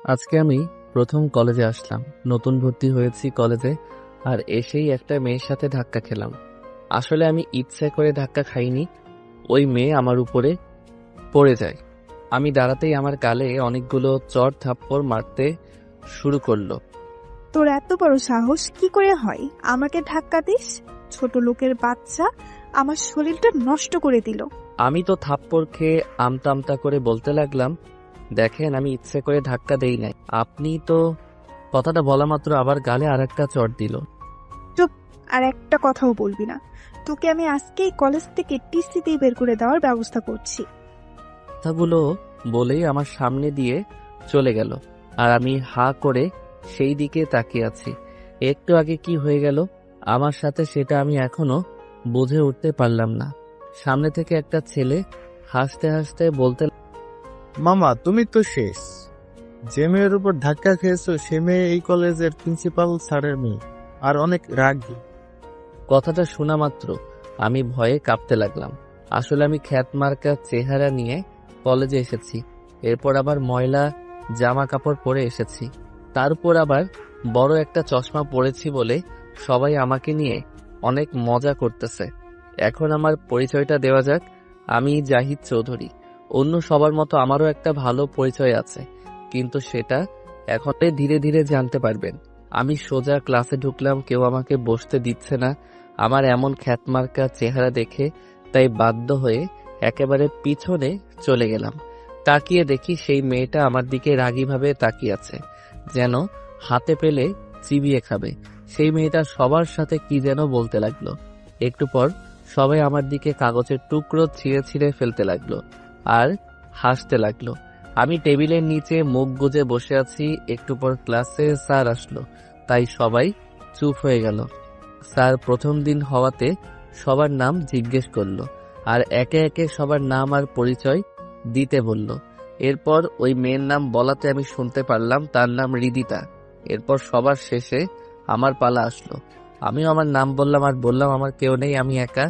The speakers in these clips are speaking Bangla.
আজকে আমি প্রথম কলেজে আসলাম। নতুন ভর্তি হয়েছি কলেজে, আর এসেই একটা মেয়ের সাথে ধাক্কা খেলাম। আসলে আমি ইচ্ছে করে ধাক্কা খাইনি, ওই মেয়ে আমার উপরে পড়ে যায়। আমি দাঁড়াতেই আমার গালে অনেকগুলো চড় থাপ্পড় মারতে শুরু করলো। তোর এত বড় সাহস কি করে হয় আমাকে ধাক্কা দিস? ছোট লোকের বাচ্চা, আমার শরীরটা নষ্ট করে দিল। আমি তো থাপ্পড় খেয়ে আমতা আমতা করে বলতে লাগলাম, দেখেন আমি ইচ্ছে করে ধাক্কা দেই নাই, আপনি তো। কথাটা বলা মাত্র আবার গালে আর একটা চড় দিল। চুপ, আর একটা কথাও বলবি না। তোকে আমি আজকেই কলেজ থেকে টিসি দিয়ে বের করে দেওয়ার ব্যবস্থা করছি। কথাগুলো বলেই আমার সামনে দিয়ে চলে গেল, আর আমি হা করে সেই দিকে তাকিয়ে আছি। একটু আগে কি হয়ে গেল আমার সাথে সেটা আমি এখনো বুঝে উঠতে পারলাম না। সামনে থেকে একটা ছেলে হাসতে হাসতে বলতে, মামা তুমি তো শেষ। যে মেয়ের উপর ধাক্কা খেয়েছো সে মেয়ে এই কলেজের প্রিন্সিপাল স্যারের মেয়ে, আর অনেক রাগী। কথাটা শোনা মাত্র আমি ভয়ে কাঁপতে লাগলাম। আসলে আমি খ্যাতমার্কা চেহারা নিয়ে কলেজে এসেছি, এরপর আবার ময়লা জামা কাপড় পরে এসেছি, তারপর আবার বড় একটা চশমা পরেছি বলে সবাই আমাকে নিয়ে অনেক মজা করতেছে। এখন আমার পরিচয়টা দেওয়া যাক। আমি জাহিদ চৌধুরী। অন্য সবার মতো আমারও একটা ভালো পরিচয় আছে, কিন্তু সেটা এখন ধীরে ধীরে জানতে পারবেন। আমি সোজা ক্লাসে ঢুকলাম, কেউ আমাকে বসতে দিচ্ছে না আমার এমন খ্যাতমার্কা চেহারা দেখে, তাই বাধ্য হয়ে একেবারে পিছনে চলে গেলাম। তাকিয়ে দেখি সেই মেয়েটা আমার দিকে রাগীভাবে তাকিয়ে আছে, যেন হাতে পেলে চিবিয়ে খাবে। সেই মেয়েটা সবার সাথে কি যেন বলতে লাগলো। একটু পর সবাই আমার দিকে কাগজের টুকরো ছিঁড়ে ছিঁড়ে ফেলতে লাগলো আর হাসতে লাগলো। আমি টেবিলের নিচে মুখ গুজে বসে আছি। একটু পর ক্লাসে স্যার আসলো, তাই সবাই চুপ হয়ে গেল। স্যার প্রথম দিন হওয়াতে সবার নাম জিজ্ঞেস করলো, আর একে একে সবার নাম আর পরিচয় দিতে বলল। এরপর ওই মেয়ের নাম বলাতে আমি শুনতে পারলাম তার নাম হৃদিতা। এরপর সবার শেষে আমার পালা আসলো। আমিও আমার নাম বললাম আর বললাম আমার কেউ নেই, আমি একা।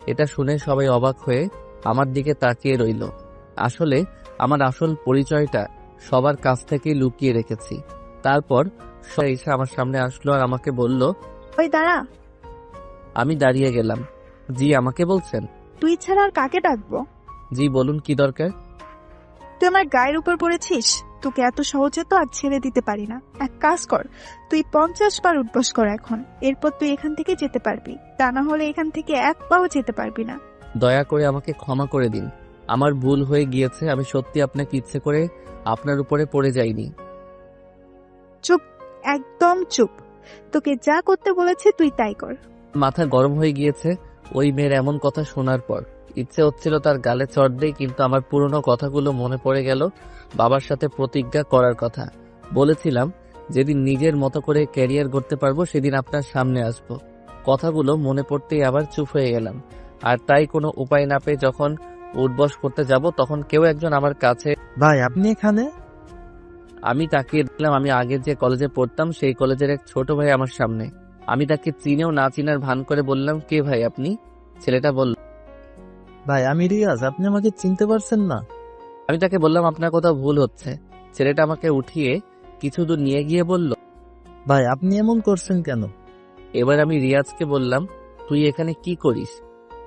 এটা শুনে সবাই অবাক হয়ে আমার দিকে তাকিয়ে রইল। আসলে আমার আসল পরিচয়টা সবার কাছ থেকেই লুকিয়ে রেখেছি। তারপর সবাই এসে আমার সামনে আসলো আর আমাকে বলল। ওই দাঁড়া। আমি দাঁড়িয়ে গেলাম। জি, আমাকে বলছেন? তুই ছাড়া আর কাকে ডাকবো? জি বলুন, কি দরকার? তুই আমার গায়ের উপর পড়েছিস, তোকে এত সহজে তো আর ছেড়ে দিতে পারি না। এক কাজ কর, তুই 50 বার উঠবস কর এখন, এরপর তুই এখান থেকে যেতে পারবি, তা না হলে এখান থেকে এক পাও যেতে পারবি না। দয়া করে আমাকে ক্ষমা করে দিন, আমার ভুল হয়ে গিয়েছে। আমি সত্যি আপনাকে ইচ্ছে করে আপনার উপরে পড়ে যাইনি। চুপ, একদম চুপ। তোকে যা করতে বলেছে তুই তাই কর। মাথা গরম হয়ে গিয়েছে ওই মেয়ের এমন কথা শোনার পর। ইচ্ছে হচ্ছিল তার গালে চড় দেই, কিন্তু আমার পুরনো কথাগুলো মনে পড়ে গেল। বাবার সাথে প্রতিজ্ঞা করার কথা বলেছিলাম, যেদিন নিজের মতো করে ক্যারিয়ার গড়তে পারবো সেদিন আপনার সামনে আসবো। কথাগুলো মনে পড়তেই আবার চুপ হয়ে গেলাম। আর তাই কোনো উপায় না পেয়ে যখন উঠবস করতে যাব, তখন কেউ একজন আমার কাছে। ভাই আপনি এখানে? আমি তাকিয়ে দেখলাম আমি আগে যে কলেজে পড়তাম সেই কলেজের এক ছোট ভাই আমার সামনে। আমি তাকে চিনেও না চিনার ভান করে বললাম, কে ভাই আপনি? ছেলেটা বলল, ভাই আমি রিয়াজ, আপনি আমাকে চিনতে পারছেন না? আমি তাকে বললাম, আপনার কোথাও ভুল হচ্ছে। ছেলেটা আমাকে উঠিয়ে কিছু দূর নিয়ে গিয়ে বলল, ভাই আপনি এমন করছেন কেন? এবার আমি রিয়াজকে বললাম, তুই এখানে কি করিস?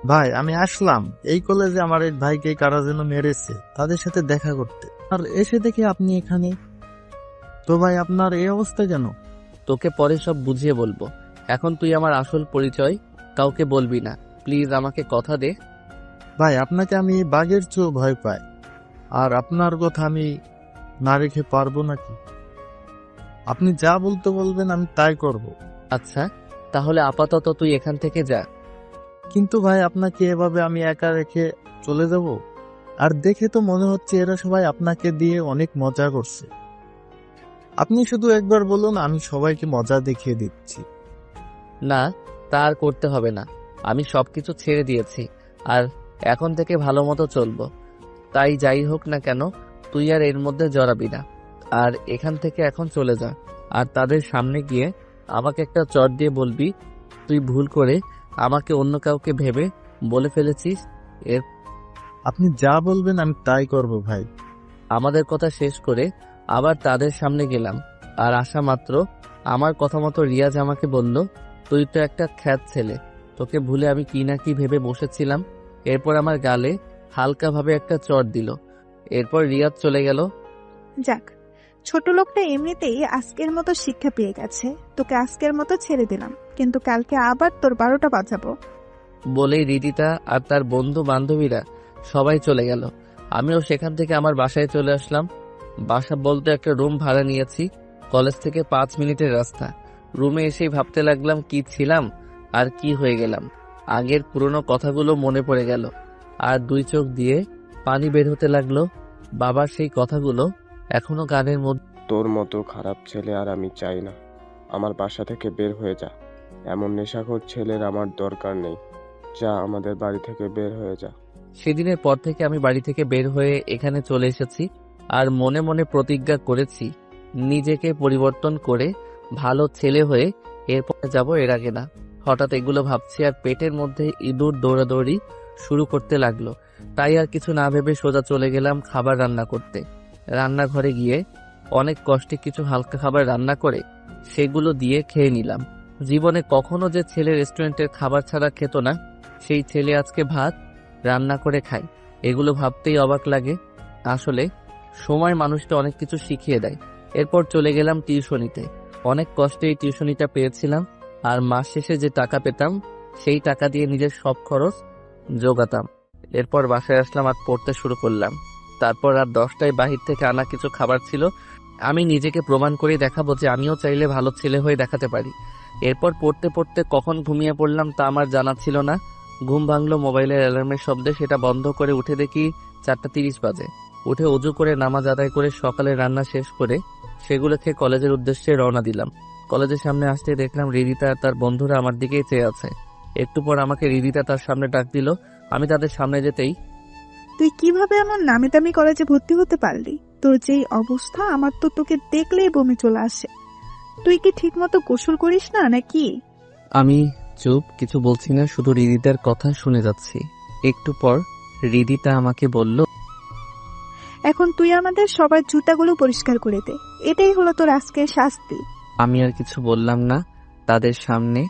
ভাই আমি আসলাম এই কলেজে আমার এক ভাইকে কারা যেন মেরেছে, তাদের সাথে দেখা করতে, আর এসে দেখি আপনি এখানে। তো ভাই আপনার এই অবস্থা কেন? তোকে পরে সব বুঝিয়ে বলবো, এখন তুই আমার আসল পরিচয় কাউকে বলবি না, প্লিজ আমাকে কথা দে। ভাই আপনাকে আমি বাঘের চেয়েও ভয় পাই, আর আপনার কথা আমি না রেখে পারবো নাকি? আপনি যা বলতে বলবেন আমি তাই করব। আচ্ছা, তাহলে আপাতত তুই এখান থেকে যা। কিন্তু ভাই আপনাকে এভাবে আমি একা রেখে চলে যাব? আর দেখে তো মনে হচ্ছে এরা সবাই আপনাকে দিয়ে অনেক মজা করছে। আপনি শুধু একবার বলুন, আমি সবাইকে মজা দেখিয়ে দিচ্ছি। না, তা আর করতে হবে না। আমি সবকিছু ছেড়ে দিয়েছি, আর এখন থেকে ভালো মতো চলবো। তাই যাই হোক না কেন, তুই আর এর মধ্যে জড়াবি না, আর এখান থেকে এখন চলে যা। আর তাদের সামনে গিয়ে আমাকে একটা চট দিয়ে বলবি, তুই ভুল করে আমাকে অন্য কাউকে ভেবে বলে ফেলেছিস। এর আপনি যা বলবেন আমি তাই করব ভাই। আমাদের কথা শেষ করে আবার তাদের সামনে গেলাম। আর আসা মাত্র আমার কথা মতো রিয়াজ আমাকে বলল, তুই তো একটা খ্যাত ছেলে, তোকে ভুলে আমি কি না কি ভেবে বসেছিলাম। এরপর আমার গালে হালকাভাবে একটা চড় দিল। এরপর রিয়াজ চলে গেল। যাক, ছোট লোকটা এমনিতেই আজকের মতো শিক্ষা পেয়ে গেছে। তোকে আজকের মতো ছেড়ে দিলাম, কিন্তু কালকে আবার তোর 12টা বাজাবো। বলেই রিদিতা আর তার বন্ধু বান্ধবীরা সবাই চলে গেল। আমিও সেখান থেকে আমার বাসায় চলে আসলাম। বাসা বলতে একটা রুম ভাড়া নিয়েছি, কলেজ থেকে 5 মিনিটের রাস্তা। রুমে এসেই ভাবতে লাগলাম কি ছিলাম আর কি হয়ে গেলাম। আগের পুরনো কথাগুলো মনে পড়ে গেল আর 2 চোখ দিয়ে পানি বের হতে লাগলো। বাবার সেই কথাগুলো এখনো কানের মধ্যে। তোর মতো খারাপ ছেলে আর আমি চাই না। আমার বাসা থেকে বের হয়ে যা। এমন নেশাখোর ছেলের আমার দরকার নেই। যা, আমাদের বাড়ি থেকে বের হয়ে যা। সেদিনের পর থেকে আমি বাড়ি থেকে বের হয়ে এখানে চলে এসেছি আর মনে মনে প্রতিজ্ঞা করেছি নিজেকে পরিবর্তন করে ভালো ছেলে হয়ে এরপরে যাব, এর আগে না। হঠাৎ এগুলো ভাবছি আর পেটের মধ্যে ইঁদুর দৌড়াদৌড়ি শুরু করতে লাগলো। তাই আর কিছু না ভেবে সোজা চলে গেলাম খাবার রান্না করতে। রান্নাঘরে গিয়ে অনেক কষ্টে কিছু হালকা খাবার রান্না করে সেগুলো দিয়ে খেয়ে নিলাম। জীবনে কখনো যে ছেলে রেস্টুরেন্টের খাবার ছাড়া খেত না, সেই ছেলে আজকে ভাত রান্না করে খায়। এগুলো ভাবতেই অবাক লাগে। আসলে সময় মানুষকে অনেক কিছু শিখিয়ে দেয়। এরপর চলে গেলাম টিউশনিতে। অনেক কষ্টে এই টিউশনিটা পেয়েছিলাম আর মাস শেষে যে টাকা পেতাম সেই টাকা দিয়ে নিজের সব খরচ জোগাতাম। এরপর বাসায় আসলাম আর পড়তে শুরু করলাম। তারপর রাত 10টায় বাহির থেকে আনা কিছু খাবার ছিল। আমি নিজেকে প্রমাণ করে দেখাবো যে আমিও চাইলে ভালো ছেলে হয়ে দেখাতে পারি। এরপর পড়তে পড়তে কখন ঘুমিয়ে পড়লাম তা আমার জানা ছিল না। ঘুম ভাঙলো মোবাইলের অ্যালার্মের শব্দে। সেটা বন্ধ করে উঠে দেখি 4:30 বাজে। উঠে অজু করে নামাজ আদায় করে সকালে রান্না শেষ করে সেগুলো খেয়ে কলেজের উদ্দেশ্যে রওনা দিলাম। কলেজের সামনে আসতে দেখলাম রিদিতা আর তার বন্ধুরা আমার দিকেই চেয়ে আছে। একটু পর আমাকে রিদিতা তার সামনে ডাক দিল। আমি তাদের সামনে যেতেই, তুই কিভাবে এমন নামি দামি কলেজে ভর্তি হতে পারলি? তোর যেই অবস্থা, আমার তো তোকে দেখলেই বমি চলে আসে। তুই কি ঠিক মতো গোসল করিস না নাকি? আমি চুপ, কিছু বলছি না, শুধু রিদিতার কথা শুনে যাচ্ছি। একটু পর রিদিতা আমাকে বলল, এখন তুই আমাদের সবার জুতাগুলো পরিষ্কার করে দে। এটাই হলো তোর আজকের শাস্তি। আমি আর কিছু বললাম না। তাদের সামনে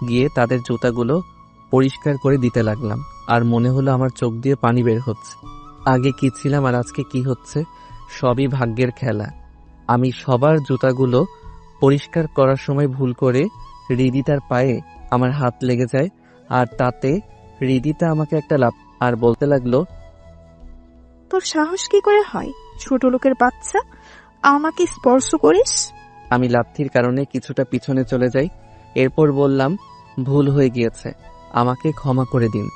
গিয়ে তাদের জুতাগুলো পরিষ্কার করে দিতে লাগলাম। আর মনে হলো আমার চোখ দিয়ে পানি বের হচ্ছে। আগে কি ছিলাম আর আজকে কি হচ্ছে, সবই ভাগ্যের খেলা। আমি সবার জুতাগুলো পরিষ্কার করার সময় ভুল করে রিদিতার পায়ে আমার হাত লেগে যায়। আর তাতে রিদিতা আমাকে একটা লাফ আর বলতে লাগলো, তোর সাহস কি করে হয়, ছোট লোকের বাচ্চা, আমাকে স্পর্শ করিস? আমি লাথির কারণে কিছুটা পিছনে চলে যাই। এরপর বললাম, ভুল হয়ে গিয়েছে, আমাকে ক্ষমা করে দিন।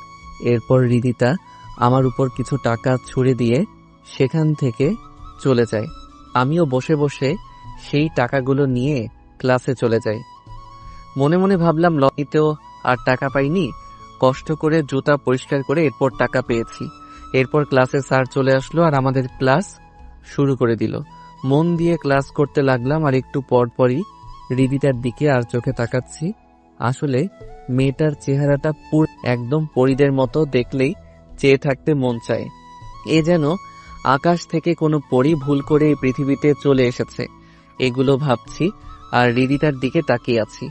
এরপর রিদিতা আমার উপর কিছু টাকা ছুড়ে দিয়ে সেখান থেকে চলে যায়। আমিও বসে বসে সেই টাকাগুলো নিয়ে ক্লাসে চলে যাই। মনে মনে ভাবলাম লনিতেও আর টাকা পাইনি, কষ্ট করে জুতা পরিষ্কার করে এরপর টাকা পেয়েছি। এরপর ক্লাসে স্যার চলে আসলো আর আমাদের ক্লাস শুরু করে দিল। মন দিয়ে ক্লাস করতে লাগলাম আর একটু পরপরই রিদিতার দিকে আর চোখে তাকাচ্ছি। আসলে মেয়েটার চেহারাটা পুরো একদম পরীদের মতো, দেখলেই চেয়ে থাকতে মন চায়। এ যেন আকাশ থেকে কোনো পরী ভুল করে এই পৃথিবীতে চলে এসেছে। এগুলো ভাবছি আর রিদিতার দিকে তাকিয়ে আছি।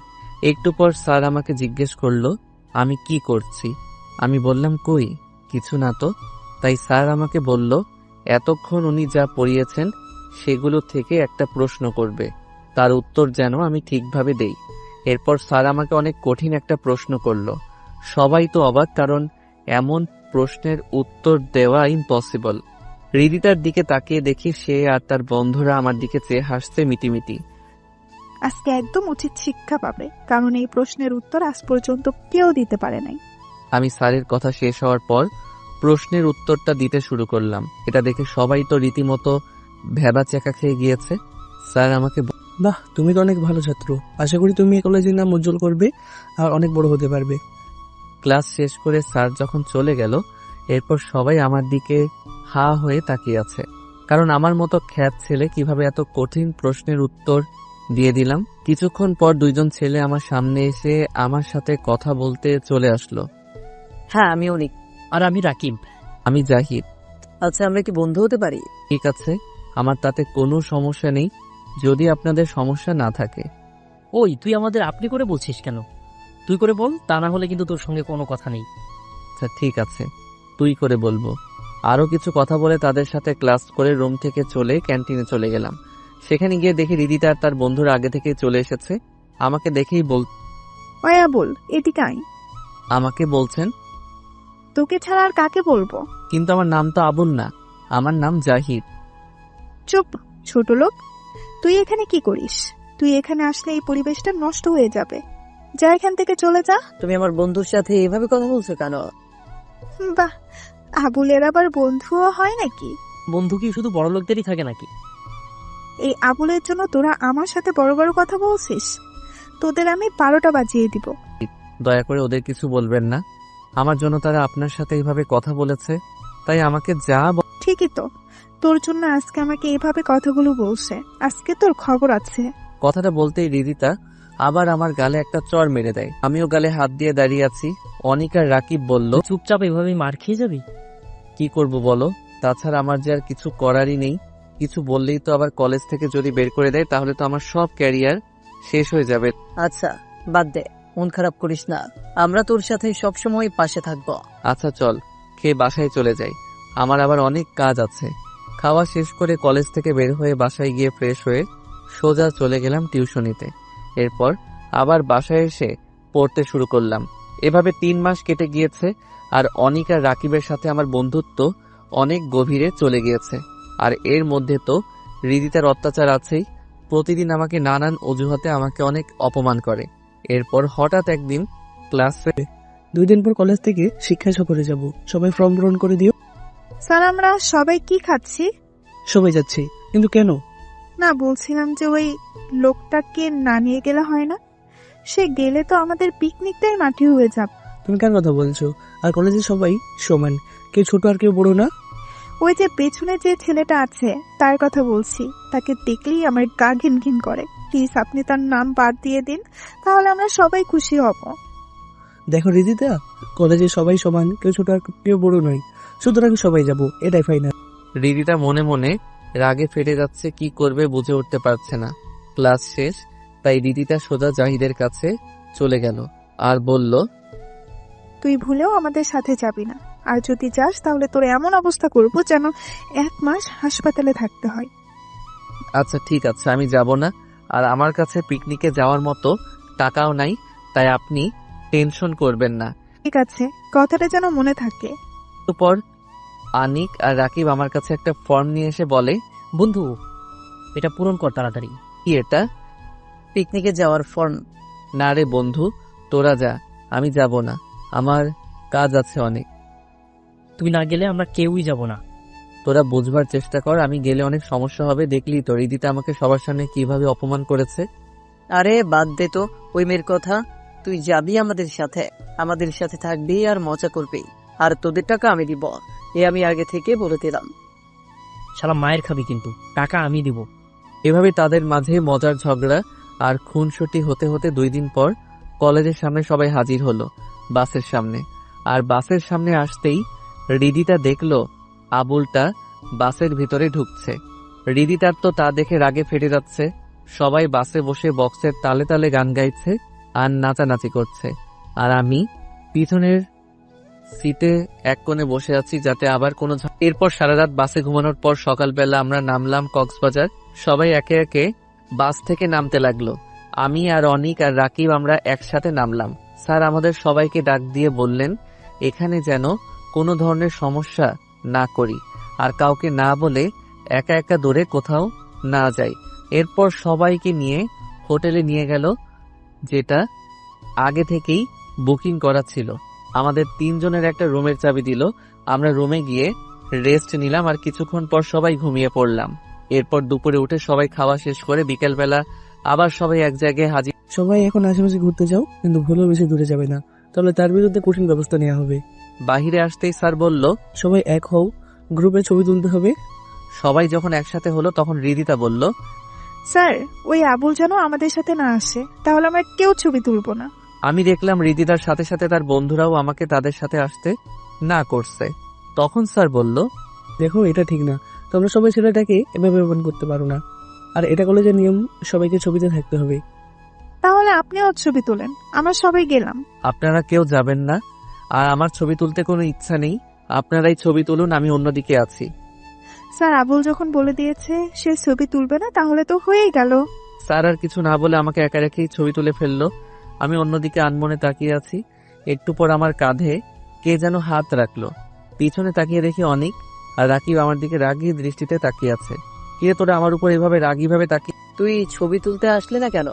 একটু পর স্যার আমাকে জিজ্ঞেস করলো আমি কি করছি। আমি বললাম, কই কিছু না তো। তাই স্যার আমাকে বলল, এতক্ষণ উনি যা পড়িয়েছেন সেগুলো থেকে একটা প্রশ্ন করবে, তার উত্তর যেন আমি ঠিকভাবে দেই। এরপর স্যার আমাকে অনেক কঠিন একটা প্রশ্ন করলো। সবাই তো অবাক, কারণ এমন প্রশ্নের উত্তর দেওয়া ইম্পসিবল। রিদিতার দিকে তাকিয়ে দেখি সে আর তার বন্ধুরা আমার দিকে চেয়ে হাসছে মিটিমিটি। আজকে একদম উচিত শিক্ষা পাবে, কারণ এই প্রশ্নের উত্তর আজ পর্যন্ত কেউ দিতে পারে নাই। আমি স্যারের কথা শেষ হওয়ার পর প্রশ্নের উত্তরটা দিতে শুরু করলাম। এটা দেখে সবাই তো রীতিমতো ভেবা চেকা খেয়ে গিয়েছে। স্যার আমাকে বাহ, তুমি তো অনেক ভালো ছাত্র। আশা করি তুমি এই কলেজের নাম উজ্জ্বল করবে আর অনেক বড় হতে পারবে। ক্লাস শেষ করে স্যার যখন চলে গেল, এরপর সবাই আমার দিকে হা হয়ে তাকিয়ে আছে, কারণ আমার মতো খ্যাত ছেলে কিভাবে এত কঠিন প্রশ্নের উত্তর দিয়ে দিলাম। কিছুক্ষণ পর 2জন ছেলে আমার সামনে এসে আমার সাথে কথা বলতে চলে আসলো। হ্যাঁ, আমি অনিক। আর আমি রাকিব। আমি জাহিদ। আচ্ছা, আমরা কি বন্ধু হতে পারি? ঠিক আছে, আমার তাতে কোনো সমস্যা নেই, যদি আপনাদের সমস্যা না থাকে। ওই তুই আমাদের আপনি করে বলছিস কেন? তুই করে বল, তা না হলে কিন্তু তোর সঙ্গে কোনো কথা নেই। আচ্ছা ঠিক আছে, তুই করে বলবো। আরও কিছু কথা বলে তাদের সাথে ক্লাস করে রুম থেকে চলে ক্যান্টিনে চলে গেলাম। সেখানে গিয়ে দেখি রিদিতা আর তার বন্ধুরা আগে থেকেই চলে এসেছে। আমাকে দেখেই ওই আবুল, এদিকে আয়। আমাকে বলছেন, তোকে ছাড়া আর কাকে বলবো? কিন্তু আমার নাম তো আবুল না, আমার নাম জাহিদ। চুপ, ছোট লোক। তুই এখানে কি করিস? তুই এখানে আসলে এই পরিবেশটা নষ্ট হয়ে যাবে। যা এখান থেকে, চলে যা। তুমি আমার বন্ধুর সাথে এভাবে কথা বলছো কেন? বাহ, আবুলের আবার বন্ধুও হয় নাকি? বন্ধু কি শুধু বড় লোকদেরই থাকে নাকি? এই আবুলের জন্য তোরা আমার সাথে বড় বড় কথা বলছিস? তোদের আমি 12টা বাজিয়ে দিব। দয়া করে ওদের কিছু বলবেন না, আমার জন্য তারা আপনার সাথে এইভাবে কথা বলেছে, তাই আমাকে যা ঠিকই তো, তোর জন্য আজকে আমাকে এভাবে কথাগুলো বলছে। আজকে তোর খবর আছে। কথাটা বলতেই রিদিতা আবার আমার গালে একটা চড় মেরে দেয়। আমিও গালে হাত দিয়ে দাঁড়িয়ে আছি। অনিক আর রাকিব বলল, চুপচাপ এভাবেই মার খেয়ে যাবি? কি করব বলো, তাছাড়া আমার যে আর কিছু করারই নেই। কিছু বললেই তো আবার কলেজ থেকে যদি বের করে দেয়, তাহলে তো আমার সব ক্যারিয়ার শেষ হয়ে যাবে। আচ্ছা বাদ দে, মন খারাপ করিস না, আমরা তোর সাথে সবসময় পাশে থাকবো। আচ্ছা চল, খেয়ে বাসায় চলে যাই, আমার আবার অনেক কাজ আছে। খাওয়া শেষ করে কলেজ থেকে বের হয়ে বাসায় গিয়ে ফ্রেশ হয়ে সোজা চলে গেলাম টিউশনিতে। এরপর আবার বাসায় এসে পড়তে শুরু করলাম। এভাবে 3 মাস কেটে গিয়েছে, আর অনিক আর রাকিবের সাথে আমার বন্ধুত্ব অনেক গভীরে চলে গিয়েছে। আর এর মধ্যে তো হৃদিতার অত্যাচার আছেই। প্রতিদিন আমাকে নানান অজুহাতে আমাকে অনেক অপমান করে। এরপর হঠাৎ একদিন ক্লাসে 2 দিন পর কলেজ থেকে শিক্ষা সফরে যাব, সবাই ফর্ম পূরণ করে দিও। স্যার, আমরা সবাই কি খাচ্ছি? সবাই যাচ্ছি, কিন্তু কেন? না, বলছিলাম যে ওই লোকটাকে না নিয়ে গেলে হয় না? সে গেলে তো আমাদের পিকনিকটাই মাটি হয়ে যাবে। তুমি কার কথা বলছো? আর কলেজে সবাই সমান, কেউ ছোট আর কেউ বড় না। ওই যে পেছনে যে ছেলেটা আছে তার কথা বলছি। তাকে দেখলেই আমার গা ঘিন ঘিন করে। প্লিজ আপনি তার নাম বাদ দিয়ে দিন, তাহলে আমরা সবাই খুশি হব। দেখো রিদিতা, কলেজে সবাই সমান, কেউ ছোট আর কেউ বড় নয়, সুতরাং সবাই যাব, এটাই ফাইনাল। হৃদিতা মনে মনে রাগে ফেটে যাচ্ছে, কি করবে বুঝে উঠতে পারছে না। ক্লাস শেষ, তাই হৃদিতা সোজা জাহিদের কাছে চলে গেল আর বলল, তুই ভুলেও আমাদের সাথে যাবি না, আর যদি যাস তাহলে তোর এমন অবস্থা করব যেন 1 মাস হাসপাতালে থাকতে হয়। আচ্ছা ঠিক আছে, আমি যাব না। আর আমার কাছে পিকনিকে যাওয়ার মতো টাকাও নাই, তাই আপনি টেনশন করবেন না। ঠিক আছে, কথাটা যেন মনে থাকে। পর আনিক আর রাকিব আমার কাছে একটা ফর্ম নিয়ে এসে বলে, বন্ধু, এটা পূরণ কর তাড়াতাড়ি। কি এটা? পিকনিকে যাওয়ার ফর্ম। না রে বন্ধু, তোরা যা, আমি যাব না, আমার কাজ আছে অনেক। তুই না গেলে আমরা কেউই যাব না। তোরা বুঝবার চেষ্টা কর, আমি গেলে অনেক সমস্যা হবে। দেখলি তো হৃদিতা আমাকে সবার সামনে কিভাবে অপমান করেছে। আরে বাদ দে তো ওই মেয়ের কথা, তুই যাবি আমাদের সাথে থাকবি আর মজা করবি, আর তোদের টাকা আমি দিব, এ আমি আগে থেকে বলে দিলাম। শালা মায়ের খাবি কিন্তু, টাকা আমি দিব। এভাবে তাদের মাঝে মজার ঝগড়া আর খুনসুটি হতে হতে 2 দিন পর কলেজের সামনে সবাই হাজির হলো, বাসের সামনে। আর বাসের সামনে আসতেই হৃদিতা দেখলো আবুলটা বাসের ভিতরে ঢুকছে। হৃদিতার তো তা দেখে রাগে ফেটে যাচ্ছে। সবাই বাসে বসে বক্সের তালে তালে গান গাইছে আর নাচানাচি করছে, আর আমি পিছনের সিটে এক কোণে বসে আছি, যাতে আবার কোনো এরপর সারা রাত বাসে ঘুমানোর পর সকালবেলা আমরা নামলাম কক্সবাজার। সবাই একে একে বাস থেকে নামতে লাগলো। আমি আর অনিক আর রাকিব আমরা একসাথে নামলাম। স্যার আমাদের সবাইকে ডাক দিয়ে বললেন, এখানে যেন কোনো ধরনের সমস্যা না করি, আর কাউকে না বলে একা একা দূরে কোথাও না যাই। এরপর সবাইকে নিয়ে হোটেলে নিয়ে গেল, যেটা আগে থেকেই বুকিং করা ছিল। আমাদের 3 জনের একটা রুমের চাবি দিল। আমরা রুমে গিয়ে রেস্ট নিলাম, আর কিছুক্ষণ পর সবাই ঘুমিয়ে পড়লাম। এরপর দুপুরে উঠে সবাই খাওয়া শেষ করে বিকেলবেলা আবার সবাই এক জায়গায় হাজির। সবাই এখন আশেপাশে ঘুরতে যাও, কিন্তু ভুলেও বেশি দূরে যাবে না, তাহলে তার বিরুদ্ধে কঠিন ব্যবস্থা নেওয়া হবে। বাহিরে আসতেই স্যার বলল, সবাই এক হও, গ্রুপে ছবি তুলতে হবে। সবাই যখন একসাথে হলো তখন হৃদিতা বলল, স্যার, ওই আবুল যেন আমাদের সাথে না আসে, তাহলে আমরা কেউ ছবি তুলবো না। আমি দেখলাম হৃদিতার সাথে সাথে তার বন্ধুরাও আমাকে তাদের সাথে আসতে না করছে। তখন স্যার বলল, দেখো এটা ঠিক না, তো তোমরা সবাই ছেলেটাকে এভাবে অপমান করতে পারো না। আর এটা কলেজের নিয়ম, সবাইকে ছবিতে থাকতে হবে। তাহলে আপনিও ছবি তোলেন, আমরা সবাই গেলাম। আপনারা কেউ যাবেন না, আর আমার ছবি তুলতে কোনো ইচ্ছা নেই। আপনারাই ছবি তুলুন, আমি অন্যদিকে আছি। স্যার আবুল যখন বলে দিয়েছে সে ছবি তুলবে না, তাহলে তো হয়েই গেল। স্যার আর কিছু না বলে আমাকে একা রেখেই ছবি তুলে ফেললো। আমি অন্যদিকে আনমনে তাকিয়ে আছি। একটু পর আমার কাঁধে কে যেন হাত রাখলো। পিছনে তাকিয়ে দেখি অনিক আর রাকিব আমার দিকে রাগী দৃষ্টিতে তাকিয়ে আছে। কে তোরা আমার উপর এভাবে রাগী ভাবে তাকিয়ে? তুই ছবি তুলতে আসলি না কেন?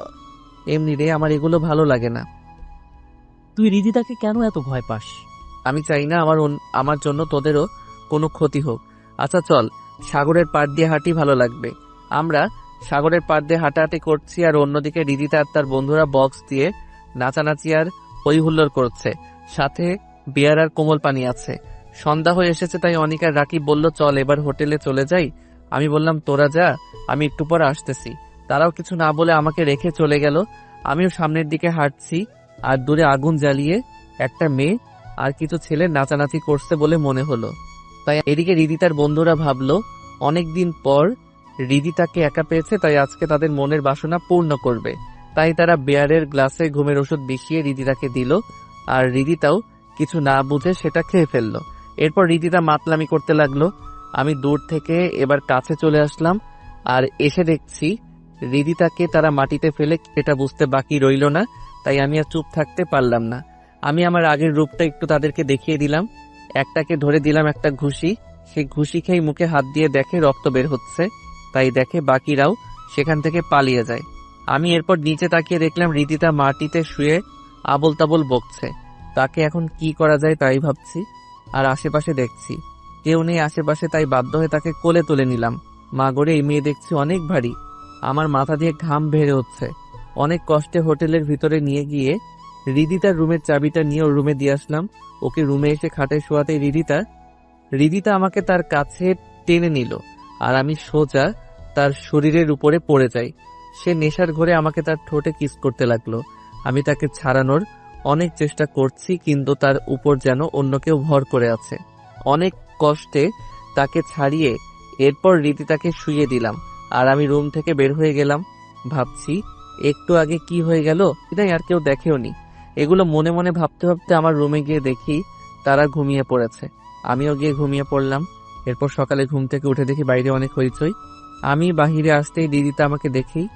এমনি রে, আমার এগুলো ভালো লাগে না। তুই রিদিতাকে কেন এত ভয় পাস? আমি চাই না আমার জন্য তোদেরও কোনো ক্ষতি হোক। আচ্ছা চল, সাগরের পাড় দিয়ে হাঁটি, ভালো লাগবে। আমরা সাগরের পাড় দিয়ে হাঁটাহাঁটি করছি, আর অন্যদিকে রিদিতা আর তার বন্ধুরা বক্স দিয়ে নাচানাচি আর হই হুল্লোড় করছে। সাথে বিয়ার আর কোমল পানি আছে। সন্ধ্যা হয়ে এসেছে, তাই অনিক আর রাকিব বলল চল এবার হোটেলে চলে যাই। আমি বললাম তোরা যা, আমি একটু পর আসতেছি। তারাও কিছু না বলে আমাকে রেখে চলে গেল। আমিও সামনের দিকে হাঁটছি, আর দূরে আগুন জ্বালিয়ে একটা মেয়ে আর কিছু ছেলে নাচানাচি করছে বলে মনে হলো। তাই এদিকে রিদিতার বন্ধুরা ভাবলো অনেকদিন পর রিদিতাকে একা পেয়েছে, তাই আজকে তাদের মনের বাসনা পূর্ণ করবে। তাই তারা বেয়ারের গ্লাসে ঘুমের ওষুধ মিশিয়ে রিদিতাকে দিল, আর রিদিতাও কিছু না বুঝে সেটা খেয়ে ফেললো। এরপর রিদিতা মাতলামি করতে লাগলো। আমি দূর থেকে এবার কাছে চলে আসলাম, আর এসে দেখছি রিদিতাকে তারা মাটিতে ফেলে, এটা বুঝতে বাকি রইল না। তাই আমি আর চুপ থাকতে পারলাম না। আমি আমার আগের রূপটা একটু তাদেরকে দেখিয়ে দিলাম। একটাকে ধরে দিলাম একটা ঘুষি। সে ঘুষি খেয়ে মুখে হাত দিয়ে দেখে রক্ত বের হচ্ছে, তাই দেখে বাকিরাও সেখান থেকে পালিয়ে যায়। আমি এরপর নিচে তাকিয়ে দেখলাম রিদিতা মাটিতে শুয়ে আবল তাবল বকছে। তাকে এখন কি করা যায় তাই ভাবছি, আর আশেপাশে দেখছি কেউ নেই আশেপাশে, তাই বাধ্য হয়ে তাকে কোলে তুলে নিলাম। মা গড়ে এই মেয়ে দেখছি অনেক ভারী। আমার মাথা দিয়ে ঘাম বের হচ্ছে। অনেক কষ্টে হোটেলের ভিতরে নিয়ে গিয়ে রিদিতার রুমের চাবিটা নিয়ে ওর রুমে দিয়ে আসলাম। ওকে রুমে এসে খাটে শোয়াতে রিদিতা আমাকে তার কাছে টেনে নিল, আর আমি সোজা তার শরীরের উপরে পড়ে যাই। সে নেশার ঘরে আমাকে তার ঠোঁটে কিস করতে লাগলো। আমি তাকে ছাড়ানোর অনেক চেষ্টা করছি, কিন্তু তার উপর যেন অন্য কেউ ভর করে আছে। অনেক কষ্টে তাকে ছাড়িয়ে এরপর রিদিতাকে শুইয়ে দিলাম, আর আমি রুম থেকে বের হয়ে গেলাম। ভাবছি একটু আগে কি হয়ে গেল, তাই আর কেউ দেখেওনি। এগুলো মনে মনে ভাবতে ভাবতে আমার রুমে গিয়ে দেখি তারা ঘুমিয়ে পড়েছে। আমিও গিয়ে ঘুমিয়ে পড়লাম। এরপর সকালে ঘুম থেকে উঠে দেখি বাইরে অনেক হইচই। আমি বাহিরে আসতেই রিদিতা আমাকে দেখেই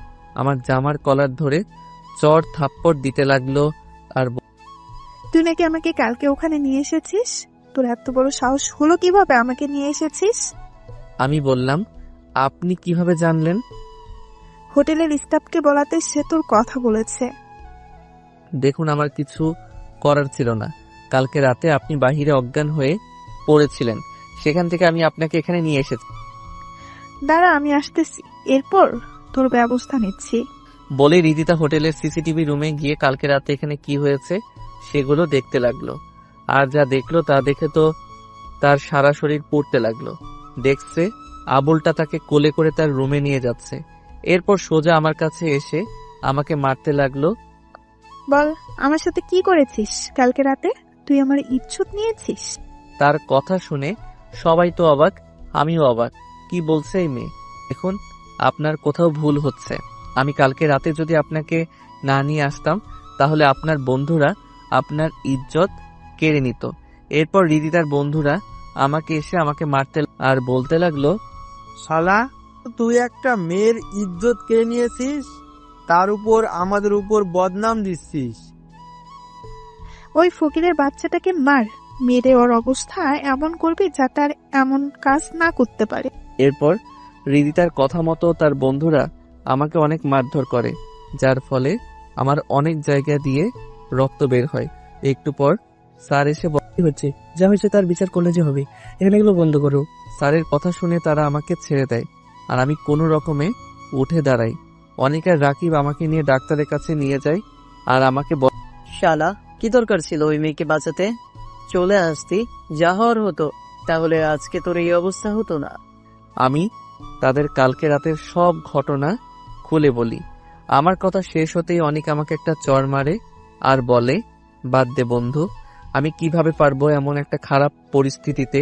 আমার জামার কলার ধরে চড় থাপ্পড় দিতে লাগলো, আর তুই নাকি আমাকে কালকে ওখানে নিয়ে এসেছিস? তোর এত বড় সাহস হলো কিভাবে আমাকে নিয়ে এসেছিস? আমি বললাম আপনি কিভাবে জানলেন? হোটেলের স্টাফকে বলাতে সে তোর কথা বলেছে। দেখুন, আমার কিছু করার ছিল না। কালকে রাতে আপনি বাহিরে অজ্ঞান হয়ে পড়েছিলেন, সেখান থেকে আমি আপনাকে এখানে নিয়ে এসেছি। দাঁড়া, আমি আসতেছি, এরপর তোর ব্যবস্থা নিচ্ছি। বলে রিদিতা হোটেলের সিসিটিভি রুমে গিয়ে কালকে রাতে এখানে কি হয়েছে সেগুলো দেখতে লাগলো। আর যা দেখলো তা দেখে তো তার সারা শরীর পুড়তে লাগলো। দেখছে আবুলটা তাকে কোলে করে তার রুমে নিয়ে যাচ্ছে। এরপর সোজা আমার কাছে এসে আমাকে মারতে লাগলো। বল, আমার সাথে কি করেছিস কালকে রাতে? তুই আমার ইজ্জত নিয়েছিস? তার কথা শুনে সবাই তো অবাক, আমিও অবাক। কি বলছে এই মেয়ে? দেখুন, আপনার কোথাও ভুল হচ্ছে। আমি কালকে রাতে যদি আপনাকে না নিয়ে আসতাম, তাহলে আপনার বন্ধুরা আপনার ইজ্জত কেড়ে নিত। এরপর রিদিতার বন্ধুরা আমাকে এসে আমাকে মারতে আর বলতে লাগলো, শালা, তুই একটা মেয়ের ইজ্জত কেড়ে নিয়েছিস, তার উপর আমাদের উপর বদনাম দিচ্ছিস। ওই ফকিরের বাচ্চাটাকে মার, মেরে ওর অবস্থা এমন করবি যাতে আর এমন কাজ না করতে পারে। এরপর রিদিতার কথা মতো তার বন্ধুরা আমাকে অনেক মারধর করে, যার ফলে আমার অনেক জায়গা দিয়ে রক্ত বের হয়। একটু পর স্যার এসে কি হচ্ছে? যা হয়েছে তার বিচার কলেজে হবে, এখানে এগুলো বন্ধ করো। স্যারের কথা শুনে তারা আমাকে ছেড়ে দেয়, আর আমি কোনো রকমে উঠে দাঁড়াই। অনিকার রাকিব আমাকে নিয়ে ডাক্তারের কাছে নিয়ে যায়, আর আমাকে শালা, কি দরকার ছিল ওই মেয়েকে বাঁচাতে? চলে আসতি, যা হওয়ার হতো। তাহলে আজকে তোর এই অবস্থা হতো না। আমি তাদের কালকে রাতের সব ঘটনা খুলে বলি। আমার কথা শেষ হতেই অনিক আমাকে একটা চড় মারে আর বলে, বাদ দে বন্ধু, আমি কিভাবে পারবো এমন একটা খারাপ পরিস্থিতিতে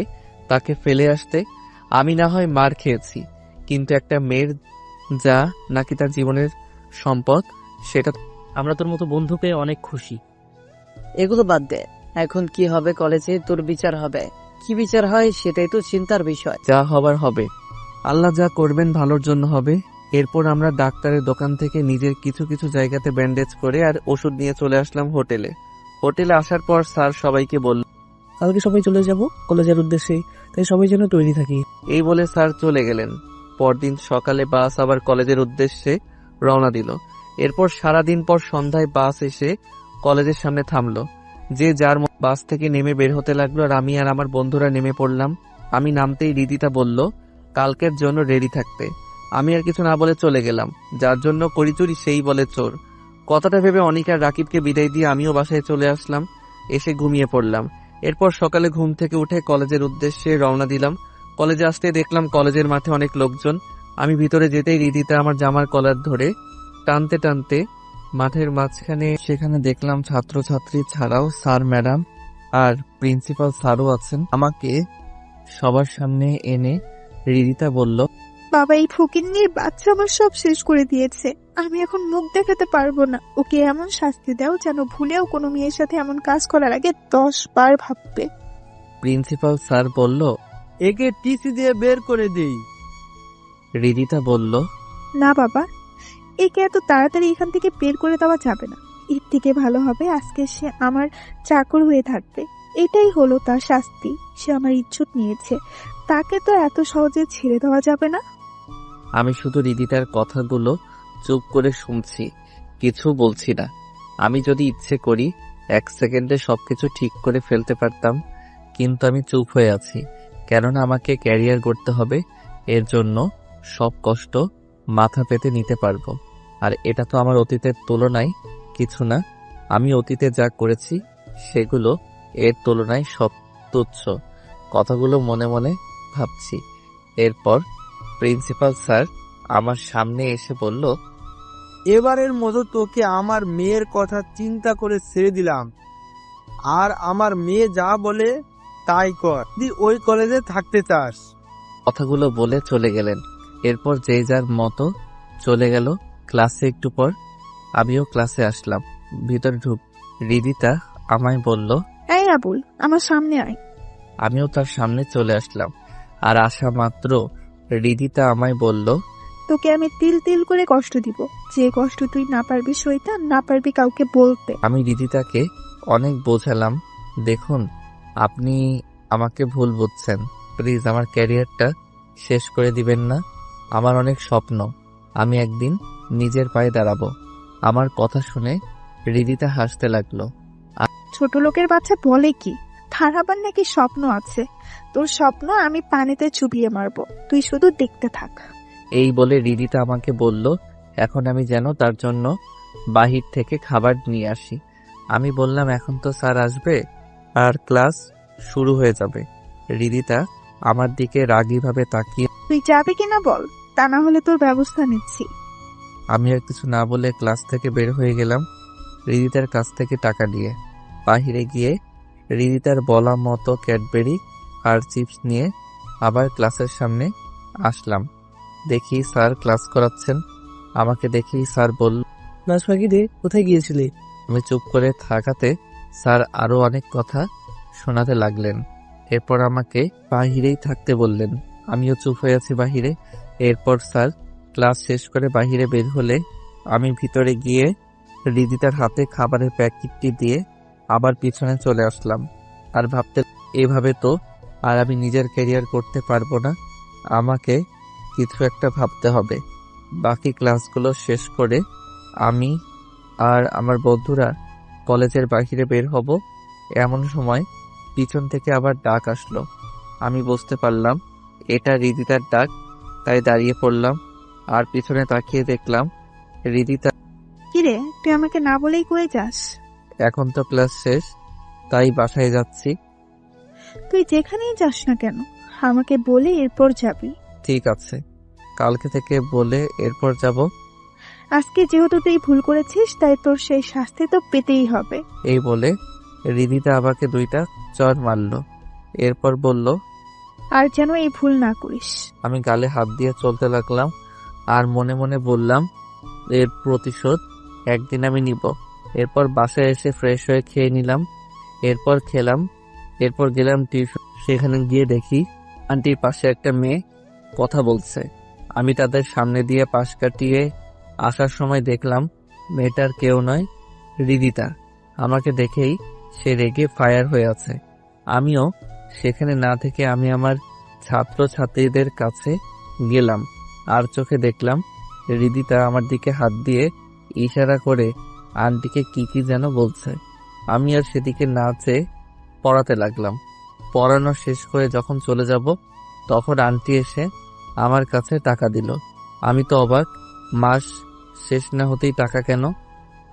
তাকে ফেলে আসতে। আমি না হয় মার খেয়েছি, কিন্তু একটা মেয়ের যা নাকি তার জীবনের সম্পদ, সেটা আমরা তোর মতো বন্ধু পেয়ে অনেক খুশি। এগুলো বাদ দে, এখন কি হবে কলেজে? তোর বিচার হবে। কি বিচার হয় সেটাই তো চিন্তার বিষয়। যা হবার হবে। আল্লাহ যা করবেন ভালোর জন্য হবে। এরপর আমরা ডাক্তারের দোকান থেকে নিজের কিছু কিছু জায়গাতে ব্যান্ডেজ করে আর ওষুধ নিয়ে চলে আসলাম হোটেলে। হোটেলে আসার পর স্যার সবাইকে বলল, কালকে সবাই চলে যাব কলেজের উদ্দেশ্যে, তাই সবাই যেন তৈরি থাকি। এই বলে স্যার চলে গেলেন। পরদিন সকালে বাস আবার কলেজের উদ্দেশ্যে রওনা দিল। এরপর সারাদিন পর সন্ধ্যায় বাস এসে কলেজের সামনে থামলো। যে যার বাস থেকে নেমে বের হতে লাগলো আর আমি আর আমার বন্ধুরা নেমে পড়লাম। আমি নামতেই রিদিতা বলল কালকের জন্য রেডি থাকতে। আমি আর কিছু না বলে চলে গেলাম। যার জন্য করি চুরি সেই বলে চোর। কথাটা ভেবে অনিক আর রাকিবকে বিদায় দিয়ে আমিও বাসায় চলে আসলাম। এসে ঘুমিয়ে পড়লাম। এরপর সকালে ঘুম থেকে উঠে কলেজের উদ্দেশ্যে রওনা দিলাম। কলেজে আসতে দেখলাম কলেজের মাঠে অনেক লোকজন। আমি ভিতরে যেতেই রিদিতা আমার জামার কলার ধরে টানতে টানতে মাঠের মাঝখানে, সেখানে দেখলাম ছাত্রছাত্রী ছাড়াও স্যার ম্যাডাম আর প্রিন্সিপাল স্যারও আছেন। আমাকে সবার সামনে এনে রিদিতা বলল, বাবা, এই ফকিন্নির বাচ্চা আমার সব শেষ করে দিয়েছে। আমি এখন মুখ দেখাতে পারবো না। ওকে এমন শাস্তি দাও যেন ভুলেও কোনো মেয়ের সাথে এমন কাজ করার আগে 10 বার ভাববে। প্রিন্সিপাল স্যার বলল, একে টিসি দিয়ে বের করে দেই। রিদিতা বলল, না বাবা, একে এত তাড়াতাড়ি এখান থেকে বের করে দেওয়া যাবে না। এর থেকে ভালো হবে আজকে সে আমার চাকর হয়ে থাকবে। এটাই হলো তার শাস্তি। সে আমার ইজ্জত নিয়েছে, তাকে তো এত সহজে ছেড়ে দেওয়া যাবে না। আমি শুধু রিদিতার কথাগুলো চুপ করে শুনছি, কিছু বলছি না। আমি যদি ইচ্ছে করি 1 সেকেন্ডে সবকিছু ঠিক করে ফেলতে পারতাম, কিন্তু আমি চুপ হয়ে আছি। কেননা আমাকে ক্যারিয়ার করতে হবে। এর জন্য সব কষ্ট মাথা পেতে নিতে পারবো। আর এটা তো আমার অতীতের তুলনায় কিছু না। আমি অতীতে যা করেছি সেগুলো এর তুলনায় সব তুচ্ছ। কথাগুলো মনে মনে ভাবছি। এরপর প্রিন্সিপাল স্যার আমার সামনে এসে বলল, এবারের মতো তোকে আমার মেয়ের কথা চিন্তা করে ছেড়ে দিলাম। আর আমার মেয়ে যা বলে তাই কর, তুই ওই কলেজে থাকতে চাস। কথাগুলো বলে চলে গেলেন। এরপর যে যার মতো চলে গেল। ক্লাসে একটু পর আমিও ক্লাসে আসলাম। ভিতরে রিদিতা আমায় বলল, এই আবুল, আমার সামনে আয়। আমিও তার সামনে চলে আসলাম। আর আসা মাত্র রিদিতা আমায় বলল, তোকে আমি তিল তিল করে কষ্ট দিব, যে কষ্ট তুই না পারবি সইতে, না পারবি কাউকে বলতে। আমি রিদিতাকে অনেক বোঝালাম, দেখুন আপনি আমাকে ভুল বুঝছেন। প্লিজ আমার ক্যারিয়ারটা শেষ করে দিবেন না। আমার অনেক স্বপ্ন, আমি একদিন নিজের পায়ে দাঁড়াবো। আমার কথা শুনে রিদিতা হাসতে লাগলো। ছোট লোকের বাচ্চা বলে কি, তার আবার নাকি স্বপ্ন আছে। তোর স্বপ্ন আমি পানিতে চুবিয়ে মারবো, তুই শুধু দেখতে থাক। এই বলে রিদিতা আমাকে বলল এখন আমি যেন তার জন্য বাহির থেকে খাবার নিয়ে আসি। আমি বললাম এখন তো স্যার আসবে আর ক্লাস শুরু হয়ে যাবে। রিদিতা আমার দিকে রাগীভাবে তাকিয়ে, তুই যাবি কিনা বল, তা না হলে তোর ব্যবস্থা নিচ্ছি। আমি আর কিছু না বলে ক্লাস থেকে বের হয়ে গেলাম রিদিতার কাছ থেকে টাকা নিয়ে। বাহিরে গিয়ে রিদিতার বলা মতো ক্যাডবেরি আর চিপস নিয়ে আবার ক্লাসের সামনে আসলাম। দেখি স্যার ক্লাস করাচ্ছেন। আমাকে দেখেই স্যার বলল, ক্লাস ফাঁকি দে, কোথায় গিয়েছিলি? আমি চুপ করে থাকাতে স্যার আরো অনেক কথা শোনাতে লাগলেন। এরপর আমাকে বাহিরেই থাকতে বললেন। আমিও চুপ হয়ে আছি বাহিরে। এরপর স্যার ক্লাস শেষ করে বাহিরে বের হলে আমি ভিতরে গিয়ে রিদিতার হাতে খাবারের প্যাকেটটি দিয়ে আবার পিছনে চলে আসলাম। আর ভাবতে, এভাবে তো আর আমি নিজের ক্যারিয়ার করতে পারবো না। আমাকে কিছু একটা ভাবতে হবে। বাকি ক্লাসগুলো শেষ করে আমি আর আমার বন্ধুরা কলেজের বাহিরে বের হব। এমন সময় পিছন থেকে আবার ডাক আসলো। আমি বুঝতে পারলাম এটা রিদিতার ডাক, তাই দাঁড়িয়ে পড়লাম আর পিছনে তাকিয়ে দেখলাম রিদিতা। কিরে, তুই আমাকে না বলেই কয়ে যাস? এখন তো ক্লাস শেষ, তাই বাসায় যাচ্ছি। তুই যেখানেই যাস না কেন আমাকে বলে এরপর যাবি। ঠিক আছে, কালকে থেকে বলে এরপর যাব। আজকে যেহেতু তুই ভুল করেছিস, তাই তোর সেই শাস্তি তো পেতেই হবে। এই বলে রিদিতা আমাকে 2টা চড় মারল। এরপর বলল, আর যেন এই ভুল না করিস। আমি গালে হাত দিয়ে চলতে লাগলাম আর মনে মনে বললাম, এর প্রতিশোধ একদিন আমি নিব। এরপর বাসায় এসে ফ্রেশ হয়ে খেয়ে নিলাম, এরপর খেলাম, এরপর গেলাম টিউশন। সেখানে গিয়ে দেখি আন্টির পাশে একটা মেয়ে কথা বলছে। আমি তাদের সামনে দিয়ে পাশ কাটিয়ে আসার সময় দেখলাম মেয়েটার কেউ নয়, হৃদিতা। আমাকে দেখেই সে রেগে ফায়ার হয়ে আছে। আমিও সেখানে না থেকে আমি আমার ছাত্র ছাত্রীদের কাছে গেলাম আর চোখে দেখলাম হৃদিতা আমার দিকে হাত দিয়ে ইশারা করে আন্টিকে কি কি যেন বলছে। আমি আর সেদিকে না চেয়ে পড়াতে লাগলাম। পড়ানো শেষ করে যখন চলে যাব তখন আন্টি এসে আমার কাছে টাকা দিল। আমি তো অবাক, মাস শেষ না হতেই টাকা কেন?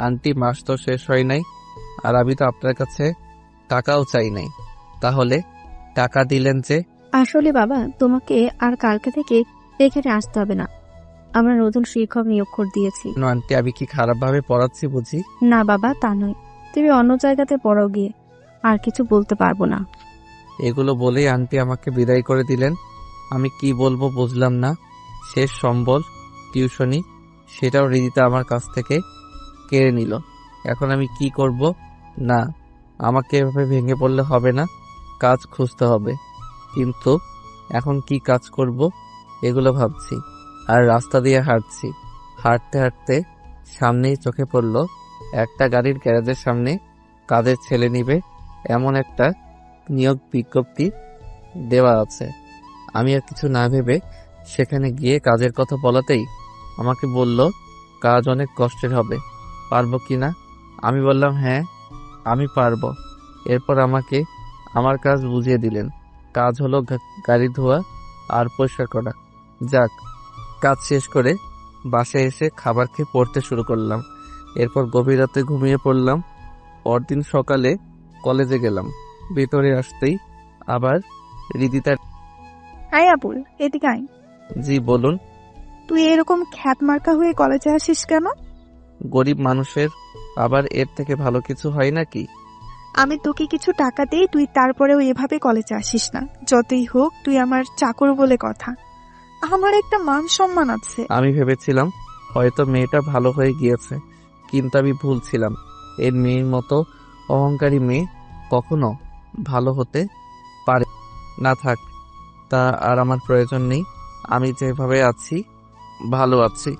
আন্টি, মাস তো শেষ হয় নাই আর আমি তো আপনার কাছে টাকাও চাই নাই, তাহলে টাকা দিলেন যে? আসলে বাবা, তোমাকে আর কালকে থেকে এখানে আসতে হবে না। আমরা নতুন শিক্ষক নিয়োগ করে দিয়েছি। কেন আন্টি, আমি কি খারাপভাবে পড়াচ্ছি বুঝি? না বাবা, তা নয়। তুমি অন্য জায়গাতে পড়াও গিয়ে, আর কিছু বলতে পারবো না। এগুলো বলেই আন্টি আমাকে বিদায় করে দিলেন। আমি কি বলবো বুঝলাম না। শেষ সম্বল টিউশনি, সেটাও হৃদিতা আমার কাছ থেকে কেড়ে নিল। এখন আমি কি করব? না, আমাকে এভাবে ভেঙে পড়লে হবে না, কাজ খুঁজতে হবে। কিন্তু এখন কি কাজ করব এগুলো ভাবছি আর রাস্তা দিয়ে হাঁটছি। হাঁটতে হাঁটতে সামনেই চোখে পড়ল একটা গাড়ির গ্যারেজের সামনে কাজের ছেলে নিবে এমন একটা নিয়োগ বিজ্ঞপ্তি দেওয়া আছে। আমি আর কিছু না ভেবে সেখানে গিয়ে কাজের কথা বলাতেই আমাকে বলল কাজ অনেক কষ্টের হবে, পারবো কি না? আমি বললাম হ্যাঁ, আমি পারবো। এরপর আমাকে আমার কাজ বুঝিয়ে দিলেন। কাজ হলো গাড়ি ধোয়া আর পরিষ্কার করা। যাক, কাজ শেষ করে বাসায় এসে খাবার খেয়ে পড়তে শুরু করলাম। এরপর গভীর রাতে ঘুমিয়ে পড়লাম। পরদিন সকালে কলেজে গেলাম। ভেতরে আসতেই আবার হৃদিতার। আয় আবুল, এদিকে আয়। জি বলুন। তুই এরকম খ্যাত মার্কা হয়ে কলেজে আসিস কেন? গরিব মানুষের আবার এর থেকে ভালো কিছু হয় নাকি? আমি তোকে কিছু টাকা দেই, তুই তারপরেও এভাবে কলেজে আসিস না। যতই হোক তুই আমার চাকর বলে কথা। আমার একটা মান সম্মান আছে। আমি ভেবেছিলাম হয়তো মেয়েটা ভালো হয়ে গিয়েছে, কিন্তু আমি ভুল ছিলাম। এর মেয়ের মতো অহংকারী মেয়ে কখনো ভালো হতে পারে না। থাক, তা আর আমার প্রয়োজন নেই। আমি যেভাবে আছি ভালো আছি।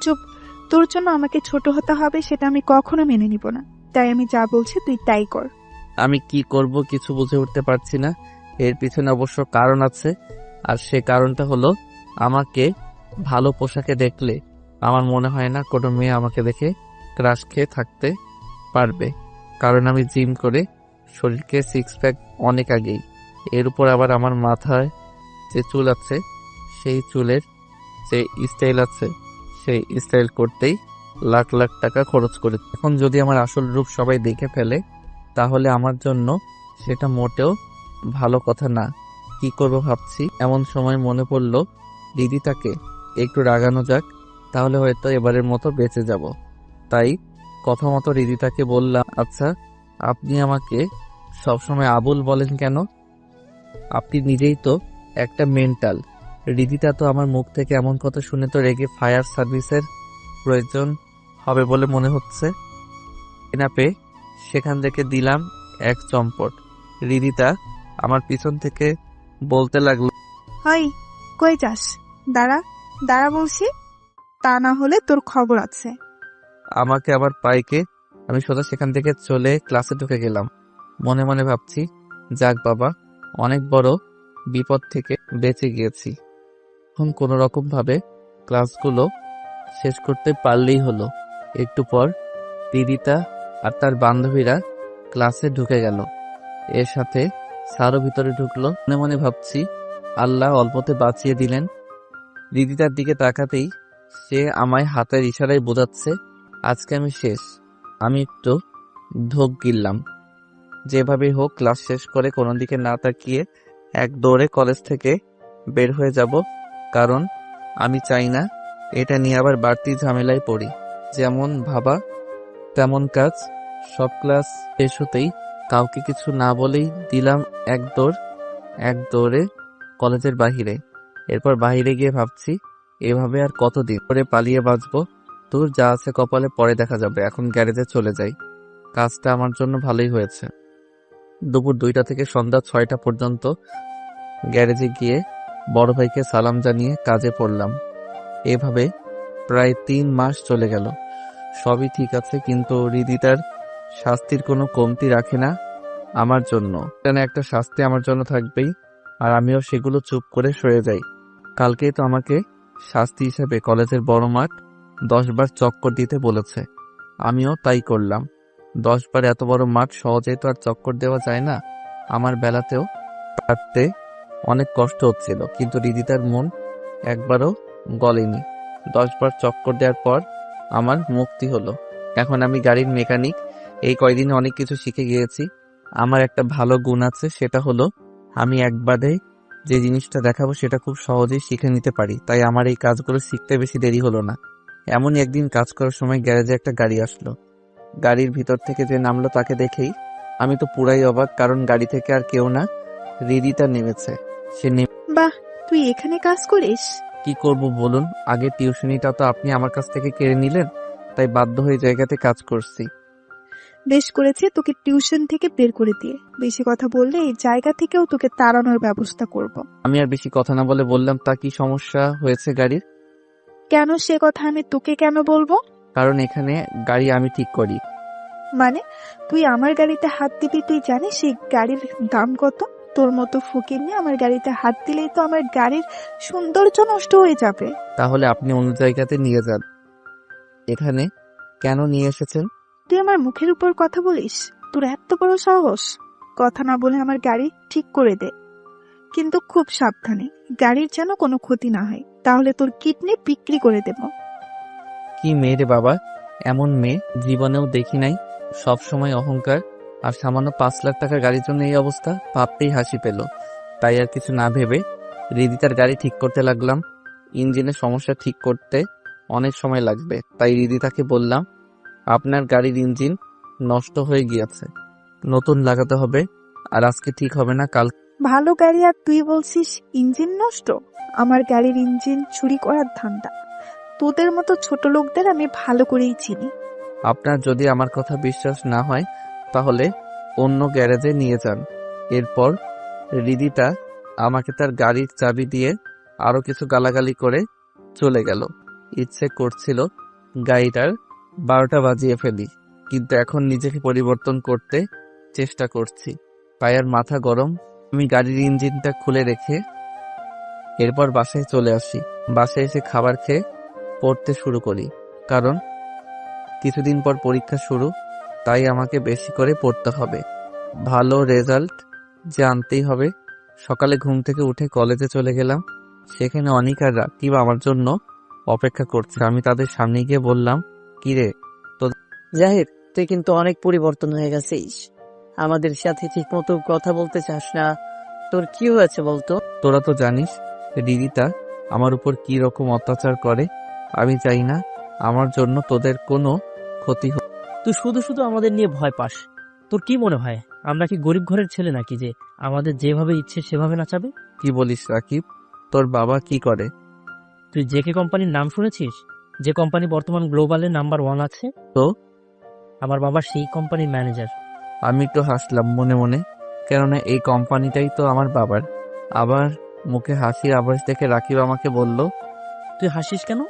চুপ, তোর জন্য আমাকে ছোট হতে হবে সেটা আমি কখনো মেনে নিব না। তাই আমি যা বলছি তুই তাই কর। আমি কি করব কিছু বুঝে উঠতে পারছি না। এর পিছনে অবশ্য কারণ আছে, আর সে কারণটা হলো আমাকে ভালো পোশাকে দেখলে আমার মনে হয় না কোনো মেয়ে আমাকে দেখে ক্রাশ খেয়ে থাকতে পারবে। কারণ আমি জিম করে শরীরকে সিক্স প্যাক অনেক আগেই। এর উপর আবার আমার মাথায় যে চুল আছে সেই চুলের যে স্টাইল আছে সেই স্টাইল করতেই লাখ লাখ টাকা খরচ করে। এখন যদি আমার আসল রূপ সবাই দেখে ফেলে তাহলে আমার জন্য সেটা মোটেও ভালো কথা না। কি করব ভাবছি, এমন সময় মনে পড়ল দিদিটাকে একটু রাগানো যাক, তাহলে হয়তো এবারের মতো বেঁচে যাব। তাই কথা মতো রিদিতাকে বললাম, আচ্ছা আপনি আমাকে সবসময় আবুল বলেন কেন? আপনি নিজেই তো একটা মেন্টাল। রিদিতা তো আমার মুখ থেকে এমন কথা শুনে তো রেগে ফায়ার সার্ভিসের প্রয়োজন হবে বলে মনে হচ্ছে। না পেয়ে সেখান থেকে দিলাম এক চম্পট। রিদিতা আমার পিছন থেকে বলতে লাগলো, হাই, কই যাস? দাঁড়া দাঁড়া বলছি, তা না হলে তোর খবর আছে। আমাকে আবার পাইকে আমি সোজা সেখান থেকে চলে ক্লাসে ঢুকে গেলাম। মনে মনে ভাবছি, যাক বাবা, অনেক বড় বিপদ থেকে বেঁচে গিয়েছি। এখন কোনো রকম ভাবে ক্লাসগুলো শেষ করতে পারলেই হলো। একটু পর দিদিতা আর তার বান্ধবীরা ক্লাসে ঢুকে গেল। এর সাথে স্যারও ভিতরে ঢুকলো। মনে মনে ভাবছি, আল্লাহ অল্পতে বাঁচিয়ে দিলেন। দিদিতার দিকে তাকাতেই সে আমায় হাতের ইশারায় বোঝাচ্ছে আজকে আমি শেষ। আমি একটু ঢোক গিললাম। যেভাবে হোক ক্লাস শেষ করে কোনো দিকে না তাকিয়ে এক দৌড়ে কলেজ থেকে বের হয়ে যাব, কারণ আমি চাই না এটা নিয়ে আবার বাড়তি ঝামেলায় পড়ি। যেমন ভাবা তেমন কাজ। সব ক্লাস শেষ হতেই কাউকে কিছু না বলেই দিলাম এক দৌড়ে কলেজের বাহিরে। এরপর বাহিরে গিয়ে ভাবছি এভাবে আর কতদিন করে পালিয়ে বাঁচবো। তোর যা আছে কপালে পরে দেখা যাবে, এখন গ্যারেজে চলে যাই। কাজটা আমার জন্য ভালোই হয়েছে। দুপুর 2টা থেকে সন্ধ্যা 6টা পর্যন্ত গ্যারেজে গিয়ে বড় ভাইকে সালাম জানিয়ে কাজে পড়লাম। এভাবে প্রায় 3 মাস চলে গেল। সবই ঠিক আছে, কিন্তু হৃদিতার শাস্তির কোনো কমতি রাখে না আমার জন্য। কেন একটা শাস্তি আমার জন্য থাকবেই, আর আমিও সেগুলো চুপ করে সয়ে যাই। কালকেই তো আমাকে শাস্তি হিসেবে কলেজের বড় মাঠ 10 বার চক্কর দিতে বলেছে। আমিও তাই করলাম। 10 বার এত বড় মাঠ সহজেই তো আর চক্কর দেওয়া যায় না। আমার বেলাতেও পারতে অনেক কষ্ট হচ্ছিল, কিন্তু হৃদিতার মন একবারও গলেনি। 10 বার চক্কর দেওয়ার পর আমার মুক্তি হলো। এখন আমি গাড়ির মেকানিক। এই কয়দিনে অনেক কিছু শিখে গিয়েছি। আমার একটা ভালো গুণ আছে, সেটা হলো আমি একবারে যে জিনিসটা দেখাবো সেটা খুব সহজেই শিখে নিতে পারি। তাই আমার এই কাজগুলো শিখতে বেশি দেরি হলো না। এমনই একদিন কাজ করার সময় গ্যারেজে একটা গাড়ি আসলো। গাড়ির ভিতর থেকে যে নামলো তাকে দেখেই আমি তো পুরাই অবাক, কারণ গাড়ি থেকে আর কেউ না, হৃদিতা নেমেছে। সে বাহ, তুই এখানে কাজ করিস? কি করব বলুন, আগে টিউশনিটা তো আপনি আমার কাছ থেকে কেড়ে নিলেন, তাই বাধ্য হয়ে জায়গাতে কাজ করছি। বেশ করেছে তোকে টিউশন থেকে বের করে দিয়ে। বেশি কথা বললে এই জায়গা থেকেও তোকে তাড়ানোর ব্যবস্থা করব। আমি আর বেশি কথা না বলে বললাম, তা কি সমস্যা হয়েছে গাড়ির? কেন সে কথা আমি তোকে কেন বলবো? কারণ এখানে গাড়ি আমি ঠিক করি। মানে তুই আমার গাড়িতে হাত দিবি? তুই জানিস এই গাড়ির দাম কত? তোর মতো ফকির নিয়ে আমার গাড়িতে হাত দিলেই তো আমার গাড়ির সৌন্দর্য নষ্ট হয়ে যাবে। তাহলে আপনি অন্য জায়গাতে নিয়ে যান। এখানে কেন নিয়ে এসেছেন? তুই আমার মুখের উপর কথা বলিস? তোর এত বড় সাহস! কথা না বলে আমার গাড়ি ঠিক করে দে, কিন্তু খুব সাবধানে। গাড়ির যেন কোনো ক্ষতি না হয়, তাহলে তোর কিডনি বিক্রি করে দেব। কি মেয়ে রে বাবা, এমন মেয়ে জীবনেও দেখি নাই। সব সময় অহংকার, আর সামান্য 5 লাখ টাকার গাড়ির জন্য এই অবস্থা। ভাবতেই হাসি পেল। তাই আর কিছু না ভেবে হৃদিতার গাড়ি ঠিক করতে লাগলাম। ইঞ্জিনের সমস্যা ঠিক করতে অনেক সময় লাগবে, তাই হৃদিতাকে বললাম, আপনার গাড়ির ইঞ্জিন নষ্ট হয়ে গিয়েছে, নতুন লাগাতে হবে, আর আজকে ঠিক হবে না, কাল। ভালো গাড়ি আর তুই বলছিস ইঞ্জিন নষ্ট? আমার গাড়ির ইঞ্জিন চুরি করার ধান্দা। তোদের মতো ছোট লোকদের আমি ভালো করেই চিনি। আপনার যদি আমার কথা বিশ্বাস না হয় তাহলে অন্য গ্যারেজে নিয়ে যান। এরপর হৃদিতা আমাকে তার গাড়ির চাবি দিয়ে আরো কিছু গালাগালি করে চলে গেল। ইচ্ছে করছিল গাড়িটার 12টা বাজিয়ে ফেলি, কিন্তু এখন নিজেকে পরিবর্তন করতে চেষ্টা করছি। পায়ের মাথা গরম। আমি গাড়ির ইঞ্জিনটা খুলে রেখে এরপর বাসায় চলে আসি। বাসায় এসে খাবার খেয়ে পড়তে শুরু করি, কারণ কিছুদিন পর পরীক্ষা শুরু, তাই আমাকে বেশি করে পড়তে হবে। ভালো রেজাল্ট যে আনতেই হবে। সকালে ঘুম থেকে উঠে কলেজে চলে গেলাম। সেখানে অনিক আর রাকিব আমার জন্য অপেক্ষা করছে। আমি তাদের সামনে গিয়ে বললাম, কিরে? জাহির, তুই কিন্তু অনেক পরিবর্তন হয়ে গেছিস। আমাদের সাথে ঠিক মতো কথা বলতে চাস না। তোর কি হয়েছে বলতো? তোরা তো জানিস হৃদিতা আমার উপর কি রকম অত্যাচার করে। আমি চাই না আমার জন্য তোদের কোনো ক্ষতি হোক। তুই শুধু শুধু আমাদের নিয়ে ভয় পাস। তোর কি মনে হয় আমরা কি গরিব ঘরের ছেলে নাকি যে আমাদের যেভাবে ইচ্ছে সেভাবে নাচাবে? কি বলিস রাকিব? তোর বাবা কি করে? তুই জেকে কোম্পানির নাম শুনেছিস? যে কোম্পানি বর্তমান গ্লোবালে নাম্বার 1 আছে। তো আমার বাবা সেই কোম্পানির ম্যানেজার। আমি একটু হাসলাম মনে মনে, কেননা এই কোম্পানিটাই তো আমার বাবার। আবার মুখে হাসির আভাস দেখে রাকিব আমাকে বলল, তুই হাসিস কেন?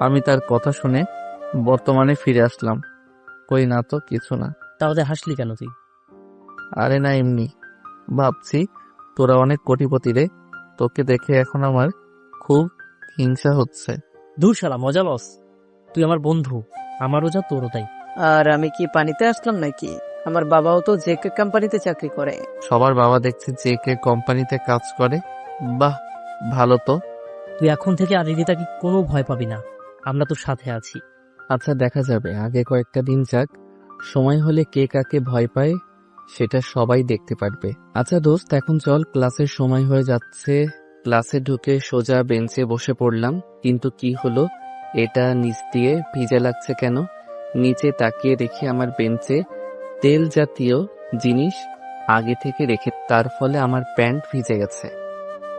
আমি তার কথা শুনে বর্তমানে ফিরে আসলাম। কই না তো, কিছু না। তাহলে হাসলি কেন তুই? আরে না, এমনি ভাবছি তোরা অনেক কোটিপতি রে, তোকে দেখে এখন আমার খুব হিংসা হচ্ছে। দূর শালা, মজা লস। তুই আমার বন্ধু, আমারও যা তোরও তাই। আর আমি কি পানিতে আসলাম নাকি? আমার বাবাও তো জেকে কোম্পানিতে চাকরি করে। সবার বাবা দেখছি যে কে কোম্পানিতে কাজ করে। বাহ, ভালো তো। তুই এখন থেকে আর হৃদিতাকে কোনো ভয় পাবি না, আমরা তোর সাথে আছি। আচ্ছা, দেখা যাবে, আগে কয়েকটা দিন যাক। সময় হলে কে কাকে ভয় পায় সেটা সবাই দেখতে পারবে। আচ্ছা দোস্ত, এখন চল, ক্লাসের সময় হয়ে যাচ্ছে। ক্লাসে ঢুকে সোজা বেঞ্চে বসে পড়লাম, কিন্তু কি হলো, এটা নিচ দিয়ে ভিজে লাগছে কেন? নিচে তাকিয়ে দেখি আমার বেঞ্চে তেল জাতীয় জিনিস আগে থেকে রেখে, তার ফলে আমার প্যান্ট ভিজে গেছে।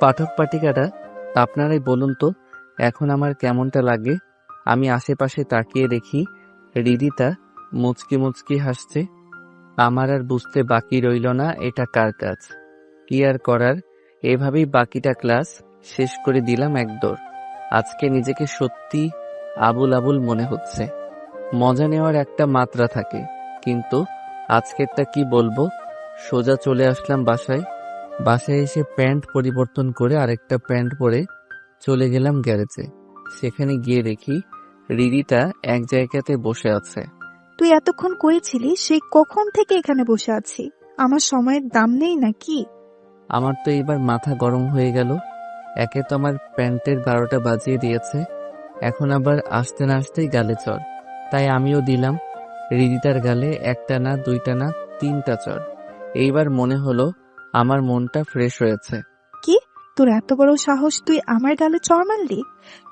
পাঠক পাঠিকারা, আপনারাই বলুন তো এখন আমার কেমনটা লাগে। আমি আশেপাশে তাকিয়ে দেখি হৃদিতা মুচকি মুচকি হাসছে। আমার আর বুঝতে বাকি রইল না এটা কার কাজ। কি আর করার, এভাবেই বাকিটা ক্লাস শেষ করে দিলাম একদৌড়। আজকে নিজেকে সত্যি আবুল আবুল মনে হচ্ছে। মজা নেওয়ার একটা মাত্রা থাকে, কিন্তু আজকেরটা কি বলবো। সোজা চলে আসলাম বাসায়। বাসায় এসে প্যান্ট পরিবর্তন করে আরেকটা প্যান্ট পরে চলে গেলাম গ্যারেজে। সেখানে গিয়ে দেখি হৃদিতা এক জায়গাতে বসে আছে। তুই এতক্ষণ করেছিলি, সেই কখন থেকে এখানে বসে আছি? আমার সময়ের দাম নেই নাকি? আমার তো এবার মাথা গরম হয়ে গেল। একে তো আমার প্যান্টের 12টা বাজিয়ে দিয়েছে, এখন আবার আসতে না আসতেই গালে চড়। তাই আমিও দিলাম হৃদিতার গালে একটা না, দুইটা না, 3টা চড়। এইবার মনে হলো আমার মনটা ফ্রেশ হয়েছে। কি, তোর এত বড় সাহস, তুই আমার গালে চড় মারলি?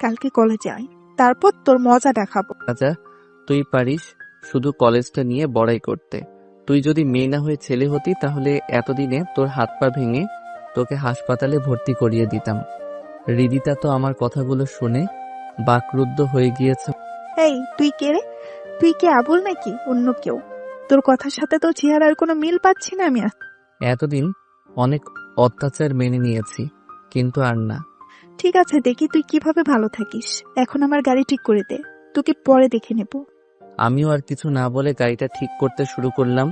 কালকে কলেজে আয়, তারপর তোর মজা দেখাবো। রাজা, তুই পারিস শুধু কলেজটা নিয়ে বড়াই করতে। তুই যদি মেয়ে না হয়ে ছেলে হতি তাহলে এতদিনে তোর হাত পা ভেঙে তোকে হাসপাতালে ভর্তি করিয়ে দিতাম। হৃদিতা তো আমার কথাগুলো শুনে বাকরুদ্ধ হয়ে গিয়েছে। এই, তুই কে রে? তুই কি আবুল নাকি অন্য কেউ? তোর কথার সাথে তো চেহারার কোনো মিল পাচ্ছি না আমি। এতদিন অনেক অত্যাচার মেনে নিয়েছি, কিন্তু আর না। ঠিক আছে, দেখি তুই কিভাবে ভালো থাকিস। এখন আমার গাড়ি ঠিক করে দে, তোকে পরে দেখে নেব। আমিও আর কিছু না বলে গাড়িটা ঠিক করতে শুরু করলাম।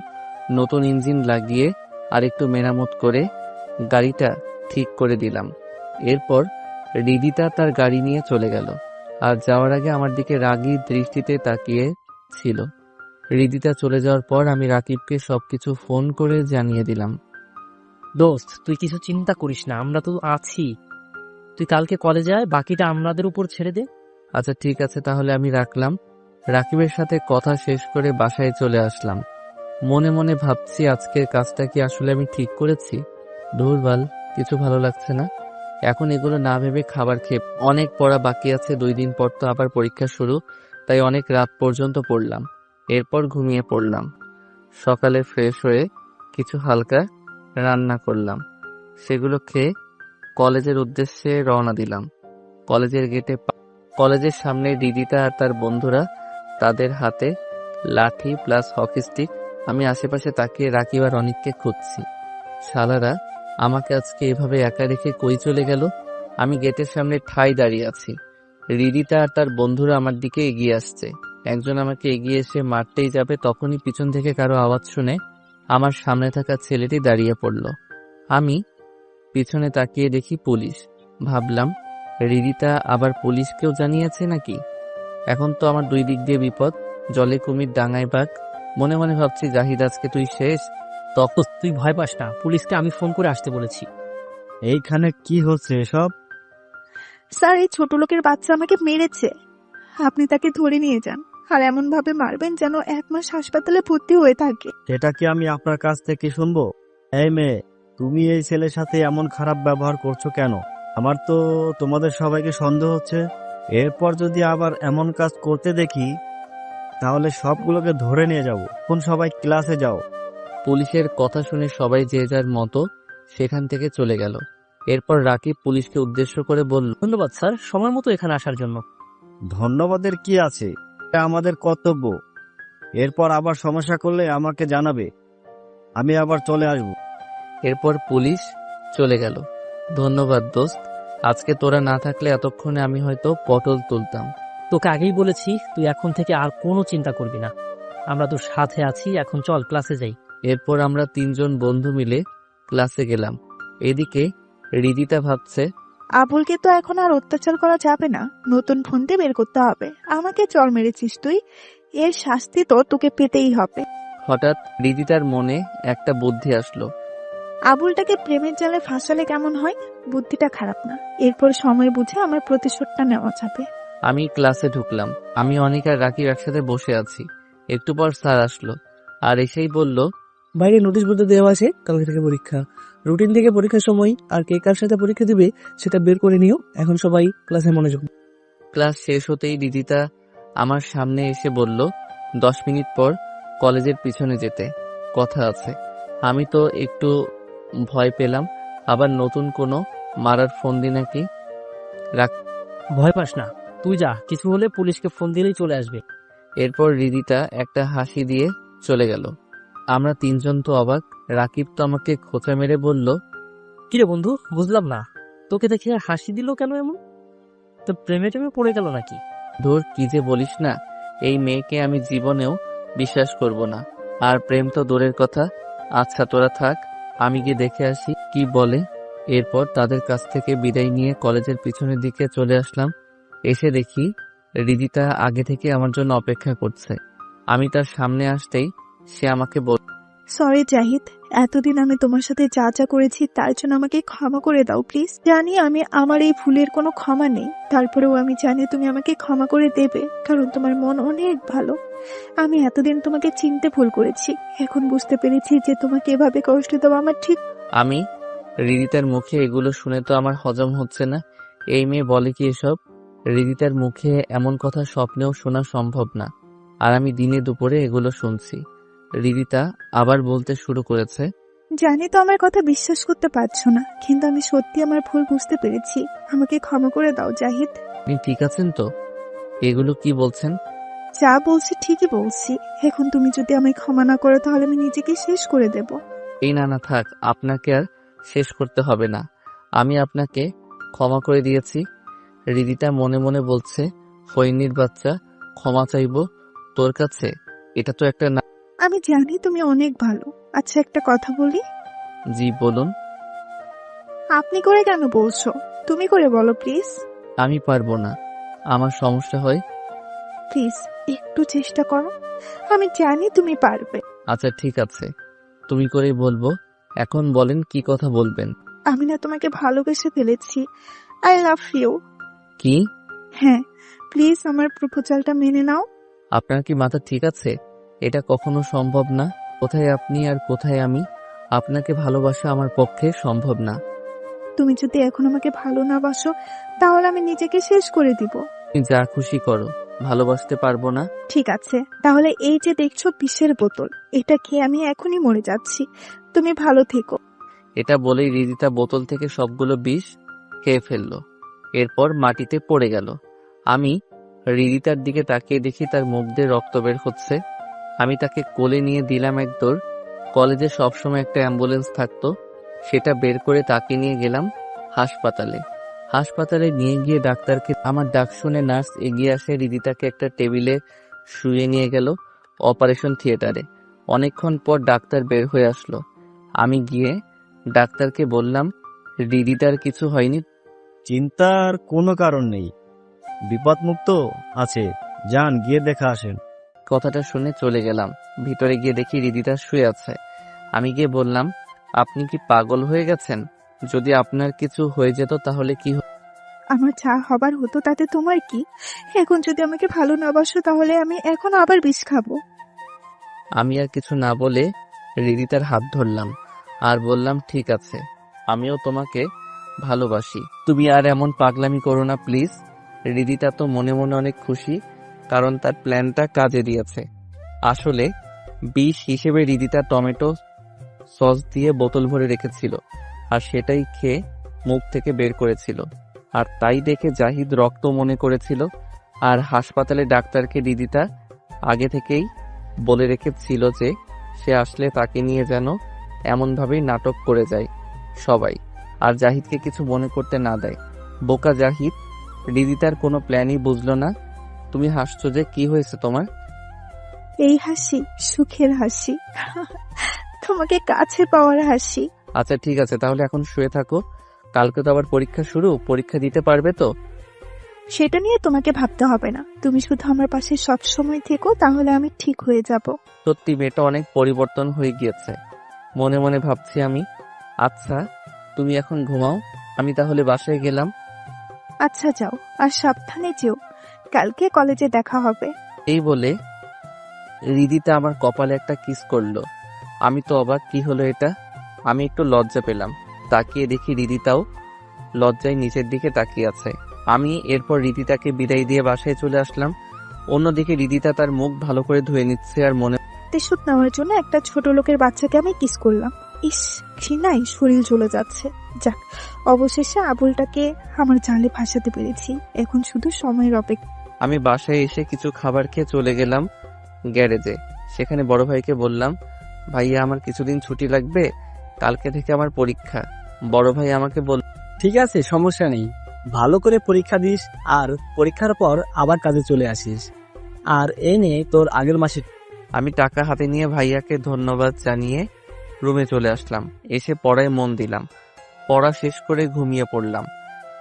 নতুন ইঞ্জিন লাগিয়ে আর একটু মেরামত করে গাড়িটা ঠিক করে দিলাম। এরপর হৃদিতা তার গাড়ি নিয়ে চলে গেল, আর যাওয়ার আগে আমার দিকে রাগী দৃষ্টিতে তাকিয়ে ছিল। হৃদিতা চলে যাওয়ার পর আমি রাকিবকে সবকিছু ফোন করে জানিয়ে দিলাম। দোস্ত, তুই কিছু চিন্তা করিস না, আমরা তো আছি। তুই কালকে কলেজে আয়, বাকিটা আমাদের উপর ছেড়ে দে। আচ্ছা ঠিক আছে, তাহলে আমি রাখলাম। রাকিবের সাথে কথা শেষ করে বাসায় চলে আসলাম। মনে মনে ভাবছি আজকের কাজটা কি আসলে আমি ঠিক করেছি? ধুরবাল, কিছু ভালো লাগছে না। এখন এগুলো না ভেবে খাবার খেয়ে, অনেক পড়া বাকি আছে, 2 দিন পর তো আবার পরীক্ষা শুরু, তাই অনেক রাত পর্যন্ত পড়লাম। এরপর ঘুমিয়ে পড়লাম। সকালে ফ্রেশ হয়ে কিছু হালকা রান্না করলাম, সেগুলো খেয়ে কলেজের উদ্দেশ্যে রওনা দিলাম। কলেজের গেটে কলেজের সামনে হৃদিতা আর তার বন্ধুরা, তাদের হাতে লাঠি প্লাস হকি স্টিক। আমি আশেপাশে তাকিয়ে রাকিব আর অনিককে খুঁজছি। শালারা আমাকে আজকে এভাবে একা রেখে কই চলে গেল? আমি গেটের সামনে ঠাই দাঁড়িয়ে আছি। হৃদিতা আর তার বন্ধুরা আমার দিকে এগিয়ে আসছে। একজন আমাকে এগিয়ে এসে মারতেই যাবে, তখনই পিছন থেকে কারো আওয়াজ শুনে আমার সামনে থাকা ছেলেটি দাঁড়িয়ে পড়ল। আমি পিছনে তাকিয়ে দেখি পুলিশ। ভাবলাম হৃদিতা আবার পুলিশকেও জানিয়েছে নাকি? এখন তো আমার 2 দিক দিয়ে বিপদ, জলে কুমির ডাঙায় বাঘ। মনে মনে ভাবছি জাহিদ, আজকে তুই শেষ। তখন তুই ভয় পাস না, পুলিশকে আমি ফোন করে আসতে বলেছি। এইখানে কি হচ্ছে এসব? স্যার, এই ছোট লোকের বাচ্চা আমাকে মেরেছে। আপনি তাকে ধরে নিয়ে যান, আর এমন ভাবে মারবেন যেন 1 মাস হাসপাতালে ভর্তি হয়ে থাকে। এটা কি আমি আপনার কাছ থেকে শুনবো? এই মেয়ে, তুমি এই ছেলের সাথে এমন খারাপ ব্যবহার করছো কেন? আমার তো তোমাদের সবাইকে সন্দেহ হচ্ছে। এরপর যদি আবার এমন কাজ করতে দেখি তাহলে সবগুলোকে ধরে নিয়ে যাব। কোন সবাই ক্লাসে যাও। পুলিশের কথা শুনে সবাই যে যার মতো সেখান থেকে চলে গেল। এরপর রাকিব পুলিশকে উদ্দেশ্য করে বলল, ধন্যবাদ স্যার, সময় মতো এখানে আসার জন্য। ধন্যবাদের কি আছে, এটা আমাদের কর্তব্য। এরপর আবার সমস্যা করলে আমাকে জানাবে, আমি আবার চলে আসব। এরপর পুলিশ চলে গেল। ধন্যবাদ দোস্ত, আজকে তোরা না থাকলে এতক্ষণে আমি হয়তো পটল তুলতাম। তোকে আগেই বলেছি, তুই এখন থেকে আর কোনো চিন্তা করবি না, আমরা তোর সাথে আছি। এখন চল ক্লাসে যাই। এরপর আমরা 3 জন বন্ধু মিলে ক্লাসে গেলাম। এদিকে হৃদিতা ভাবছে, আবুলকে তো এখন আর অত্যাচার করা যাবে না, নতুন ফোন দিয়ে বের করতে হবে। আমাকে চড় মেরেছিস তুই, এর শাস্তি তো তোকে পেতেই হবে। হঠাৎ হৃদিতার মনে একটা বুদ্ধি আসলো। আবুলটাকে প্রেমের জালে ফাঁসালে কেমন হয়? বুদ্ধিটা খারাপ না, এরপর সময় বুঝে আমার প্রতিশোধটা নেওয়া যাবে। আমি ক্লাসে ঢুকলাম। আমি অনিক আর রাকিব একসাথে বসে আছি। একটু পর স্যার আসলো, আর এসেই বলল, বাইরে নোটিশ বোর্ডে দেওয়া আছে কালকে থেকে পরীক্ষা। রুটিন থেকে পরীক্ষার সময় আর কে কার সাথে পরীক্ষা দিবে সেটা বের করে নিও। এখন সবাই ক্লাসে মনোযোগ। ক্লাস শেষ হতেই হৃদিতা আমার সামনে এসে বলল, 10 মিনিট পর কলেজের পিছনে যেতে কথা আছে। আমি তো একটু ভয় পেলাম, আবার নতুন কোনো মারার ফোন দি নাকি? রাখ। ভয় পাস না, তুই যা, কিছু হলে পুলিশকে ফোন দিলেই চলে আসবে। এরপর রিদিতা একটা হাসি দিয়ে চলে গেল। আমরা তিনজন তো অবাক। রাকিব তো আমাকে খোঁচা মেরে বলল, কিরে বন্ধু, বুঝলাম না, তোকে দেখে হাসি দিল কেন এমন? তো প্রেমে টেমে পড়ে গেল নাকি? ধুর, কি যে বলিস না, এই মেয়েকে আমি জীবনেও বিশ্বাস করব না। আর প্রেম তো দূরের কথা। আচ্ছা তোরা থাক, আমি গিয়ে দেখে আসি কি বলে। এরপর তাদের কাছ থেকে বিদায় নিয়ে কলেজের পিছনের দিকে চলে আসলাম। এসে দেখি রিদিতা আগে থেকে আমার জন্য অপেক্ষা করছে। আমি তার সামনে আসতেই সে আমাকে বলল, সরি জাহিদ, এতদিন আমি তোমার সাথে যা যা করেছি তার জন্য আমাকে ক্ষমা করে দাও প্লিজ। জানি আমি আমার এই ভুলের কোনো ক্ষমা নেই, তারপরেও আমি জানি তুমি আমাকে ক্ষমা করে দেবে, কারণ তোমার মন অনেক ভালো। আমি এতদিন তোমাকে চিনতে ভুল করেছি, এখন বুঝতে পেরেছি যে তোমাকে এভাবে কষ্ট দেওয়া আমার ঠিক। আমি রিদিতার মুখে এগুলো শুনে তো আমার হজম হচ্ছে না। এই মেয়ে বলে কি এসব? রিদিতার মুখে এমন কথা স্বপ্নেও শোনা সম্ভব না। আর আমি দিনে দুপুরে এগুলো শুনছি। রিদিতা আবার বলতে শুরু করেছে, জানি তো আমার কথা বিশ্বাস করতে পারছো না, কিন্তু আমি সত্যি আমার ভুল বুঝতে পেরেছি। আমাকে ক্ষমা করে দাও জাহিদ। আপনি ঠিক আছেন তো? এগুলো কি বলছেন? যা বলছি ঠিকই বলছি। এখন তুমি যদি আমায় ক্ষমা না করো তাহলে আমি নিজেকে শেষ করে দেব। এই না না থাক, আপনাকে আর শেষ করতে হবে না। আমি আপনাকে ক্ষমা করে দিয়েছি। রিদিতা মনে মনে বলছে, ফইনির বাচ্চা, ক্ষমা চাইবো তোর কাছে? এটা তো একটা না। আমি জানি তুমি অনেক ভালো। আচ্ছা একটা কথা বলি। জি বলুন। আপনি করে কেন বলছো? তুমি করে বলো প্লিজ। আমি পারবো না, আমার সমস্যা হয়। প্লিজ একটু চেষ্টা করো, আমি জানি তুমি পারবে। আচ্ছা ঠিক আছে, তুমি করেই বলবো। এখন বলেন কি কথা বলবেন। আমি না তোমাকে ভালোবেসে ফেলেছি। I love you. কি? হ্যাঁ, প্লিজ আমার প্রপোজালটা মেনে নাও। আপনার কি মাথা ঠিক আছে? এটা কখনো সম্ভব না। কোথায় আপনি আর কোথায় আমি? আপনাকে ভালোবাসা আমার পক্ষে সম্ভব না। তুমি যদি এখন আমাকে ভালো না বাসো তাহলে আমি নিজেকে শেষ করে দিব। তুমি যা খুশি করো, ভালোবাসতে পারবো না। ঠিক আছে, তাহলে এই যে দেখছো বিষের বোতল, এটা খেয়ে আমি এখনই মরে যাচ্ছি। তুমি ভালো থেকো। এটা বলেই রিদিতা বোতল থেকে সবগুলো বিষ খেয়ে ফেললো। এরপর মাটিতে পড়ে গেল। আমি রিদিতার দিকে তাকিয়ে দেখি তার মুখ দিয়ে রক্ত বের হচ্ছে। আমি তাকে কোলে নিয়ে দিলাম এক দৌড়। কলেজে সবসময় একটা অ্যাম্বুলেন্স থাকতো, সেটা বের করে তাকে নিয়ে গেলাম হাসপাতালে। হাসপাতালে নিয়ে গিয়ে ডাক্তারকে আমার ডাক শুনে নার্স এগিয়ে আসে, রিদিতাকে একটা টেবিলে শুয়ে নিয়ে গেল অপারেশন থিয়েটারে। অনেকক্ষণ পর ডাক্তার বের হয়ে আসলো। আমি গিয়ে ডাক্তারকে বললাম, রিদিতার কিছু হয়নি? চিন্তার কোনো কারণ নেই, বিপদমুক্ত আছে, যান গিয়ে দেখা আসেন। কথাটা শুনে চলে গেলাম। ভিতরে গিয়ে দেখি রিদিতা শুয়ে আছে। আমি গিয়ে বললাম, আপনি কি পাগল হয়ে গেছেন? যদি আপনার কিছু হয়ে যেত তাহলে কি হতো? আমার যা হবার হতো তাতে তোমার কি? এখন যদি আমাকে ভালো না বাসো তাহলে আমি এখন আবার বিষ খাবো। আমি আর কিছু না বলে রিদিতার হাত ধরলাম আর বললাম, ঠিক আছে, আমিও তোমাকে ভালোবাসি। তুমি আর এমন পাগলামি করো না প্লিজ। রিদিতা তো মনে মনে অনেক খুশি, কারণ তার প্ল্যানটা কাজে দিয়েছে। আসলে বিষ হিসেবে রিদিতা টমেটো সস দিয়ে বোতল ভরে রেখেছিল, আর সেটাই খেয়ে মুখ থেকে বের করেছিল। আর তাই দেখে জাহিদ রক্ত মনে করেছিল। আর হাসপাতালে ডাক্তারকে রিদিতা আগে থেকেই বলে রেখেছিল যে সে আসলে তাকে নিয়ে যেন এমনভাবেই নাটক করে যায় সবাই, আর জাহিদকে কিছু মনে করতে না দেয়। বোকা জাহিদ রিদিতার কোনো প্ল্যানই বুঝলো না। তুমি হাসছো যে, কি হয়েছে তোমার? এই হাসি সুখের হাসি, তোমাকে কাছে পাওয়ার হাসি। আচ্ছা ঠিক আছে, তাহলে এখন শুয়ে থাকো। কালকে তো আবার পরীক্ষা শুরু, পরীক্ষা দিতে পারবে তো? সেটা নিয়ে তোমাকে ভাবতে হবে না, তুমি শুধু আমার পাশে সব সময় থেকো, তাহলে আমি ঠিক হয়ে যাব। সত্যি মেয়েটা অনেক পরিবর্তন হয়ে গিয়েছে, মনে মনে ভাবছি আমি। আচ্ছা তুমি এখন ঘুমাও, আমি তাহলে বাসায় গেলাম। আচ্ছা যাও, আর সাবধানে যেও, কালকে কলেজে দেখা হবে। এই বলে রিদিতা আমার কপালে একটা কিস করলো। আমি তো অবাক, কি হলো এটা? আমি একটু লজ্জা পেলাম। তাকিয়ে দেখি রিদিতাও লজ্জায় নিচের দিকে তাকিয়ে আছে। আমি এরপর রিদিতাকে বিদায় দিয়ে বাসায় চলে আসলাম। অন্যদিকে রিদিতা তার মুখ ভালো করে ধুয়ে নিচ্ছে আর মনে প্রতিশোধ নেওয়ার জন্য একটা ছোট লোকের বাচ্চাকে আমি কিস করলাম। ইস, ঘৃণায় শরীর জ্বলে যাচ্ছে। যাক, অবশেষে আবুলটাকে আমার জালে ফাঁসাতে পেরেছি। এখন শুধু সময়ের অপেক্ষা। আমি বাসায় এসে কিছু খাবার খেয়ে চলে গেলাম গ্যারেজে। সেখানে বড় ভাইকে বললাম, ভাইয়া আমার কিছুদিন ছুটি লাগবে, কালকে থেকে আমার পরীক্ষা। বড় ভাই আমাকে বলল, ঠিক আছে, সমস্যা নেই। ভালো করে পরীক্ষা দিস, আর পরীক্ষার পর আবার কাজে চলে আসিস। আর এনে তোর আগের মাসে। আমি টাকা হাতে নিয়ে ভাইয়াকে ধন্যবাদ জানিয়ে রুমে চলে আসলাম। এসে পড়ায় মন দিলাম। পড়া শেষ করে ঘুমিয়ে পড়লাম।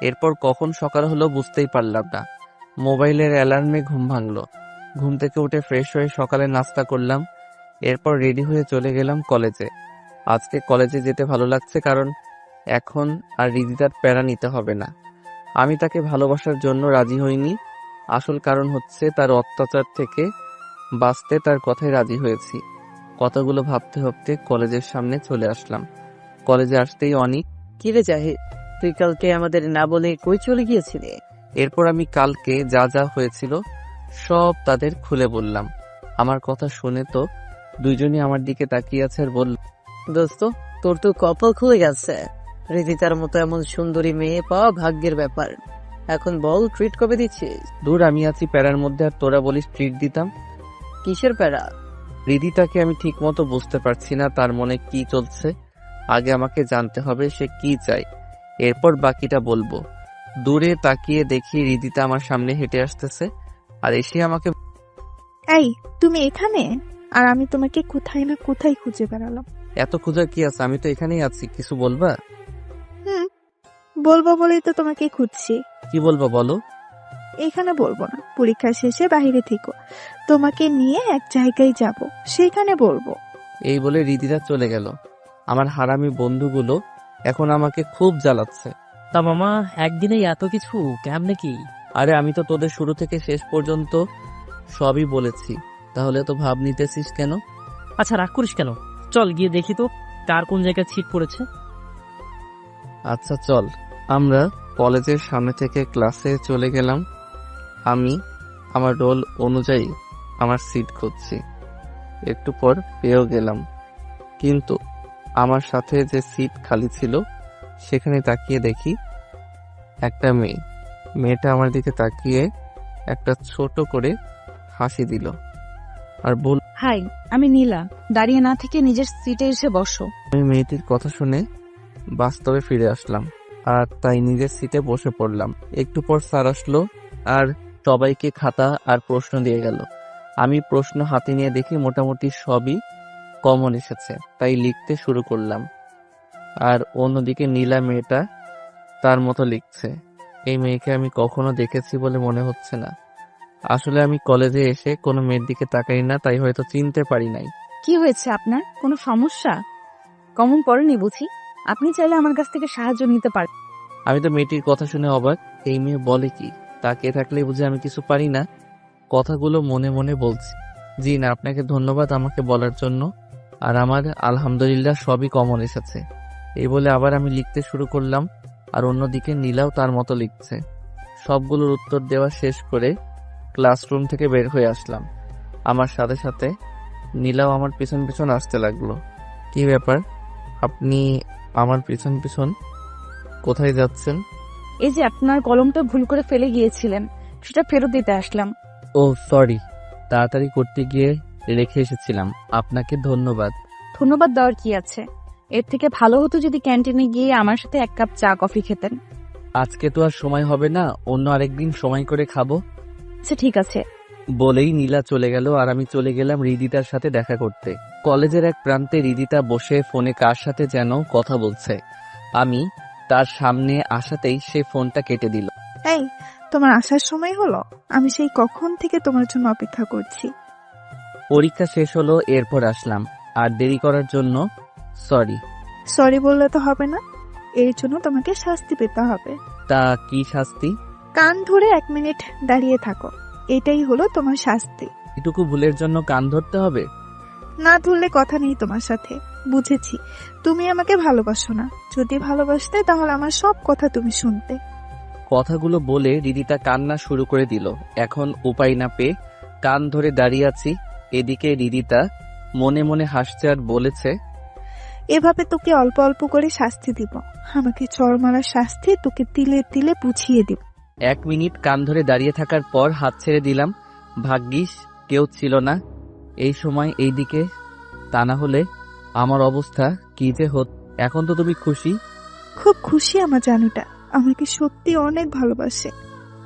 এরপর কখন সকাল হলো বুঝতেই পারলাম না। মোবাইলের অ্যালার্মে ঘুম ভাঙলো। ঘুম থেকে উঠে ফ্রেশ হয়ে সকালে নাস্তা করলাম। এরপর রেডি হয়ে চলে গেলাম কলেজে। আজকে কলেজে যেতে ভালো লাগছে, কারণ এখন আর রিদিতার প্যারা নিতে হবে না। আমি তাকে ভালোবাসার জন্য রাজি হইনি, আসল কারণ হচ্ছে তার অত্যাচার থেকে বাঁচতে তার কথায় রাজি হয়েছি। কথাগুলো ভাবতে ভাবতে কলেজের সামনে চলে আসলাম। কলেজে আসতেই অনেক। কিরে জাহিদ, তুই কালকে আমাদের না বলে কই চলে গিয়েছিলি? এরপর আমি কালকে যা যা হয়েছিল সব তাদের খুলে বললাম। আমার কথা শুনে তো দুইজনই আমার দিকে তাকিয়ে আছে আর বলল, দোস্ত, তোর তো কপাল খুলে গেছে। রিদিতার মতো এমন সুন্দরী মেয়ে পাওয়া ভাগ্যের ব্যাপার। এখন বল, ট্রিট কবে দিচ্ছিস? দূর, আমি আছি প্যারার মধ্যে আর তোরা বলিস ট্রিট দিতাম। কিসের প্যারা? রিদিতাকে আমি ঠিক মতো বুঝতে পারছি না তার মনে কি চলছে। আগে আমাকে জানতে হবে সে কি চায়, এরপর বাকিটা বলবো। দূরে তাকিয়ে দেখি রিদিতা আমার সামনে হেঁটে আসতেছে আর এসে আমাকে, এই, তুমি এখানে? আর আমি তোমাকে কোথায় না কোথায় খুঁজে বেড়ালাম। এত খোঁজার কি আছে, আমি তো এখানেই আছি, কিছু বলবা? বলবো বলেই তো তোমাকে খুঁজছি। কি বলবা বলো? এখানে বলবো না, পরীক্ষা শেষে বাইরে থেকো, তোমাকে নিয়ে এক জায়গায় যাব, সেখানে বলবো। এই বলে রিদিতা চলে গেল। আমার হারামি বন্ধুগুলো এখন আমাকে খুব জ্বালাচ্ছে। তা মামা, একদিনেই এত কিছু কেমনে কি? আরে আমি তো তোদের শুরু থেকে শেষ পর্যন্ত সবই বলেছি, তাহলে তো ভাব নিতেছিস কেন? আচ্ছা, রাগ করিস কেন? চল গিয়ে দেখি তো কার কোন জায়গায় ছিট পড়েছে। আচ্ছা চল। আমরা কলেজের সামনে থেকে ক্লাসে চলে গেলাম। আমি আমার রোল অনুযায়ী আমার সিট খুঁজছি। একটু পর পেয়েও গেলাম, কিন্তু আমার সাথে যে সিট খালি ছিল সেখানে তাকিয়ে দেখি একটা মেয়ে। মেয়েটা আমার দিকে তাকিয়ে একটা ছোট করে হাসি দিল আর বলল, হাই, আমি নীলা। দাঁড়িয়ে না থেকে নিজের সিটে এসে বসো। আমি মেয়েটির কথা শুনে বাস্তবে ফিরে আসলাম আর তাই নিজের সিটে বসে পড়লাম। একটু পর স্যার আসলো আর সবাইকে খাতা আর প্রশ্ন দিয়ে গেল। আমি প্রশ্ন হাতে নিয়ে দেখি মোটামুটি সবই কমন এসেছে, তাই লিখতে শুরু করলাম। আর অন্যদিকে নীলা মেয়েটা তার মতো লিখছে। এই মেয়েকে আমি কখনো দেখেছি বলে মনে হচ্ছে না। আসলে আমি কলেজে এসে কোনো মেয়ের দিকে তাকাই না, তাই হয়তো চিনতে পারি নাই। কি হয়েছে আপনার? কোনো সমস্যা? কমন পড়েনি বুঝি? আপনি চাইলে আমার কাছ থেকে সাহায্য নিতে পারেন। আমি তো মেয়েটির কথা শুনে অবাক। এই মেয়ে বলে কি? তাকিয়ে থাকলে বুঝি আমি কিছু পারি না? কথাগুলো মনে মনে বলছি। জি না, আপনাকে ধন্যবাদ আমাকে বলার জন্য। আর আমার আলহামদুলিল্লাহ সবই কমন এসেছে। এই বলে আবার আমি লিখতে শুরু করলাম আর অন্যদিকে নীলাও তার মতো লিখছে। সবগুলোর উত্তর দেওয়া শেষ করে ক্লাসরুম থেকে বের হয়ে আসলাম। আমার সাথে সাথে নীলাও আমার পিছন পিছন আসতে লাগলো। কি ব্যাপার, আপনি আমার পিছন পিছন কোথায় যাচ্ছেন? এই যে আপনার কলমটা ভুল করে ফেলে গিয়েছিলেন, সেটা ফেরত দিতে আসলাম। ও সরি, তাড়াতাড়ি করতে গিয়ে রেখে এসেছিলাম। আপনাকে ধন্যবাদ। ধন্যবাদ দেওয়ার কি আছে? এর থেকে ভালো হতো যদি ক্যান্টিনে গিয়ে আমার সাথে এক কাপ চা কফি খেতেন। আজকে তো আর সময় হবে না, অন্য আরেকদিন সময় করে খাবো। আচ্ছা ঠিক আছে। বলেই নীলা চলে গেল আর আমি চলে গেলাম রিদিতার সাথে দেখা করতে। কলেজের এক প্রান্তে রিদিতা বসে ফোনে কার সাথে যেন কথা বলছে। আমি তার সামনে আসাতেই সে ফোনটা কেটে দিল। এই, তোমার আসার সময় হলো? আমি সেই কখন থেকে তোমার জন্য অপেক্ষা করছি। পরীক্ষা শেষ হলো, এরপর আসলাম। আর দেরি করার জন্য সরি। সরি বললে তো হবে না, এর জন্য তোমাকে শাস্তি পেতে হবে। তা কি শাস্তি? কান ধরে 1 মিনিট দাঁড়িয়ে থাকো, এটাই হলো তোমার শাস্তি। এটুকু ভুলের জন্য কান ধরতে হবে? না ধরলে কথা নেই তোমার সাথে। বুঝেছি, তুমি আমাকে ভালোবাসো না। যদি ভালোবাসতে তাহলে আমার সব কথা তুমি শুনতে। কথাগুলো বলে রিদিতা কান্না শুরু করে দিল। এখন উপায় না পেয়ে কান ধরে দাঁড়িয়ে আছি। এদিকে রিদিতা মনে মনে হাসছে আর বলেছে, এভাবে তোকে অল্প অল্প করে শাস্তি দিব। আমাকে চড় মারার শাস্তি তোকে তিলে তিলে বুঝিয়ে দিব। 1 মিনিট কান ধরে দাঁড়িয়ে থাকার পর হাত ছেড়ে দিলাম। ভাগ্যিস কেউ ছিল না এই সময় এইদিকে, তা না হলে আমার অবস্থা কি যে হত। এখন তো তুমি খুশি? খুব খুশি আমার জানুটা আমাকে সত্যি অনেক ভালোবাসে।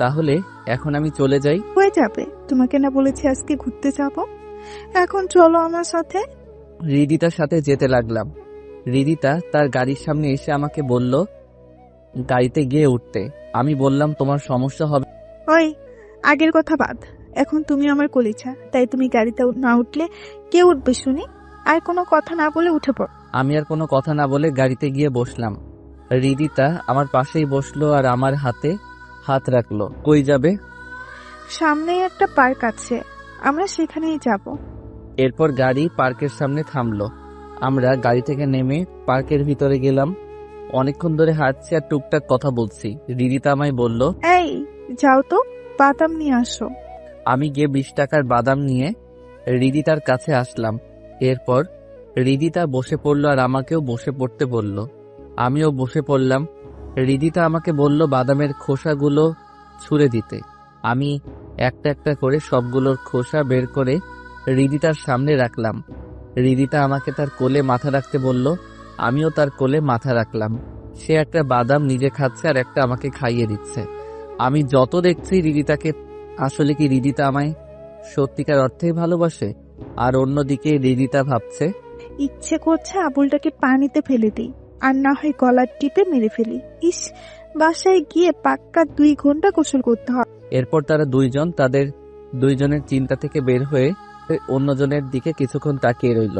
তাহলে এখন আমি চলে যাই? হয়ে যাবে, তোমাকে না বলেছি আজকে ঘুরতে যাব? এখন চলো আমার সাথে। হৃদিতার সাথে যেতে লাগলাম। হৃদিতা তার গাড়ির সামনে এসে আমাকে বলল গাড়িতে গিয়ে উঠতে। আমি বললাম তোমার সমস্যা হবে। ওই আগের কথা বাদ, এখন তুমি আমার কলিজা, তাই তুমি গাড়িতে না উঠলে কে উঠবে শুনি? আর কোনো কথা না বলে উঠে পড়। আমি আর কোনো কথা না বলে গাড়িতে গিয়ে বসলাম। হৃদিতা আমার পাশেই বসলো আর আমার হাতে হাত রাখলো। কই যাবে? সামনেই একটা পার্ক আছে, আমরা সেখানেই যাব। এরপর গাড়ি পার্কের সামনে থামলো। আমরা গাড়ি থেকে নেমে পার্কের ভিতরে গেলাম। অনেকক্ষণ ধরে হাঁটছি আর টুকটাক কথা বলছি। হৃদিতা আমায় বলল, এই যাও তো, বাদাম নিয়ে আসো। আমি গিয়ে 20 টাকার বাদাম নিয়ে হৃদিতার কাছে আসলাম। এরপর হৃদিতা বসে পড়লো আর আমাকেও বসে পড়তে বলল। আমিও বসে পড়লাম। হৃদিতা আমাকে বলল বাদামের খোসাগুলো ছুঁড়ে দিতে। আমি একটা একটা করে সবগুলোর খোসা বের করে হৃদিতার সামনে রাখলাম। হৃদিতা আমাকে তার কোলে মাথা রাখতে বলল। আমিও তার কোলে মাথা রাখলাম। সে একটা বাদাম নিজে খাচ্ছে আর একটা আমাকে খাইয়ে দিচ্ছে। আমি যত দেখছি হৃদিতাকে, আসলে কি হৃদিতা আমায় সত্যিকার অর্থেই ভালোবাসে? আর অন্যদিকে হৃদিতা ভাবছে ইচ্ছে করছে আবুলটাকে পানিতে ফেলে দিই, আর না হয় গলার টিপে মেরে ফেলি। ইস, বাসায় গিয়ে পাক্কা 2 ঘন্টা গোসল করতে হবে। এরপর তারা দুইজন তাদের দুইজনের চিন্তা থেকে বের হয়ে অন্যজনের দিকে কিছুক্ষণ তাকিয়ে রইল।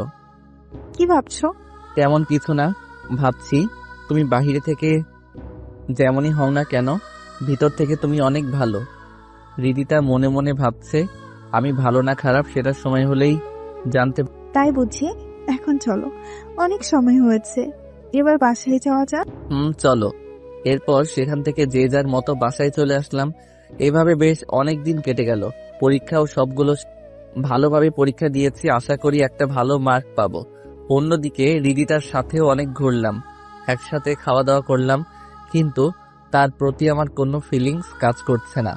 কি ভাবছো? তেমন কিছু না, ভাবছি তুমি বাহিরে থেকে যেমনই হও না কেন, ভিতর থেকে তুমি অনেক ভালো। হৃদিতা মনে মনে ভাবছে আমি ভালো না খারাপ সেটা সময় হলেই জানতে। তাই বুঝি? এখন চলো, অনেক সময় হয়েছে, এবার বাসায় যাওয়া যাক। চলো। এরপর সেখান থেকে যে যার মতো বাসায় চলে আসলাম। এভাবে বেশ অনেক দিন কেটে গেল। পরীক্ষাও সবগুলো ভালোভাবে পরীক্ষা দিয়েছি, আশা করি একটা ভালো মার্ক পাবো। অন্যদিকে হৃদিতার সাথেও অনেক ঘুরলাম, একসাথে খাওয়া দাওয়া করলাম, কিন্তু তার প্রতি আমার কোনো ফিলিংস কাজ করছে না।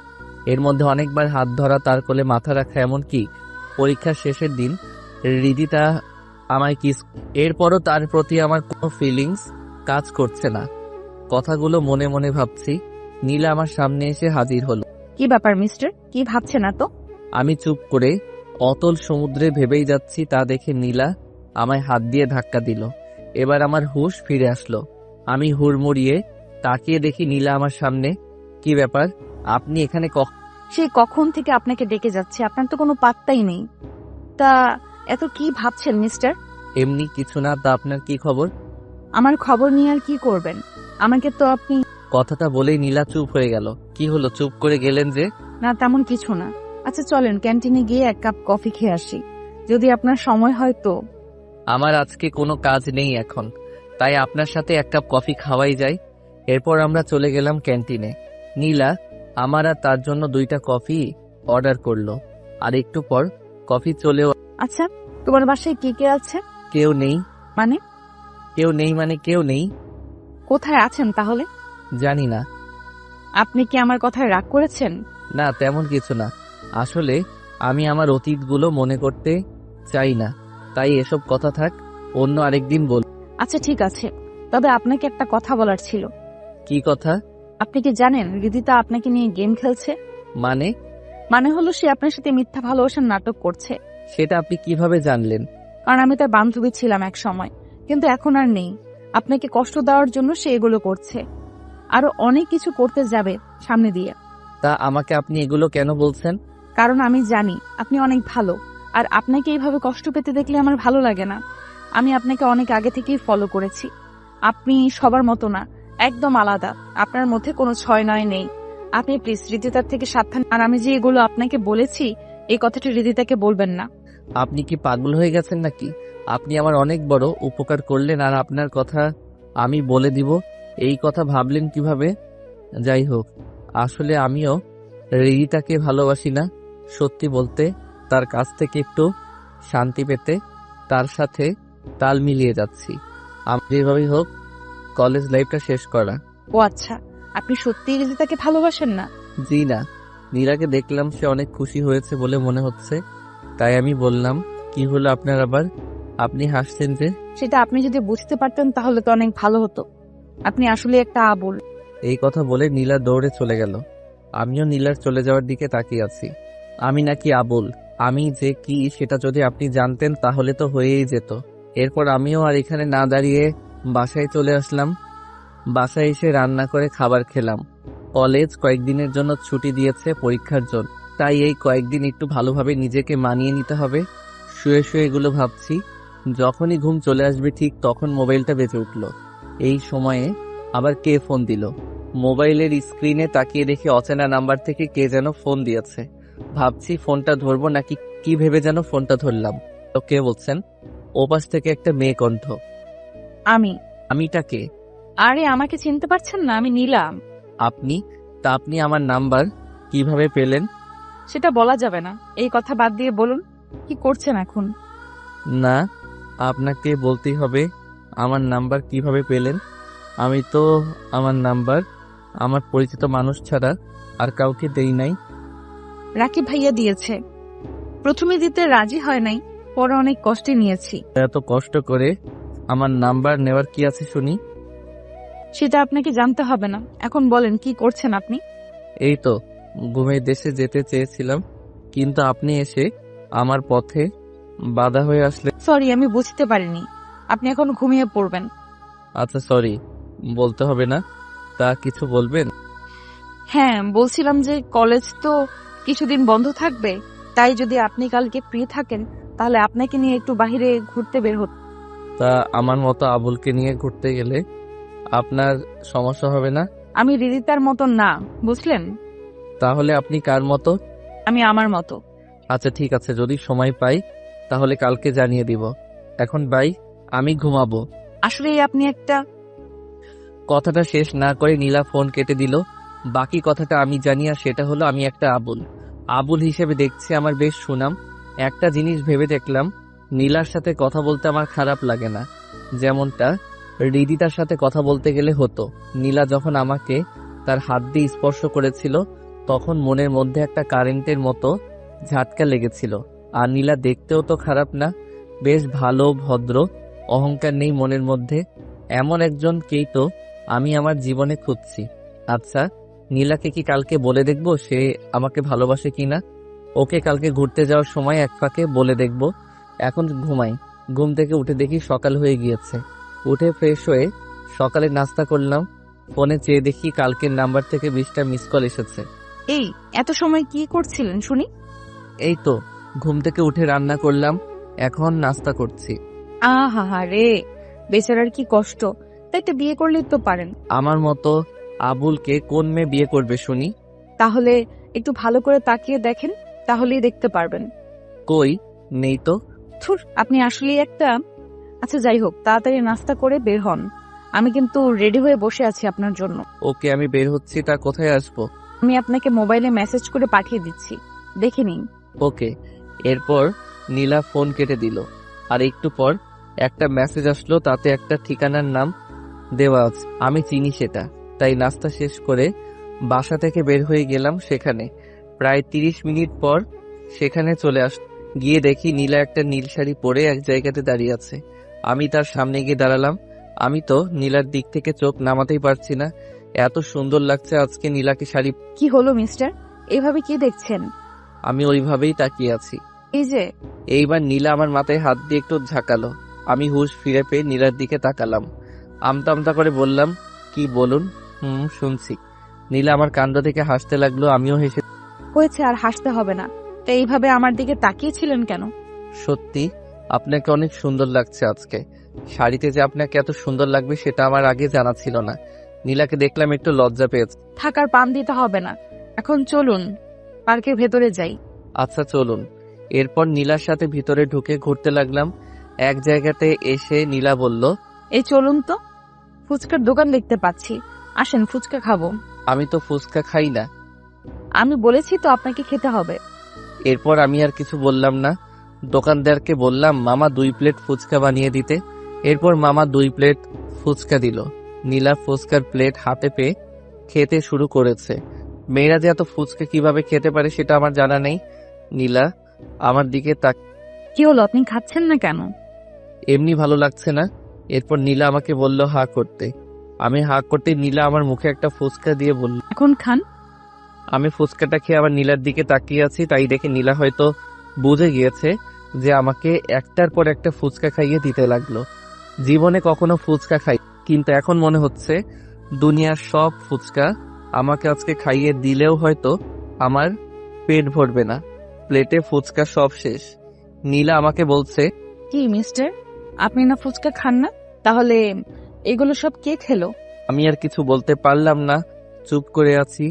এর মধ্যে অনেকবার হাত ধরা, তার কোলে মাথা রাখা, এমনকি পরীক্ষার শেষের দিন হৃদিতা আমায় কিস। এরপরও তার প্রতি আমার কোনো ফিলিংস কাজ করছে না। কথাগুলো মনে মনে ভাবছি। নীলা আমার সামনে এসে হাজির হলো। কি ব্যাপার মিস্টার, কি ভাবছে না তো? আমি চুপ করে অতল সমুদ্রে ভেবেই যাচ্ছি, তা দেখে নীলা আমায় হাত দিয়ে ধাক্কা দিল। এবার আমার হুঁশ ফিরে আসলো। আমি হুড়মুড়িয়ে তাকিয়ে দেখি নীলা আমার সামনে। কি ব্যাপার, আপনি এখানে? সেই কখন থেকে আপনাকে ডেকে যাচ্ছে, আপনার তো কোনো পাত্তাই নেই। তা এত কি ভাবছেন মিস্টার? এমনি কিছু না, তা আপনার কি খবর? আমার খবর নিয়ে আর কি করবেন? আমাকে তো আপনি। কথাটা বলেই নীলা চুপ হয়ে গেল। কি হলো, চুপ করে গেলেন যে? না, তেমন কিছু না। আচ্ছা চলেন ক্যান্টিনে গিয়ে 1 কাপ কফি খেয়ে আসি, যদি আপনার সময় হয় তো। আমার আজকে কোনো কাজ নেই এখন, তাই আপনার সাথে 1 কাপ কফি খাওয়াই যায়। এরপর আমরা চলে গেলাম ক্যান্টিনে। নীলা আমার আর তার জন্য 2টা কফি অর্ডার করলো। আর একটু পর কফি চলেও। আচ্ছা, তোমার বাসায় কে কে আছে? কেউ নেই। মানে? কেউ নেই মানে কেউ নেই। কোথায় আছেন তাহলে? জানি না। আপনি কি আমার কথায় রাগ করেছেন? না, তেমন কিছু না। আসলে আমি আমার অতীতগুলো মনে করতে চাই না, তাই এসব কথা থাক, অন্য আরেকদিন বল। আচ্ছা ঠিক আছে, তবে আপনাকে একটা কথা বলার ছিল। কি কথা? আপনি কি জানেন হৃদিতা আপনাকে নিয়ে গেম খেলছে? মানে হলো সে আপনার সাথে মিথ্যা ভালোবাসার নাটক করছে। সেটা আপনি কিভাবে জানলেন? কারণ আমি তার বান্ধবী ছিলাম এক সময়, কিন্তু এখন আর নেই। আপনাকে কষ্ট দেওয়ার জন্য সে এগুলো করছে, আরো অনেক কিছু করতে যাবে সামনে দিয়ে। তা আমাকে আপনি এগুলো কেন বলছেন? কারণ আমি জানি আপনি অনেক ভালো, আর আপনাকে এইভাবে কষ্ট পেতে দেখলে আমার ভালো লাগে না। আমি আপনাকে অনেক আগে থেকেই ফলো করেছি। আপনি সবার মতো না, একদম আলাদা। আপনার মধ্যে কোনো 6-9 নেই। আপনি প্লিজ হৃদিতার থেকে সাবধান। আর আমি যে এগুলো আপনাকে বলেছি, এই কথাটি হৃদিতাকে বলবেন না। আপনি কি পাগল হয়ে গেছেন নাকি? আপনি আমার অনেক বড় উপকার করলেন, আর আপনার কথা আমি বলে দিব এই কথা ভাবলেন কিভাবে? যাই হোক, আসলে আমিও হৃদিতাকে ভালোবাসি না। সত্যি বলতে, তার কাছ থেকে একটু শান্তি পেতে তার সাথে তাল মিলিয়ে যাচ্ছি। আমার যেভাবেই হোক কলেজ লাইফটা শেষ করা। ও আচ্ছা, আপনি সত্যিই রিদিতাকে ভালোবাসেন না? জি না, নীলাকে দেখলাম সে অনেক খুশি হয়েছে বলে মনে হচ্ছে, তাই আমি বললাম, কি হলো আপনার আবার? আপনি হাসছেন যে? সেটা আপনি যদি বুঝতে পারতেন তাহলে তো অনেক ভালো হতো। আপনি আসলে একটা আবুল। এই কথা বলে নীলা দৌড়ে চলে গেল। আমিও নীলার চলে যাওয়ার দিকে তাকিয়ে আছি। আমি নাকি আবুল? আমি যে কি সেটা যদি আপনি জানতেন তাহলে তো হয়েই যেত। এরপর আমিও আর এখানে না দাঁড়িয়ে বাসায় চলে আসলাম। বাসায় এসে রান্না করে খাবার খেলাম। কলেজ কয়েকদিনের জন্য ছুটি দিয়েছে পরীক্ষার জন্য, তাই এই কয়েকদিন একটু ভালোভাবে নিজেকে মানিয়ে নিতে হবে। শুয়ে শুয়ে এগুলো ভাবছি। যখনই ঘুম চলে আসবে ঠিক তখন মোবাইলটা বেজে উঠল। এই সময়ে আবার কে ফোন দিল? মোবাইলের স্ক্রিনে তাকিয়ে দেখি অচেনা নাম্বার থেকে কে যেন ফোন দিয়েছে। ভাবছি ফোনটা ধরবো নাকি কি ভেবে যেন ফোনটা ধরলাম। তো কে বলছেন? ওপাশ থেকে একটা মেয়ে কণ্ঠ। আমিটা কে? আরে আমাকে চিনতে পারছেন না? আমি নীলা। আপনি? তা আপনি আমার নাম্বার কিভাবে পেলেন? সেটা বলা যাবে না। এই কথা বাদ দিয়ে বলুন, কি করছেন এখন? না, আপনাকে বলতেই হবে আমার নাম্বার কিভাবে পেলেন। আমি তো আমার নাম্বার আমার পরিচিত মানুষ ছাড়া আর কাউকে দেই নাই। রাকিব ভাইয়া দিয়েছে। প্রথমে দিতে রাজি হয় নাই, পরে অনেক কষ্টে নিয়েছি। এত কষ্ট করে আমার নাম্বার নেওয়ার কি আছে শুনি? সেটা আপনাকে জানতে হবে না। এখন বলেন কি করছেন আপনি? এই তো ঘুমের দেশে যেতে চেয়েছিলাম, কিন্তু আপনি এসে আমার পথে বাধা হয়ে আসলে। সরি, আমি বুঝতে পারিনি। আপনি এখন ঘুমিয়ে পড়বেন। আচ্ছা সরি, বলতে হবে না। তা কিছু বলবেন? হ্যাঁ, বলছিলাম যে কলেজ তো কিছুদিন বন্ধ থাকবে, তাই যদি আপনি কালকে ফ্রি থাকেন তাহলে আপনাকে নিয়ে একটু বাইরে ঘুরতে বের হতো। তা আমার মতো আবুলকে নিয়ে ঘুরতে গেলে আপনার সমস্যা হবে না? আমি রিদিতার মতো না, বুঝলেন? তাহলে আপনি কার মতো? আমি আমার মতো। আচ্ছা ঠিক আছে, যদি সময় পাই তাহলে কালকে জানিয়ে দিব। এখন বাই, আমি ঘুমাবো। আসলে আপনি একটা। কথাটা শেষ না করে নীলা ফোন কেটে দিল। বাকি কথাটা আমি জানি, আর সেটা হলো আমি একটা আবুল। আবুল হিসেবে দেখছি আমার বেশ সুনাম। একটা জিনিস ভেবে দেখলাম, নীলার সাথে কথা বলতে আমার খারাপ লাগে না, যেমনটা রিদিতার সাথে কথা বলতে গেলে হতো। নীলা যখন আমাকে তার হাত দিয়ে স্পর্শ করেছিল তখন মনের মধ্যে একটা কারেন্টের মতো ঝাটকা লেগেছিল। আর নীলা দেখতেও তো খারাপ না, বেশ ভালো, ভদ্র, অহংকার নেই মনের মধ্যে। এমন একজনকেই তো আমি আমার জীবনে খুঁজছি। আচ্ছা, নীলাকে কি কালকে বলে দেখবো সে আমাকে ভালোবাসে কিনা? ওকে কালকে ঘুরতে যাওয়ার সময় এক ফাঁকে বলে দেখব। এখন ঘুমাই। ঘুম থেকে উঠে দেখি সকাল হয়ে গিয়েছে। উঠে ফ্রেশ হয়ে সকালে নাস্তা করলাম। ফোনে চেয়ে দেখি কালকের নাম্বার থেকে 20টা মিস কল এসেছে। এই এত সময় কি করছিলেন শুনি? এই তো ঘুম থেকে উঠে রান্না করলাম, এখন নাস্তা করছি। আহা রে, বেচারার কি কষ্ট। তাই তো বিয়ে করলেই তো পারেন। আমার মতো আবুলকে কোন মেয়ে বিয়ে করবে শুনি? তাহলে একটু ভালো করে তাকিয়ে দেখেন, তাহলেই দেখতে পারবেন। কই, নেই তো। থুর, আপনি আসলেই একটা। আচ্ছা যাই হোক, তাড়াতাড়ি নাস্তা করে বের হন। আমি কিন্তু রেডি হয়ে বসে আছি আপনার জন্য। ওকে, আমি বের হচ্ছি। তা কোথায় আসবো? আমি আপনাকে মোবাইলে মেসেজ করে পাঠিয়ে দিচ্ছি, দেখে নিন। ওকে। এরপর নীলা ফোন কেটে দিল। আর একটু পর একটা মেসেজ আসলো, তাতে একটা ঠিকানার নাম দেওয়া আছে। আমি চিনি সেটা, তাই নাস্তা শেষ করে বাসা থেকে বের হয়ে গেলাম সেখানে। প্রায় 30 মিনিট পর সেখানে চলে গিয়ে দেখি নীলা একটা নীল শাড়ি পরে এক জায়গাতে দাঁড়িয়ে আছে। আমি তার সামনে গিয়ে দাঁড়ালাম। আমি তো নীলার দিক থেকে চোখ নামাতেই পারছি না, এত সুন্দর লাগছে আজকে নীলাকে শাড়ি। কি হলো মিস্টার, এইভাবে কি দেখছেন? আমি ওইভাবেই তাকিয়ে আছি। এই যে। এইবার নীলা আমার মাথায় হাত দিয়ে একটু ঝাঁকালো। আমি হুঁশ ফিরে পেয়ে নীলার দিকে তাকালাম। আমতা আমতা করে বললাম, কি বলুন? শুনছি। নীলা আমার কাণ্ড থেকে হাসতে লাগলো, আমিও হেসে। হয়েছে, আর হাসতে হবে না। তো এইভাবে আমার দিকে তাকিয়েছিলেন কেন? সত্যি আপনাকে অনেক সুন্দর লাগছে আজকে। শাড়িতে যে আপনাকে এত সুন্দর লাগবে সেটা আমার আগে জানা ছিল না। নীলাকে দেখলাম, একটু লজ্জা পেয়েছে। থাকার পান দিতে হবে না, এখন চলুন পার্কের ভেতরে যাই। আচ্ছা চলুন। এরপর নীলার সাথে ভিতরে ঢুকে ঘুরতে লাগলাম। এক জায়গাতে এসে নীলা বলল, এই চলুন তো, ফুচকার দোকান দেখতে পাচ্ছি, আসেন ফুচকা খাবো। আমি তো ফুচকা খাই না। আমি বলেছি তো আপনাকে খেতে হবে। এরপর আমি আর কিছু বললাম না। দোকানদারকে বললাম, মামা 2 প্লেট ফুচকা বানিয়ে দিতে। এরপর মামা 2 প্লেট ফুচকা দিল। নীলা ফুচকার প্লেট হাতে পেয়ে খেতে শুরু করেছে। মেয়েরা যে এত ফুচকা কিভাবে খেতে পারে সেটা আমার জানা নেই। নীলা আমার দিকে তাক কি হলো, আপনি খাচ্ছেন না কেন? এমনি ভালো লাগছে না। এরপর নীলা আমাকে বলল হা করতে। আমি হা করতে নীলা আমার মুখে একটা ফুচকা দিয়ে বলল। এখন খান। আমি ফুচকাটা খেয়ে আবার নীলার দিকে তাকিয়ে আছি, তাই দেখে নীলা হয়তো বুঝে গিয়েছে যে আমাকে একটার পর একটা ফুচকা খাইয়ে দিতে লাগলো। জীবনে কখনো ফুচকা খাই, কিন্তু এখন মনে হচ্ছে দুনিয়ার সব ফুচকা আমাকে আজকে খাইয়ে দিলেও হয়তো আমার পেট ভরবে না। প্লেটে ফুচকা সব শেষ। নীলা আমাকে বলছে, কি মিস্টার, আপনি না ফুচকা খান না? তাহলে এগুলো সব কে খেলো? আমি আর কিছু বলতে পারলাম না, চুপ করে আছি।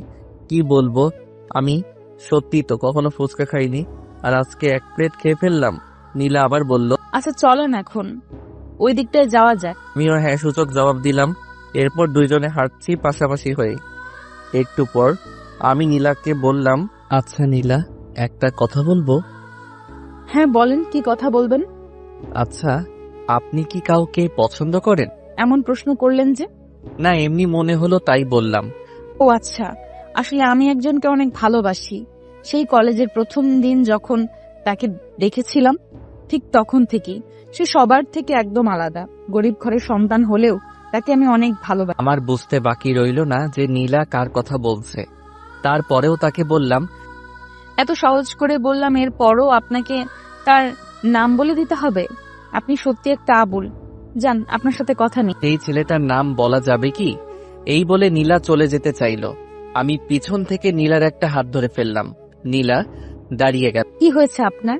কি বলবো, আমি সত্যি তো কখনো ফুচকা খাইনি, আর আজকে 1 প্লেট খেয়ে ফেললাম। নীলা আবার বলল, আচ্ছা চলেন এখন ওই দিকটায় যাওয়া যাক। আমিও হ্যাঁ সূচক জবাব দিলাম। এরপর দুইজনে হাঁটছি পাশাপাশি হয়ে। একটু পর আমি নীলাকে বললাম, আচ্ছা নীলা, একটা কথা বলবো? হ্যাঁ বলেন, কি কথা বলবেন? আচ্ছা, আপনি কি কাউকে পছন্দ করেন? এমন প্রশ্ন করলেন যে? না, এমনি মনে হলো তাই বললাম। ও আচ্ছা, আসলে আমি একজনকে অনেক ভালোবাসি। সেই কলেজের প্রথম দিন যখন তাকে দেখেছিলাম, ঠিক তখন থেকেই সে সবার থেকে একদম আলাদা। গরিব ঘরের সন্তান হলেও তাকে আমি অনেক ভালোবাসি। আমার বুঝতে বাকি রইল না যে নীলা কার কথা বলছে। তারপরেও তাকে বললাম, এত সহজ করে বললাম, এরপরও আপনাকে তার নাম বলে দিতে হবে? আপনি সত্যি একটা আবুল। যান, আপনার সাথে কথা নেই। এই ছেলেটার নাম বলা যাবে কি? এই বলে নীলা চলে যেতে চাইল। আমি পিছন থেকে নীলার একটা হাত ধরে ফেললাম। নীলা দাঁড়িয়ে গেল। কি হয়েছে আপনার?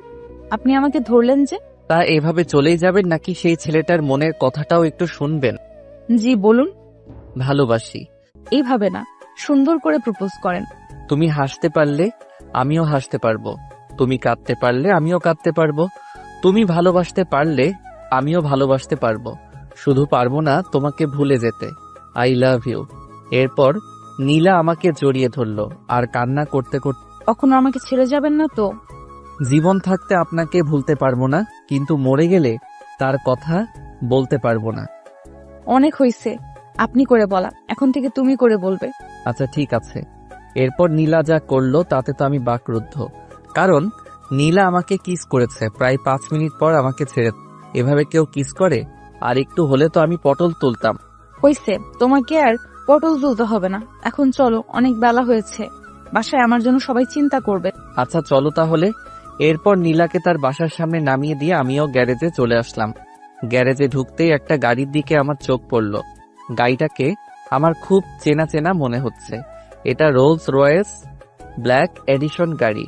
আপনি আমাকে ধরলেন যে? তা এভাবে চলেই যাবেন নাকি সেই ছেলেটার মনের কথাটাও একটু শুনবেন? জি বলুন। ভালোবাসি। এইভাবে না, সুন্দর করে প্রপোজ করেন। তুমি হাসতে পারলে আমিও হাসতে পারবো, তুমি কাঁদতে পারলে আমিও কাঁদতে পারবো, তুমি ভালোবাসতে পারলে আমিও ভালোবাসতে পারবো, শুধু পারবো না তোমাকে ভুলে যেতে। I love you. এরপর নীলা আমাকে জড়িয়ে ধরলো আর কান্না করতে করতে, কখনো আমাকে ছেড়ে যাবেন না তো? জীবন থাকতে আপনাকে ভুলতে পারবো না, কিন্তু মরে গেলে তার কথা বলতে পারবো না। অনেক হয়েছে আপনি করে বলা, এখন থেকে তুমি করে বলবে। আচ্ছা ঠিক আছে। এরপর নীলা যা করলো তাতে তো আমি বাকরুদ্ধ, কারণ নীলা আমাকে কিস করেছে। প্রায় 5 মিনিট পর আমাকে ছেড়ে। এভাবে কেউ কিস করে? আর একটু হলে তো আমি পটল তুলতাম। হয়েছে, তোমাকে আর পটল তুলতে হবে না। এখন চলো, অনেক বেলা হয়েছে, বাসায় আমার জন্য সবাই চিন্তা করবে। আচ্ছা চলো তাহলে। এরপর নীলাকে তার বাসার সামনে নামিয়ে দিয়ে আমিও গ্যারেজে চলে আসলাম। গ্যারেজে ঢুকতেই একটা গাড়ির দিকে আমার চোখ পড়ল। গাড়িটাকে আমার খুব চেনা চেনা মনে হচ্ছে। এটা রোলস রয়েস ব্ল্যাক এডিশন গাড়ি।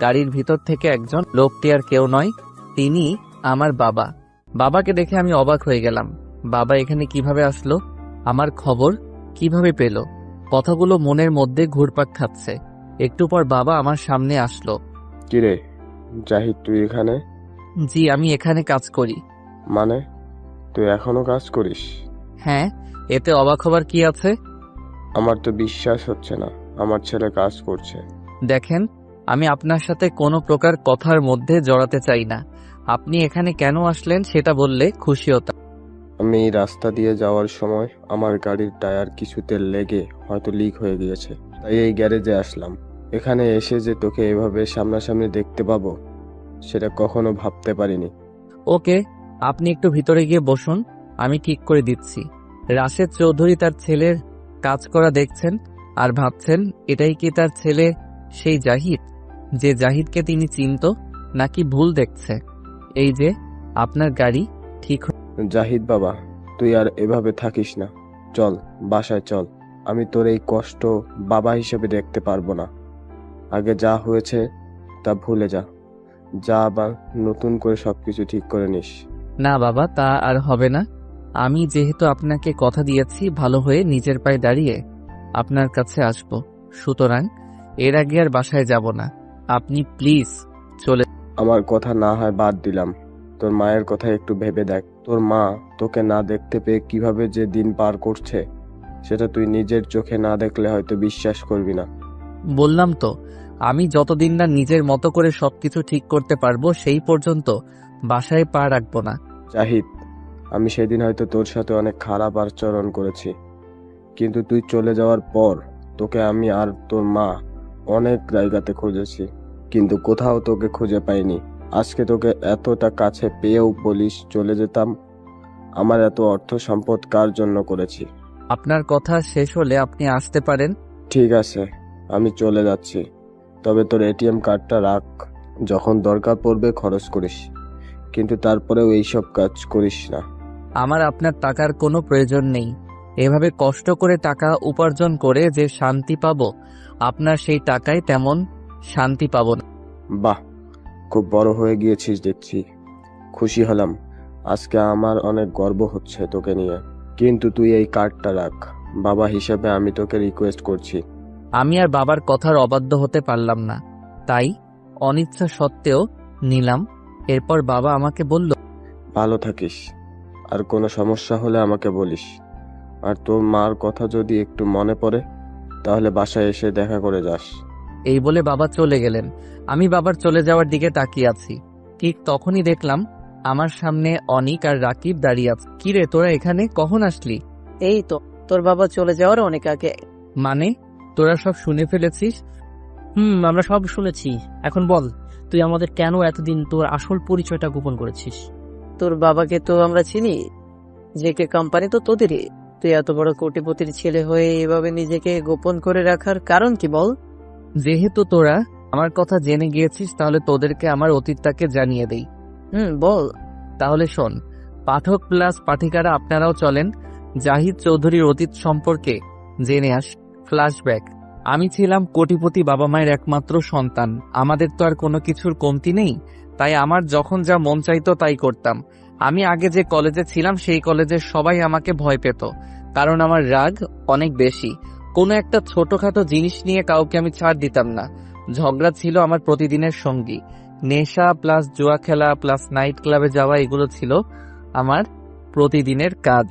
গাড়ির ভিতর থেকে একজন, লোকটি আর কেউ নয়, তিনি আমার বাবা। বাবাকে দেখে আমি অবাক হয়ে গেলাম। বাবা এখানে কিভাবে আসলো? আমার খবর কিভাবে পেল? কথাগুলো মনের মধ্যে ঘুরপাক খাচ্ছে। একটু পর বাবা আমার সামনে আসলো। কিরে জাহিদ, তুই এখানে? জি, আমি এখানে কাজ করি। মানে তুই এখনো কাজ করিস? হ্যাঁ, এতে অবাক হবার কি আছে? আমার তো বিশ্বাস হচ্ছে না আমার ছেলে কাজ করছে। দেখেন, আমি আপনার সাথে কোনো প্রকার কথার মধ্যে জড়াতে চাই না। আপনি এখানে কেন আসলেন সেটা বললে খুশি হতাম। আমি এই রাস্তা দিয়ে যাওয়ার সময় আমার গাড়ির টায়ার কিছুতে লেগে হয়তো লিক হয়ে গিয়েছে, তাই এই গ্যারেজে আসলাম। এখানে এসে যে তোকে এভাবে সামনাসামনি দেখতে পাবো সেটা কখনো ভাবতে পারিনি। ওকে, আপনি একটু ভিতরে গিয়ে বসুন, আমি ঠিক করে দিচ্ছি। রাশেদ চৌধুরী তার ছেলের কাজ করা দেখছেন আর ভাবছেন এটাই কি তার ছেলে সেই জাহিদ, যে জাহিদকে তিনি চিনত, নাকি ভুল দেখছে? এই যে আপনার গাড়ি ঠিক। জাহিদ বাবা, তুই আর এভাবে থাকিস না, চল বাসায় চল। আমি তোর এই কষ্ট বাবা হিসেবে দেখতে পারবো না। আগে যা হয়েছে তা ভুলে যা, যা আবার নতুন করে সবকিছু ঠিক করে নিস। না বাবা, তা আর হবে না। আমি যেহেতু আপনাকে কথা দিয়েছি ভালো হয়ে নিজের পায়ে দাঁড়িয়ে আপনার কাছে আসব, সুতরাং এর আগে আর বাসায় যাব না। আপনি প্লিজ চলে। আমার কথা না হয় বাদ দিলাম, তোর মায়ের কথা একটু ভেবে দেখ। তোর মা তোকে না দেখতে পেয়ে কিভাবে যে দিন পার করছে সেটা তুই নিজের চোখে না দেখলে হয়তো বিশ্বাস করবি না। বললাম তো, আমি যতদিন না নিজের মতো করে সবকিছু ঠিক করতে পারবো সেই পর্যন্ত বাসায় পা রাখবো না। জাহিদ, আমি সেদিন হয়তো তোর সাথে অনেক খারাপ আচরণ করেছি, কিন্তু তুই চলে যাওয়ার পর তোকে আমি আর তোর মা অনেক জায়গাতে খুঁজেছি, কিন্তু কোথাও তোকে খুঁজে পাইনি। আজকে তোকে এতটা কাছে পেয়েও বলিস চলে যেতাম। আমার এত অর্থ সম্পদ কার জন্য করেছি? আপনার কথা শেষ হলে আপনি আসতে পারেন। ঠিক আছে, আমি চলে যাচ্ছি, তবে তোর এটিএম কার্ডটা রাখ, যখন দরকার পড়বে খরচ করিস, কিন্তু তারপরেও এইসব কাজ করিস না। আমার আপনার টাকার কোনো প্রয়োজন নেই। এভাবে কষ্ট করে টাকা উপার্জন করে যে শান্তি পাবো, আপনার সেই টাকায় তেমন শান্তি পাবো না। বাহ, খুব বড় হয়ে গিয়েছিস দেখছি। খুশি হলাম, আজকে আমার অনেক গর্ব হচ্ছে তোকে নিয়ে। কিন্তু তুই এই কার্ডটা রাখ, বাবা হিসেবে আমি তোকে রিকোয়েস্ট করছি। আমি আর বাবার কথার অবাধ্য হতে পারলাম না, তাই অনিচ্ছা সত্ত্বেও নিলাম। এরপর বাবা আমাকে বলল, ভালো থাকিস, আর কোনো সমস্যা হলে আমাকে বলিস। আর তোর মার কথা যদি একটু মনে পড়ে তাহলে বাসায় এসে দেখা করে যাস। এই বলে বাবা চলে গেলেন। আমি বাবার চলে যাওয়ার দিকে তাকিয়ে আছি। ঠিক তখনই দেখলাম আমার সামনে অনিক আর রাকিব দাঁড়িয়ে আছে। কিরে, তোরা এখানে কখন আসলি? এই তো, তোর বাবা চলে যাওয়ার অনেক আগে। মানে তোরা সব শুনে ফেলেছিস? আমরা সব শুনেছি। এখন বল, তুই আমাদের কেন এতদিন তোর আসল পরিচয়টা গোপন করেছিস? তোর বাবাকে তো আমরা চিনি, জেকে কোম্পানি তো তোদেরই। তুই এত বড় কোটিপতির ছেলে হয়ে এভাবে নিজেকে গোপন করে রাখার কারণ কি বল? যেহেতু তোরা আমার কথা জেনে গিয়েছিস, তাহলে তোদেরকে আমার অতীতটাকে জানিয়ে দেই। বল। তাহলে শোন, পাঠক প্লাস পাঠিকারা আপনারাও চলেন জাহিদ চৌধুরীর অতীত সম্পর্কে জেনে আস। ফ্ল্যাশব্যাক। আমি ছিলাম কোটিপতি বাবা মায়ের একমাত্র সন্তান। আমাদের তো আর কোনো কিছুর কমতি নেই, তাই আমার যখন যা মন চাইতো তাই করতাম। আমি আগে যে কলেজে ছিলাম সেই কলেজের সবাই আমাকে ভয় পেত, কারণ আমার রাগ অনেক বেশি। কোনো একটা ছোটখাটো জিনিস নিয়ে কাউকে আমি ছাড় দিতাম না। ঝগড়া ছিল আমার প্রতিদিনের সঙ্গী। নেশা প্লাস জুয়া খেলা প্লাস নাইট ক্লাবে যাওয়া, এগুলো ছিল আমার প্রতিদিনের কাজ।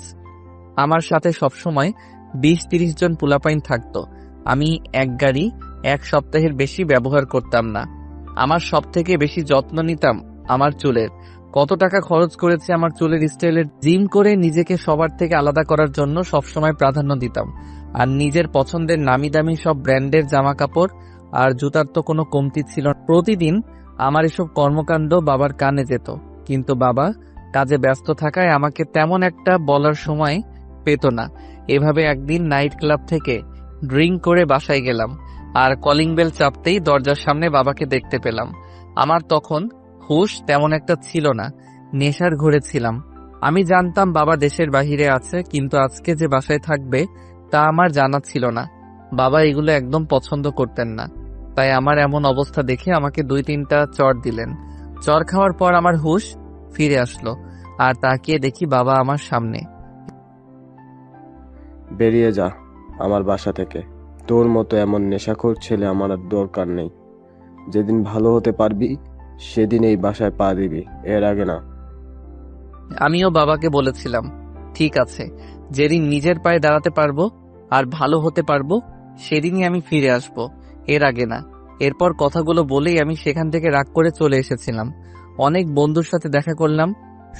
আমার সাথে সবসময় 20-30 জন পোলাপাইন থাকতো। আমি এক গাড়ি এক সপ্তাহের বেশি ব্যবহার করতাম না। আমার সব থেকে বেশি যত্ন নিতাম আমার চুলের। কত টাকা খরচ করেছি আমার চুলের স্টাইলের। জিম করে নিজেকে সবার থেকে আলাদা করার জন্য সবসময় প্রাধান্য দিতাম। আর নিজের পছন্দের নামি দামি সব ব্র্যান্ডের জামা কাপড় আর জুতার তো কোনো কমতি ছিল না। প্রতিদিন আমার এসব কর্মকাণ্ড বাবার কানে যেত, কিন্তু বাবা কাজে ব্যস্ত থাকায় আমাকে তেমন একটা বলার সময় পেত না। এভাবে একদিন নাইট ক্লাব থেকে ড্রিঙ্ক করে বাসায় গেলাম, আর কলিং বেল চাপতেই দরজার সামনে বাবাকে দেখতে পেলাম। আমার তখন হুঁশ তেমন একটা ছিল না, নেশার ঘরে ছিলাম। আমি জানতাম বাবা দেশের বাহিরে আছে, কিন্তু আজকে যে বাসায় থাকবে তা আমার জানা ছিল না। বাবা এগুলো একদম পছন্দ করতেন না, তাই আমার এমন অবস্থা দেখে আমাকে 2-3টা চড় দিলেন। চড় খাওয়ার পর আমার হুঁশ ফিরে আসলো, আর তাকিয়ে দেখি বাবা আমার সামনে। বেরিয়ে যা আমার বাসা থেকে। তোর মতো এমন নেশাখোর ছেলে আমার আর দরকার নেই। যেদিন ভালো হতে পারবি সেদিন এই বাসায় পা দিবি, এর আগে না। আমিও বাবাকে বলেছিলাম, ঠিক আছে, যেদিন নিজের পায়ে দাঁড়াতে পারবো আর ভালো হতে পারবো সেদিনই আমি ফিরে আসব, এর আগে না। এরপর কথাগুলো বলেই আমি সেখান থেকে রাগ করে চলে এসেছিলাম। অনেক বন্ধুর সাথে দেখা করলাম,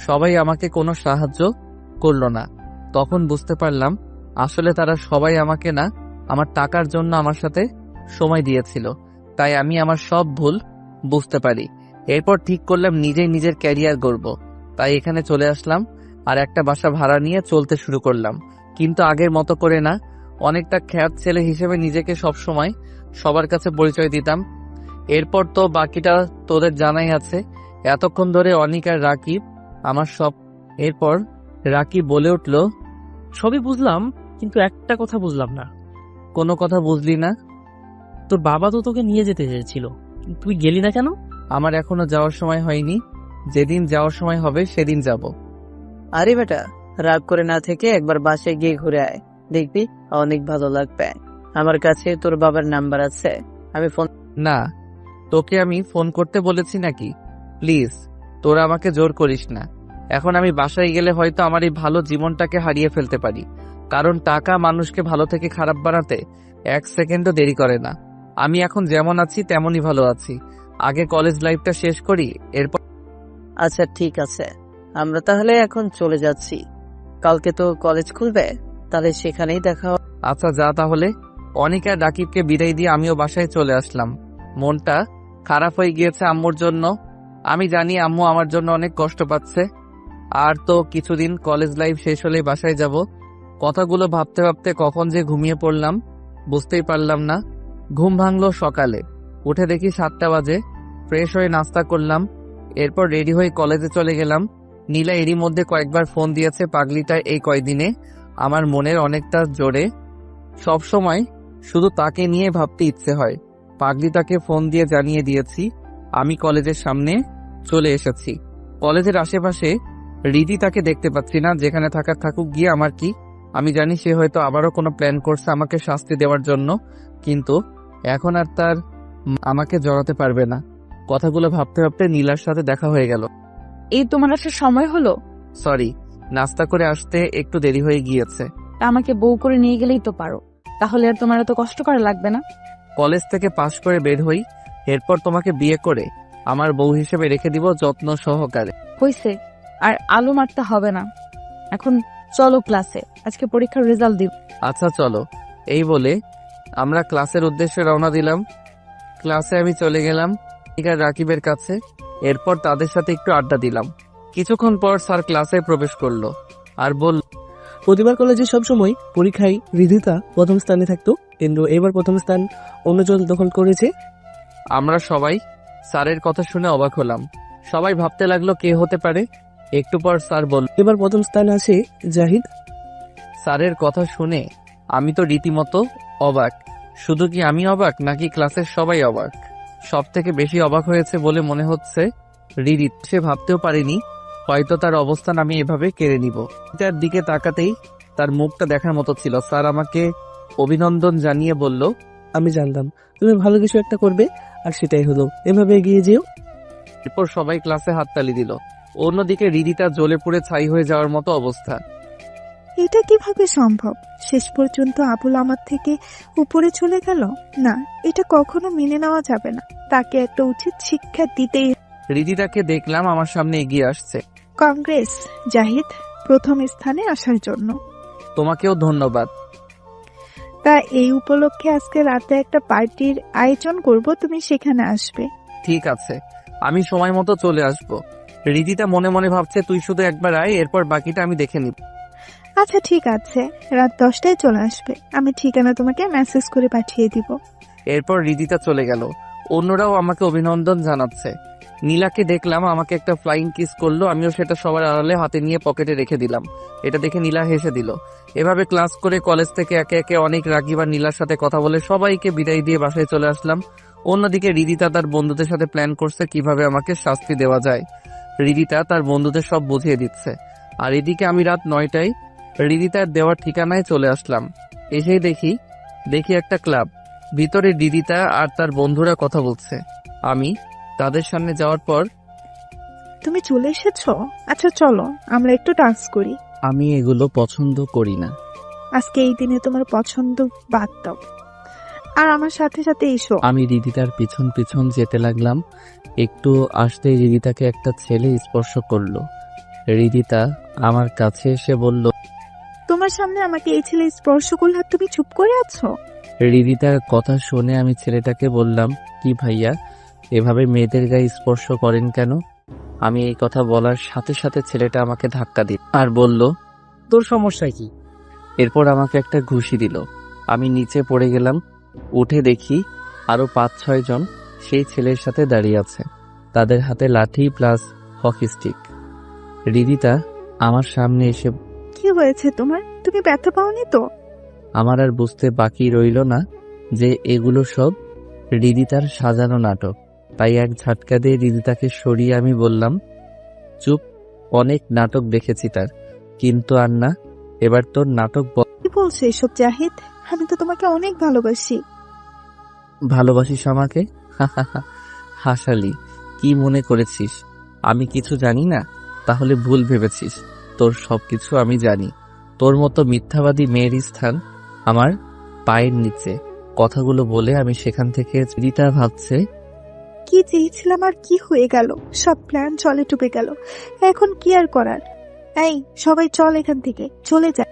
সবাই আমাকে কোনো সাহায্য করলো না। তখন বুঝতে পারলাম আসলে তারা সবাই আমাকে না, আমার টাকার জন্য আমার সাথে সময় দিয়েছিল। তাই আমি আমার সব ভুল বুঝতে পারি। এরপর ঠিক করলাম নিজেই নিজের ক্যারিয়ার গড়ব। তাই এখানে চলে আসলাম আর একটা বাসা ভাড়া নিয়ে চলতে শুরু করলাম, কিন্তু আগের মতো করে না। অনেকটা খ্যাত ছেলে হিসেবে নিজেকে সবসময় সবার কাছে পরিচয় দিতাম। এরপর তো বাকিটা তোদের জানাই আছে। এতক্ষণ ধরে অনিক আর রাকিব আমার সব। এরপর রাকিব বলে উঠল, সবই বুঝলাম, কিন্তু একটা কথা বুঝলাম না। কোনো কথা বুঝলি না? তোর বাবা তো তোকে নিয়ে যেতে চেয়েছিল, তুই গেলি না কেন? আমার এখনো যাওয়ার সময় হয়নি, যেদিন যাওয়ার সময় হবে সেদিন যাব। আরে বেটা, রাগ করে না থেকে একবার বাসায় গিয়ে ঘুরে আয়, দেখবি অনেক ভালো লাগবে। আমার কাছে তোর বাবার নাম্বার আছে, আমি ফোন। না, তোকে আমি ফোন করতে বলেছি নাকি? প্লিজ, তোরা আমাকে জোর করিস না। এখন আমি বাসায় গেলে হয়তো আমার এই ভালো জীবনটাকে হারিয়ে ফেলতে পারি, কারণ টাকা মানুষকে ভালো থেকে খারাপ বানাতে 1 সেকেন্ডও দেরি করে না। আমি এখন যেমন আছি তেমনই ভালো আছি। আগে কলেজ লাইফটা শেষ করি, এরপর। আচ্ছা ঠিক আছে, আমরা তাহলে এখন চলে যাচ্ছি। কালকে তো কলেজ খুলবে, তাহলে সেখানেই দেখা হবে। আচ্ছা যা তাহলে। অনিক আর রাকিবকে বিদায় দিয়ে আমিও বাসায় চলে আসলাম। মনটা খারাপ হয়ে গিয়েছে আম্মুর জন্য। আমি জানি আম্মু আমার জন্য অনেক কষ্ট পাচ্ছে। আর তো কিছুদিন কলেজ লাইফ শেষ হলেই বাসায় যাব। কথাগুলো ভাবতে ভাবতে কখন যে ঘুমিয়ে পড়লাম বুঝতেই পারলাম না। ঘুম ভাঙলো সকালে, উঠে দেখি 7টা বাজে। ফ্রেশ হয়ে নাস্তা করলাম, এরপর রেডি হয়ে কলেজে চলে গেলাম। নীলা এরই মধ্যে কয়েকবার ফোন দিয়েছে। পাগলিটা এই কয়দিনে আমার মনের অনেকটা জোরে। সবসময় শুধু তাকে নিয়ে ভাবতে ইচ্ছে হয়। পাগলিটাকে ফোন দিয়ে জানিয়ে দিয়েছি আমি কলেজের সামনে চলে এসেছি। কলেজের আশেপাশে রিদি তাকে দেখতে পাচ্ছি না। যেখানে থাকার থাকুক গিয়ে আমার কি। আমি জানি সে হয়তো আবারও কোনো প্ল্যান করছে আমাকে শাস্তি দেওয়ার জন্য, কিন্তু এখন আর তার আমাকে জড়াতে পারবে না। কথাগুলো ভাবতে ভাবতে নীলার সাথে দেখা হয়ে গেল। এই তোমার আসার সময় হলো? সরি, নাস্তা করে আসতে একটু দেরি হয়ে গিয়েছে। তা আমাকে বউ করে নিয়ে গেলেই তো পারো, তাহলে আর তোমার এত কষ্ট করা লাগবে না। কলেজ থেকে পাশ করে বের হই, এরপর তোমাকে বিয়ে করে আমার বউ হিসেবে রেখে দিব যত্ন সহকারে। হইছে, আর আলু মারতে হবে না। এখন চলো ক্লাসে, আজকে পরীক্ষার রেজাল্ট দিব। আচ্ছা চলো। এই বলে আমরা ক্লাসের উদ্দেশ্যে রওনা দিলাম। ক্লাসে আমি চলে গেলাম রাকিবের কাছে। এরপর তাদের সাথে একটু আড্ডা দিলাম। কিছুক্ষণ পর স্যার ক্লাসে প্রবেশ করলো আর বলল, প্রতিবার কলেজে সবসময় পরীক্ষায় রিধিতা প্রথম স্থানে থাকতো, কিন্তু এবার প্রথম স্থান অন্যজন দখল করেছে। আমরা সবাই স্যারের কথা শুনে অবাক হলাম। সবাই ভাবতে লাগলো কে হতে পারে। একটু পর স্যার বলল, এবার প্রথম স্থান আছে জাহিদ। স্যারের কথা শুনে আমি তো রীতিমতো অবাক। শুধু কি আমি অবাক, নাকি ক্লাসের সবাই অবাক? সব থেকে বেশি অবাক হয়েছে বলে মনে হচ্ছে রিদিত। সে ভাবতেও পারেনি হয়তো তার অবস্থান আমি এভাবে কেড়ে নিব। তার দিকে তাকাতেই তার মুখটা দেখার মতো ছিল। স্যার আমাকে অভিনন্দন জানিয়ে বলল, আমি জানতাম তুমি ভালো কিছু একটা করবে, আর সেটাই হলো। এভাবে এগিয়ে যেও। এরপর সবাই ক্লাসে হাততালি দিল। অন্যদিকে রিদিতা জ্বলে পুড়ে ছাই হয়ে যাওয়ার মতো অবস্থা। এটা কিভাবে সম্ভব? শেষ পর্যন্ত আবুল আমার থেকে উপরে চলে গেল। না, এটা কখনো মেনে নেওয়া যাবে না। তাকে একটা উচিত শিক্ষা দিতেই। রিদিতাকে দেখলাম আমার সামনে এগিয়ে আসছে। কংগ্রেস জাহিদ, প্রথম স্থানে আসার জন্য। তোমাকেও ধন্যবাদ। তা এই উপলক্ষে আজকে রাতে একটা পার্টির আয়োজন করব, তুমি সেখানে আসবে। ঠিক আছে, আমি সময় মতো চলে আসব। রিদিতা মনে মনে ভাবছে তুই শুধু একবার আয়, এরপর বাকিটা আমি দেখে নিব। আচ্ছা ঠিক আছে, রাত 10টায় চলে আসবে। আমি ঠিকানা তোমাকে মেসেজ করে পাঠিয়ে দিব। এরপর রিদিতা চলে গেল। অন্যরাও আমাকে অভিনন্দন জানাচ্ছে। নীলাকে দেখলাম আমাকে একটা ফ্লাইং কিস করলো। আমিও সেটা সবার আড়ালে হাতে নিয়ে পকেটে রেখে দিলাম। এটা দেখে নীলা হেসে দিল। এভাবে ক্লাস করে কলেজ থেকে একে একে অনেক রাকিব আর নীলার সাথে কথা বলে সবাইকে বিদায় দিয়ে বাসায় চলে আসলাম। অন্যদিকে রিদিতা তার বন্ধুদের সাথে প্ল্যান করছে কিভাবে আমাকে শাস্তি দেওয়া যায়। রিদিতা তার বন্ধুদের সব বুঝিয়ে দিচ্ছে। আর এদিকে আমি রাত 9টায় রিদিতার দেওয়ার ঠিকানায় চলে আসলাম। এসেই দেখি একটা ক্লাব। ভিতরে রিদিতা আর তার বন্ধুরা কথা বলছে। আমি তাদের সামনে যাওয়ার পর, তুমি চলে এসেছো? আচ্ছা চলো আমরা একটু ডান্স করি। আমি এগুলো পছন্দ করি না। আজকে এই দিনে তোমার পছন্দ বাদ দাও, আর আমার সাথে সাথে এসো। আমি রিদিতার পিছন পিছন যেতে লাগলাম। একটু আসতেই রিদিতাকে একটা ছেলে স্পর্শ করলো। রিদিতা আমার কাছে এসে বলল, তোমার সামনে আমাকে এই ছেলে স্পর্শ করলে আর তুমি চুপ করে আছো? রিদিতার কথা শুনে আমি ছেলেটাকে বললাম, কি ভাইয়া, এভাবে মেয়েদের গায়ে স্পর্শ করেন কেন? আমি এই কথা বলার সাথে সাথে ছেলেটা আমাকে ধাক্কা দিল আর বলল, তোর সমস্যা কি? এরপর আমাকে একটা ঘুষি দিল। আমি নিচে পড়ে গেলাম। উঠে দেখি আরো 5-6 জন সেই ছেলের সাথে দাঁড়িয়ে আছে। তাদের হাতে লাঠি প্লাস হকি স্টিক। রিদিতা আমার সামনে এসে, কি হয়েছে তোমার? তুমি ব্যথা পাওনি তো? আমার আর বুঝতে বাকি রইল না যে এগুলো সব রিদিতার সাজানো নাটক। তাই এক ঝাটকা দিয়ে রিদিতাকে সরিয়ে আমি বললাম, চুপ, অনেক নাটক দেখেছি তার, কিন্তু আর না, এবার তোর নাটক কি বলছো এসব জাহিদ? আমি তো তোমাকে অনেক ভালোবাসি। ভালোবাসিস আমাকে? হাসালি। কি মনে করেছিস আমি কিছু জানি না? তাহলে ভুল ভেবেছিস। তোর সবকিছু আমি জানি। তোর মতো মিথ্যাবাদী মেয়ের স্থান আমার পায়ের নিচে। কথাগুলো বলে আমি সেখান থেকে রিদিতা ভাবছে কি চেয়েছিলাম আর কি হয়ে গেল, সব প্ল্যান চলে ডুবে গেল। এখন কি আর করার? এই সবাই চল এখান থেকে, চলে যা।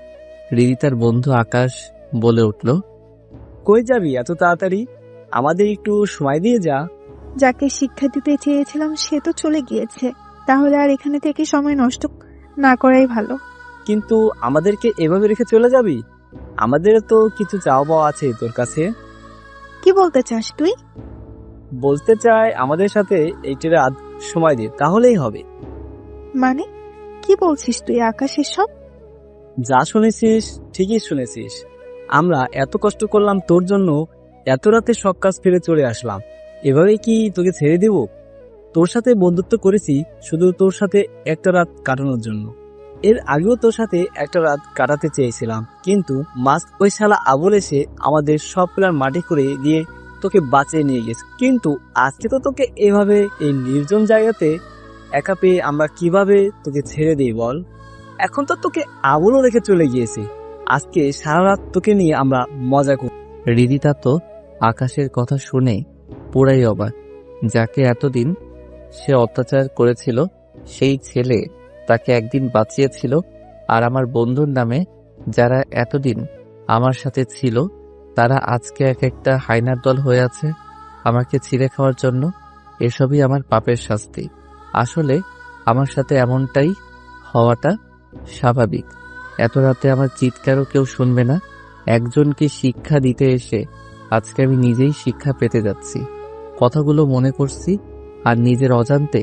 রিদিতার বন্ধু আকাশ বলে উঠল, কই যাবি এত তাড়াতাড়ি? আমাদের একটু সময় দিয়ে যা। যাকে শিক্ষা দিতে চেয়েছিলাম সে তো চলে গিয়েছে, তাহলে আর এখানে থেকে সময় নষ্ট না করাই ভালো। কিন্তু আমাদেরকে এভাবে রেখে চলে যাবি? আমাদের তো কিছু চাওয়া পাওয়া আছে তোর কাছে। কি বলতে চাস তুই? বলতে চাই আমাদের সাথে একটু রাত সময় দে, তাহলেই হবে। মানে কি বলছিস তুই আকাশ এসব? যা শুনেছিস ঠিকই শুনেছিস। আমরা এত কষ্ট করলাম তোর জন্য, এত রাতে সব কাজ ফেলে চলে আসলাম, এভাবে কি তোকে ছেড়ে দেব? তোর সাথে বন্ধুত্ব করেছি শুধু তোর সাথে একটা রাত কাটানোর জন্য। এর আগেও তোর সাথে একটা রাত কাটাতে চেয়েছিলাম, কিন্তু মাস ওই শালা আবুল এসে আমাদের সব প্ল্যান মাটি করে দিয়ে তোকে বাঁচিয়ে নিয়ে গেছে। কিন্তু আজকে তো তোকে এভাবে এই নির্জন জায়গাতে একা পেয়ে আমরা কিভাবে তোকে ছেড়ে দিই বল? এখন তো তোকে আবুলও রেখে চলে গিয়েছে, আজকে সারা রাত তোকে নিয়ে আমরা মজা করি। রিদিতা তো আকাশের কথা শুনে পুরাই অবাক। যাকে এতদিন সে অত্যাচার করেছিল সেই ছেলে তাকে একদিন বাঁচিয়েছিল, আর আমার বন্ধুর নামে যারা এতদিন আমার সাথে ছিল তারা আজকে এক একটা হাইনার দল হয়ে আছে আমাকে ছিঁড়ে খাওয়ার জন্য। এসবই আমার পাপের শাস্তি। আসলে আমার সাথে এমনটাই হওয়াটা স্বাভাবিক। এত রাতে আমার চিৎকারও কেউ শুনবে না। একজনকে শিক্ষা দিতে এসে আজকে আমি নিজেই শিক্ষা পেতে যাচ্ছি। কথাগুলো মনে করছি আর নিজের অজান্তে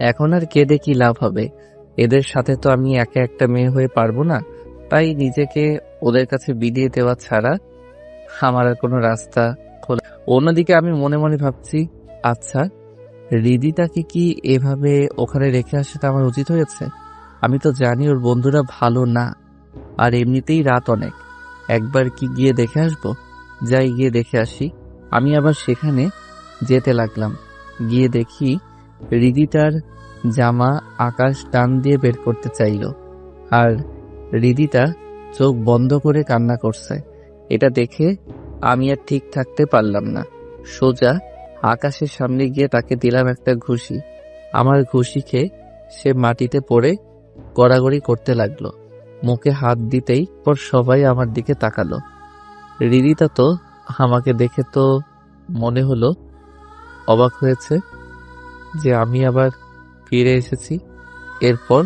এখন আর কেঁদে কি লাভ হবে? এদের সাথে তো আমি একা একটা মেয়ে হয়ে পারবো না, তাই নিজেকে ওদের কাছে বিলিয়ে দেওয়া ছাড়া আমার আর কোনো রাস্তা খোলা। অন্যদিকে আমি মনে মনে ভাবছি, আচ্ছা রিদিতাকে কি এভাবে ওখানে রেখে আসাটা আমার উচিত হয়েছে? আমি তো জানি ওর বন্ধুরা ভালো না, আর এমনিতেই রাত অনেক। একবার কি গিয়ে দেখে আসবো? যাই গিয়ে দেখে আসি। আমি আবার সেখানে যেতে লাগলাম। গিয়ে দেখি রিদিতার জামা আকাশ টান দিয়ে বের করতে চাইল, আর রিদিতা চোখ বন্ধ করে কান্না করছে। এটা দেখে আমি আর ঠিক থাকতে পারলাম না। সোজা আকাশের সামনে গিয়ে তাকে দিলাম একটা ঘুষি। আমার ঘুষি খেয়ে সে মাটিতে পড়ে গড়াগড়ি করতে লাগলো। মুখে হাত দিতেই পর সবাই আমার দিকে তাকালো। রিদিতা তো আমাকে দেখে তো মনে হলো অবাক হয়েছে যে আমি আবার ফিরে এসেছি। এরপর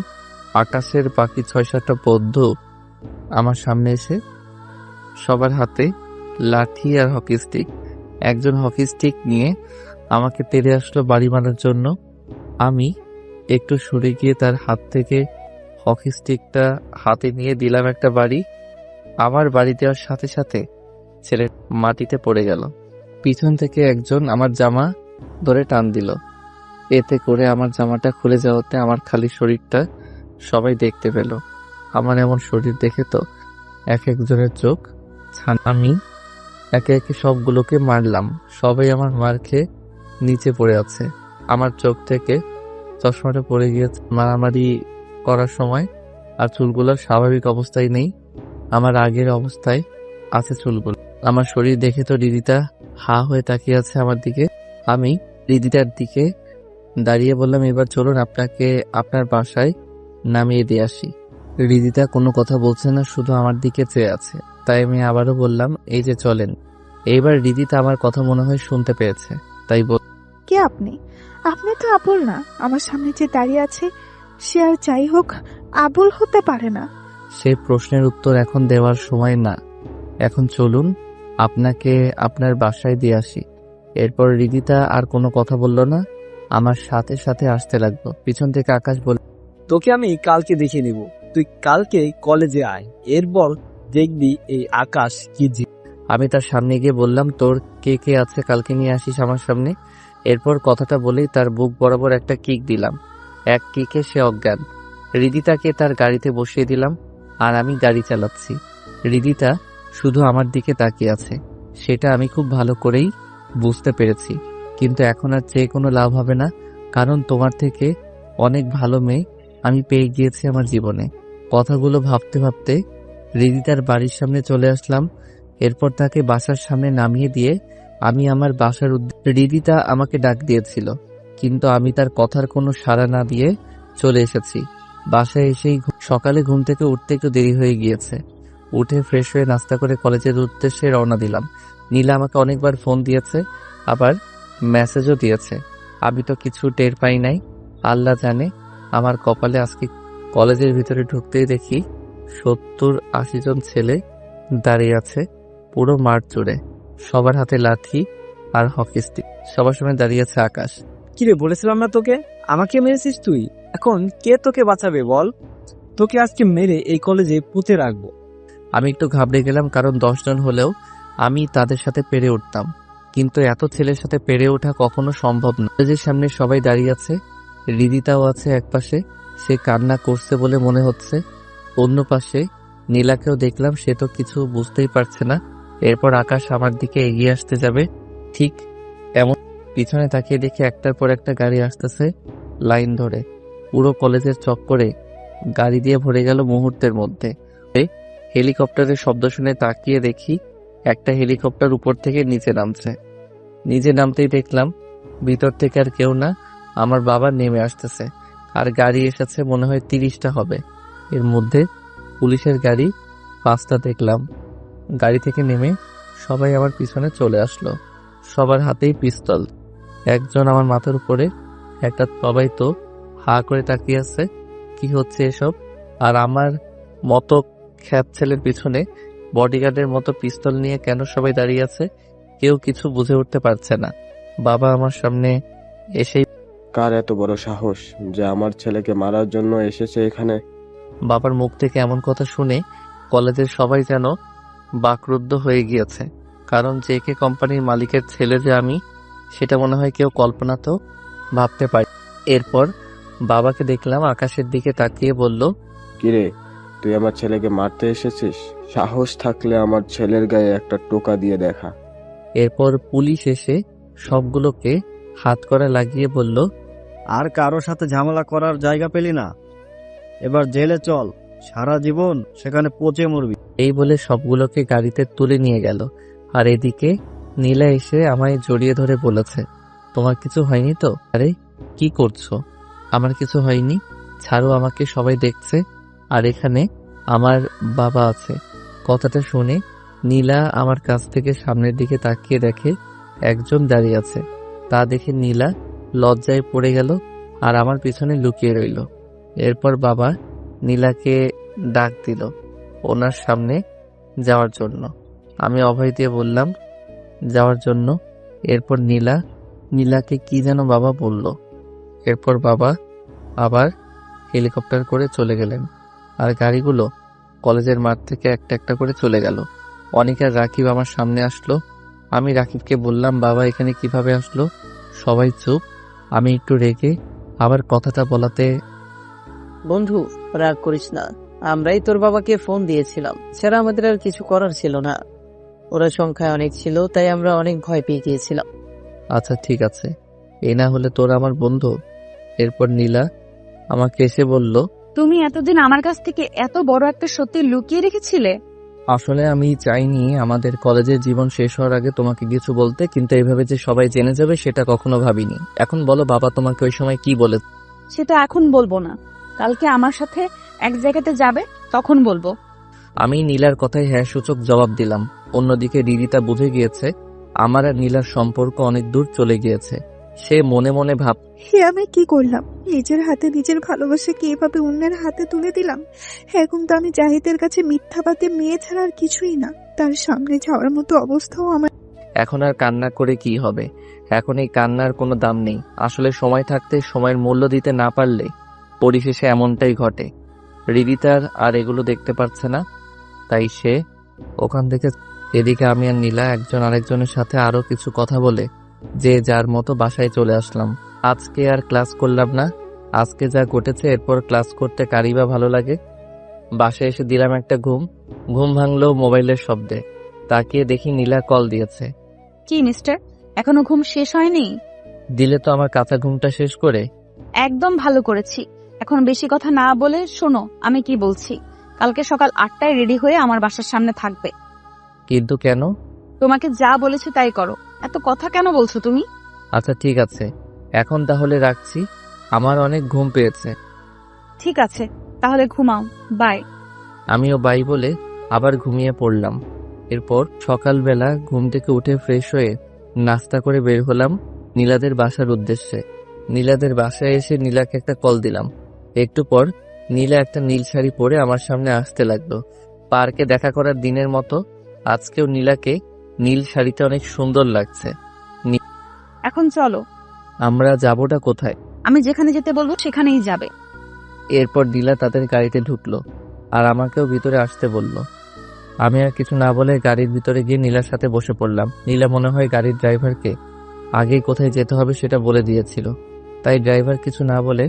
আকাশের বাকি ৬-৭টা বন্ধু আমার সামনে এসে সবার হাতে লাঠি আর হকি স্টিক। একজন হকি স্টিক নিয়ে আমাকে তেড়ে আসলো বাড়ি মারার জন্য। আমি একটু সরে গিয়ে তার হাত থেকে হকি স্টিকটা হাতে নিয়ে দিলাম একটা বাড়ি। আমার বাড়ি দেওয়ার সাথে সাথে ছেলে মাটিতে পড়ে গেল। পিছন থেকে একজন আমার জামা ধরে টান দিল। এতে করে আমার জামাটা খুলে যাওয়াতে আমার খালি শরীরটা সবাই দেখতে পেল। আমার এমন শরীর দেখে তো এক একজনের চোখ ছান। আমি একে একে সবগুলোকে মারলাম। সবাই আমার মার খেয়ে নিচে পড়ে আছে। আমার চোখ থেকে চশমাটা পড়ে গিয়েছে মারামারি করার সময়, আর চুলগুলো স্বাভাবিক অবস্থায় নেই, আমার আগের অবস্থায় আছে চুলগুলো। আমার শরীর দেখে তো রিদিতা হা হয়ে তাকিয়ে আছে আমার দিকে। আমি রিদিতার দিকে দাঁড়িয়ে বললাম, এবার চলুন আপনাকে আপনার বাসায় নামিয়ে দিয়ে আসি। রিদিতা কোনো কথা বলছে না, শুধু আমার দিকে চেয়ে আছে। তাই আমি আবারও বললাম, এই যে চলেন। এইবার রিদিতা আমার কথা মনে হয় শুনতে পেয়েছে, তাই কে আপনি? আপনি তো আবুল না। আমার সামনে যে দাঁড়িয়ে আছে সে আর যাই হোক আবুল হতে পারে না। সে প্রশ্নের উত্তর এখন দেওয়ার সময় না। এখন চলুন আপনাকে আপনার বাসায় দিয়ে আসি। এরপর রিদিতা আর কোনো কথা বলল না, আমার সাথে সাথে আসতে লাগলো। পিছন থেকে আকাশ বলল, তোকে আমি কালকে দেখে নিব, তুই কালকে কলেজে আয়, এরপর দেখবি এই আকাশ কি। আমি তার সামনে গিয়ে বললাম, তোর কে কে আছে কালকে নিয়ে আসিস আমার সামনে। এরপর কথাটা বলেই তার বুক বরাবর একটা কিক দিলাম। এক কিকে সে অজ্ঞান। রিদিতাকে তার গাড়িতে বসিয়ে দিলাম, আর আমি গাড়ি চালাচ্ছি। রিদিতা শুধু আমার দিকে তাকিয়ে আছে, সেটা আমি খুব ভালো করেই বুঝতে পেরেছি। কিন্তু এখন আর চেয়ে কোনো লাভ হবে না, কারণ তোমার থেকে অনেক ভালো মেয়ে আমি পেয়ে গিয়েছি আমার জীবনে। কথাগুলো ভাবতে ভাবতে রিদিতার বাড়ির সামনে চলে আসলাম। এরপর তাকে বাসার সামনে নামিয়ে দিয়ে আমি আমার বাসার রিদিতা আমাকে ডাক দিয়েছিল, কিন্তু আমি তার কথার কোনো সাড়া না দিয়ে চলে এসেছি। বাসায় এসেই সকালে ঘুম থেকে উঠতে একটু দেরি হয়ে গিয়েছে। উঠে ফ্রেশ হয়ে নাস্তা করে কলেজের উদ্দেশ্যে রওনা দিলাম। নীলা আমাকে অনেকবার ফোন দিয়েছে, আবার মেসেজও দিয়েছে। আমি তো কিছু টের পাই নাই। আল্লাহ জানে আমার কপালে আজকে। কলেজের ভিতরে ঢুকতেই দেখি 70-80 জন ছেলে দাঁড়িয়ে আছে পুরো মাঠ জুড়ে। সবার হাতে লাঠি আর হকি স্টিক। সবার সময় দাঁড়িয়ে আছে আকাশ। কিরে, বলেছিলাম না তোকে, আমাকে মেরেছিস তুই। এখন কে তোকে বাঁচাবে বল? তোকে আজকে মেরে এই কলেজে পুঁতে রাখবো। আমি একটু ঘাবড়ে গেলাম, কারণ 10 জন হলেও আমি তাদের সাথে পেরে উঠতাম, কিন্তু এত ছেলের সাথে পেরে ওঠা কখনো সম্ভব না। কলেজের সামনে সবাই দাঁড়িয়ে আছে, রিদিতাও আছে একপাশে, সে কান্না করছে বলে মনে হচ্ছে। অন্য পাশে নীলাকেও দেখলাম, সে তো কিছু বুঝতেই পারছে না। এরপর আকাশ আমার দিকে এগিয়ে আসতে যাবে, ঠিক এমন পিছনে তাকিয়ে দেখে একটার পর একটা গাড়ি আসতেছে লাইন ধরে। পুরো কলেজের চক্করে গাড়ি দিয়ে ভরে গেল মুহূর্তের মধ্যে। হেলিকপ্টারের শব্দ শুনে তাকিয়ে দেখি একটা হেলিকপ্টার উপর থেকে নিচে নামছে। নিচে নামতেই দেখলাম ভিতর থেকে আর কেউ না, আমার বাবা নেমে আসতেছে। আর গাড়ি এসেছে মনে হয় 30টা হবে। এর মধ্যে পুলিশের গাড়ি 5টা দেখলাম। গাড়ি থেকে নেমে সবাই আমার পিছনে চলে আসলো, সবার হাতেই পিস্তল। একজন আমার মাথার উপরে, একটা। সবাই তো হা করে তাকিয়ে আছে, কি হচ্ছে এসব? আর আমার মতো খ্যাত ছেলের পিছনে বডিগার্ডের মতো পিস্তল নিয়ে কেন সবাই দাঁড়িয়ে আছে? কেউ কিছু বুঝে উঠতে পারছে না। বাবা আমার সামনে এসেই, কার এত বড় সাহস যে আমার ছেলেকে মারার জন্য এসেছে এখানে? বাবার মুখ থেকে এমন কথা শুনে কলেজের সবাই যেন বাকরুদ্ধ হয়ে গিয়েছে, কারণ জেকে কোম্পানির মালিকের ছেলে যে আমি, সেটা মনে হয় কেউ কল্পনাতেও ভাবতে পারে। এরপর বাবাকে দেখলাম আকাশের দিকে তাকিয়ে বলল, কিরে, তুই আমার ছেলেকে মারতে এসেছিস? সাহস থাকলে আমার ছেলের গায়ে একটা টোকা দিয়ে দেখা। এরপর পুলিশ এসে সবগুলোকে হাত করা লাগিয়ে বলল, আর কারোর সাথে ঝামেলা করার জায়গা পেলি না, এবার জেলে চল, সারা জীবন সেখানে পচে মরবি। এই বলে সবগুলোকে গাড়িতে তুলে নিয়ে গেল। আর এদিকে নীলা এসে আমায় জড়িয়ে ধরে বলেছে, তোমার কিছু হয়নি তো? আরে কি করছো? আমার কিছু হয়নি, ছাড়ো আমাকে, সবাই দেখছে আর এখানে আমার বাবা আছে। কথাটা শুনে নীলা আমার কাছ থেকে সামনের দিকে তাকিয়ে দেখে একজন দাঁড়িয়ে আছে। তা দেখে নীলা লজ্জায় পড়ে গেল আর আমার পিছনে লুকিয়ে রইল। এরপর বাবা নীলাকে ডাক দিল ওনার সামনে যাওয়ার জন্য। আমি অভয় দিয়ে বললাম যাওয়ার জন্য। এরপর নীলাকে কি যেন বাবা বলল। এরপর বাবা আবার হেলিকপ্টার করে চলে গেলেন, আর গাড়িগুলো কলেজের মাঠ থেকে একটা একটা করে চলে গেল। অনিক আর রাকিব আমার সামনে আসলো। আমি রাকিবকে বললাম, বাবা এখানে কিভাবে আসলো? সবাই চুপ। আমি একটু রেগে আবার কথাটা বলাতে, বন্ধু, রাগ করিস না, আমরাই তোর বাবাকে ফোন দিয়েছিলাম, ছাড়া আমাদের আর কিছু করার ছিল না। ওরা সংখ্যায় অনেক ছিল, তাই আমরা অনেক ভয় পেয়ে গিয়েছিলাম। আচ্ছা ঠিক আছে, এই না হলে তোর আমার বন্ধু। এরপর নীলা আমাকে এসে বলল, তুমি এতদিন আমার কাছ থেকে এত বড় একটা সত্যি লুকিয়ে রেখেছিলে? আসলে আমি চাইনি আমাদের কলেজের জীবন শেষ হওয়ার আগে তোমাকে কিছু বলতে, কিন্তু এইভাবে যে সবাই জেনে যাবে সেটা কখনো ভাবিনি। এখন বলো বাবা তোমাকে ওই সময় কি বলে? সেটা এখন বলবো না, কালকে আমার সাথে এক জায়গাতে যাবে, তখন বলবো। আমি নীলার কথায় হ্যাঁ সূচক জবাব দিলাম। অন্যদিকে রিদিতা বুঝে গিয়েছে আমার আর নীলার সম্পর্ক অনেক দূর চলে গিয়েছে। সে মনে মনে ভাব, হে আমি কি করলাম? নিজের হাতে নিজের ভালোবাসাকে এভাবে অন্যের হাতে তুলে দিলাম। এখন তো আমি জাহিদের কাছে মিথ্যাবাদী মেয়ে ছাড়া আর কিছুই না। তার সামনে যাওয়ার মতো অবস্থাও আমার। এখন আর কান্না করে কি হবে? এখন এই কান্নার কোনো দাম নেই। আসলে সময় থাকতে সময়ের মূল্য দিতে না পারলে পরিশেষে এমনটাই ঘটে। রিদিতার আর এগুলো দেখতে পাচ্ছে না, তাই সে ওখান থেকে। এদিকে আমি আর নীলা একজন আরেকজনের সাথে আরো কিছু কথা বলে যে যার মতো বাসায় চলে আসলাম। আজকে আর ক্লাস করলাম না। আজকে যা ঘটেছে, এরপর ক্লাস করতে কারই বা ভালো লাগে। বাসায় এসে দিলাম একটা ঘুম ভাঙলো মোবাইলের শব্দে। তাকিয়ে দেখি নীলা কল দিয়েছে। কি মিস্টার, এখনো ঘুম শেষ হয়নি? দিলে তো আমার কাঁচা ঘুমটা শেষ করে। একদম ভালো করেছি। এখন বেশি কথা না বলে শোনো আমি কি বলছি। কালকে সকাল 8টায় রেডি হয়ে আমার বাসার সামনে থাকবে। কিন্তু কেন? তোমাকে যা বলেছি তাই করো। এত কথা কেন বলছো তুমি? আচ্ছা ঠিক আছে, এখন তাহলে রাখছি, আমার অনেক ঘুম পেয়েছে। ঠিক আছে, তাহলে ঘুমাও, বাই। আমিও বাই বলে আবার ঘুমিয়ে পড়লাম। এরপর সকালবেলা ঘুম থেকে উঠে ফ্রেশ হয়ে নাস্তা করে বের হলাম নীলাদের বাসার উদ্দেশ্যে। নীলাদের বাসায় এসে নীলাকে একটা কল দিলাম। একটু পর নীলা একটা নীল শাড়ি পরে আমার সামনে আসতে লাগলো। পার্কে দেখা করার দিনের মতো আজকেও নীলাকে নীল শাড়িতে অনেক সুন্দর লাগছে। এখন চলো, আমরা যাবোটা কোথায়? আমি যেখানে যেতে বলবো সেখানেই যাবে। এরপর নীলা তাদের গাড়িতে ঢুকলো আর আমাকেও ভিতরে আসতে বলল। আমি আর কিছু না বলে গাড়ির ভিতরে গিয়ে নীলার সাথে বসে পড়লাম। নীলা মনে হয় গাড়ির ড্রাইভারকে আগেই কোথায় যেতে হবে সেটা বলে দিয়েছিল, তাই ড্রাইভার কিছু না বলে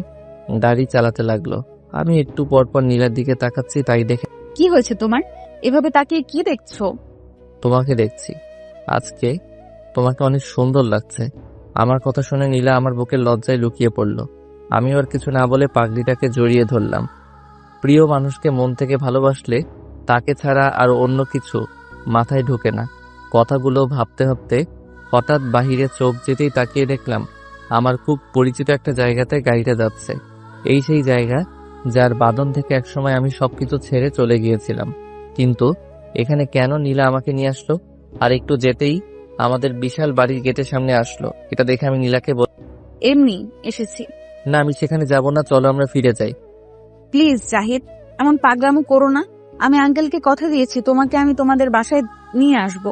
গাড়ি চালাতে লাগলো। আমি একটু পরপর নীলার দিকে তাকাচ্ছি, তাই দেখে কি হয়েছে তোমার? এভাবে তাকিয়ে কি দেখছো? তোমাকে দেখছি। আজকে তোমাকে অনেক সুন্দর লাগছে। আমার কথা শুনে নীলা আমার বুকের লজ্জায় লুকিয়ে পড়ল। আমি আর কিছু না বলে পাগড়িটাকে জড়িয়ে ধরলাম। প্রিয় মানুষকে মন থেকে ভালোবাসলে তাকে ছাড়া আর অন্য কিছু মাথায় ঢোকে না। কথাগুলো ভাবতে ভাবতে হঠাৎ বাহিরে চোখ যেতেই তাকিয়ে দেখলাম আমার খুব পরিচিত একটা জায়গাতে গাড়িটা যাচ্ছে। এই সেই জায়গা যার বাঁধন থেকে একসময় আমি সবকিছু ছেড়ে চলে গিয়েছিলাম। কিন্তু এখানে কেন নীলা আমাকে নিয়ে আসলো? আর একটু যেতেই আমাদের বিশাল বাড়ির গেটের সামনে আসলো। এটা দেখে আমি নীলাকে এমনি এসেছি। না, আমি সেখানে যাব না, চলো আমরা ফিরে যাই। প্লিজ জাহিদ, এমন পাগলামো করো না। আমি আঙ্কেলকে কথা দিয়েছি তোমাকে আমি তোমাদের বাসায় নিয়ে আসব।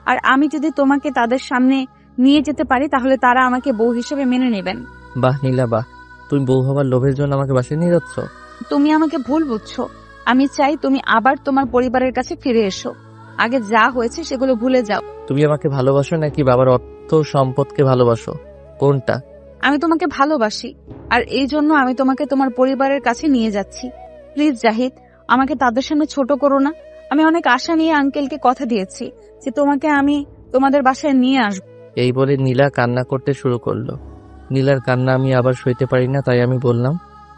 আর আমি যদি তোমাকে তাদের সামনে নিয়ে যেতে পারি তাহলে তারা আমাকে বউ হিসেবে মেনে নেবেন। বাহ নীলা বাহ, তুমি বউ হবার লোভের জন্য আমাকে বাসায় নিয়ে যাচ্ছ? তুমি আমাকে ভুল বুঝছো। আমি চাই তুমি আবার তোমার পরিবারের কাছে ফিরে এসো। আগে যা হয়েছে সেগুলো ভুলে যাও। তুমি আমাকে ভালোবাসো নাকি বাবার অর্থ সম্পদকে ভালোবাসো? কোনটা? আমি তোমাকে ভালোবাসি, আর এই জন্য আমি তোমাকে তোমার পরিবারের কাছে নিয়ে যাচ্ছি। প্লিজ জাহিদ, আমাকে তাদের সামনে ছোট করো না। আমি অনেক আশা নিয়ে আঙ্কেলকে কথা দিয়েছি যে তোমাকে আমি তোমাদের বাসায় নিয়ে আসবো। এই বলে নীলা কান্না করতে শুরু করলো। নীলার কান্না আমি আবার সইতে পারি না, তাই আমি বললাম,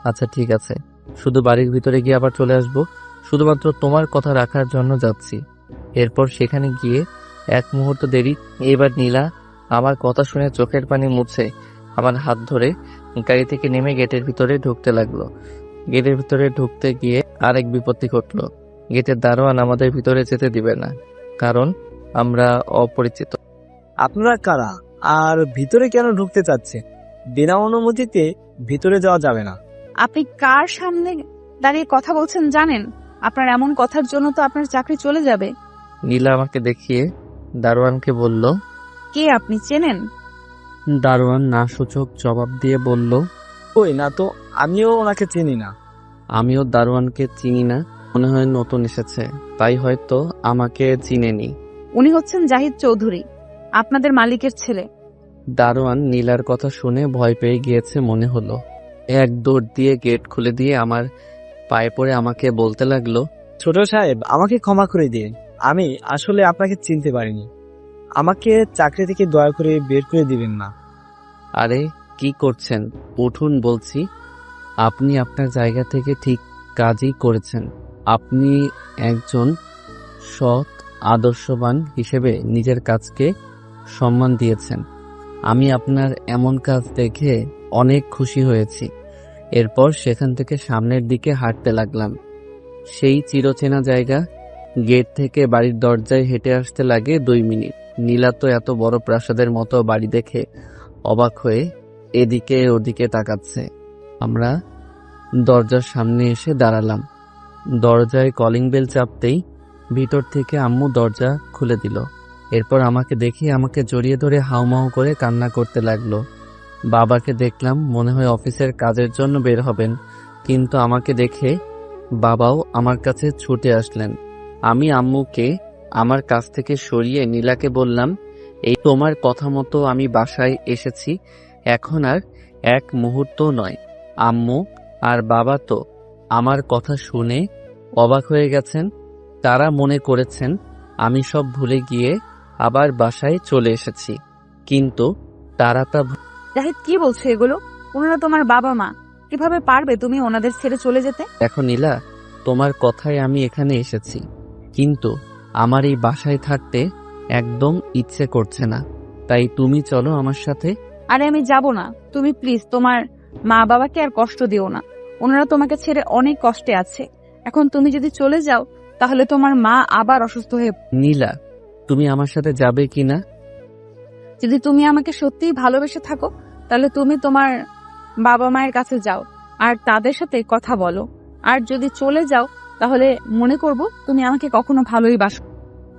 আচ্ছা ঠিক আছে, শুধু বাড়ির ভিতরে গিয়ে আবার চলে আসবো, শুধুমাত্র তোমার কথা রাখার জন্য যাচ্ছি। এরপর সেখানে গিয়ে এক মুহূর্ত দেরি। এবার নীলা আমার কথা শুনে চোখের পানি মুছে আমার হাত ধরে গাড়ি থেকে নেমে গেটের ভিতরে ঢুকতে লাগলো। গেটের ভিতরে ঢুকতে গিয়ে আরেক বিপত্তি ঘটলো। গেটের দারোয়ান আমাদের ভিতরে যেতে দিবে না, কারণ আমরা অপরিচিত। আপনারা কারা আর ভিতরে কেন ঢুকতে চাচ্ছে? বিনা অনুমতিতে ভিতরে যাওয়া যাবে না। আপনি কার সামনে দাঁড়িয়ে কথা বলছেন জানেন? আপনার এমন কথার জন্য তো আপনার চাকরি চলে যাবে। নীলা আমাকে দেখিয়ে দারোয়ানকে বলল, কে আপনি, চেনেন? দারোয়ান না সূচক জবাব দিয়ে বলল, ওই না তো, আমিও ওনাকে চিনি না। আমিও দারোয়ানকে চিনি না, মনে হয় নতুন এসেছে, তাই হয়তো আমাকে চিনেনি। উনি হচ্ছেন জাহিদ চৌধুরী, আপনাদের মালিকের ছেলে। দারোয়ান নীলার কথা শুনে ভয় পেয়ে গিয়েছে মনে হলো। এক দৌড় দিয়ে গেট খুলে দিয়ে আমার পায়ে পড়ে আমাকে বলতে লাগলো, ছোট সাহেব, আমাকে ক্ষমা করে দিন, আমি আসলে আপনাকে চিনতে পারিনি। আমাকে চাকরি থেকে দয়া করে বের করে দিবেন না। আরে কি করছেন, উঠুন বলছি। আপনি আপনার জায়গা থেকে ঠিক কাজই করেছেন। আপনি একজন সৎ আদর্শবান হিসেবে নিজের কাজকে সম্মান দিয়েছেন। আমি আপনার এমন কাজ দেখে অনেক খুশি হয়েছি। এরপর সেখান থেকে সামনের দিকে হাঁটতে লাগলাম। সেই চিরচেনা জায়গা। গেট থেকে বাড়ির দরজায় হেঁটে আসতে লাগে 2 মিনিট। নীলা তো এত বড় প্রাসাদের মতো বাড়ি দেখে অবাক হয়ে এদিকে ওদিকে তাকাচ্ছে। আমরা দরজার সামনে এসে দাঁড়ালাম। দরজায় কলিং বেল চাপতেই ভিতর থেকে আম্মু দরজা খুলে দিল। এরপর আমাকে দেখে আমাকে জড়িয়ে ধরে হাউমাউ করে কান্না করতে লাগলো। বাবাকে দেখলাম, মনে হয় অফিসের কাজের জন্য বের হবেন, কিন্তু আমাকে দেখে বাবাও আমার কাছে ছুটে আসলেন। আমি আম্মুকে আমার কাছ থেকে সরিয়ে নীলাকে বললাম, এই তোমার কথা মতো আমি বাসায় এসেছি, এখন আর এক মুহূর্ত নয়। আম্মু আর বাবা তো আমার কথা শুনে অবাক হয়ে গেছেন। তারা মনে করেছেন আমি সব ভুলে গিয়ে আবার বাসায় চলে এসেছি, কিন্তু তারা তা। জাহিদ, কি বলছো এগুলো? ওনারা তোমার বাবা মা, কিভাবে পারবে তুমি ওনাদের ছেড়ে চলে যেতে? দেখো নীলা, তোমার কথায় আমি এখানে এসেছি, কিন্তু আমার এই বাসায় থাকতে একদম ইচ্ছে করছে না। তাই তুমি চলো আমার সাথে। আরে আমি যাব না, তুমি প্লিজ তোমার মা বাবাকে আর কষ্ট দিও না। ওনারা তোমাকে ছেড়ে অনেক কষ্টে আছে। এখন তুমি যদি চলে যাও তাহলে তোমার মা আবার অসুস্থ হয়ে। নীলা, তুমি আমার সাথে যাবে কিনা? যদি তুমি আমাকে সত্যিই ভালোবেসে থাকো তাহলে তুমি তোমার বাবা মায়ের কাছে যাও আর তাদের সাথে কথা বলো। আর যদি চলে যাও তাহলে মনে করব তুমি আমাকে কখনো ভালোই বাসো।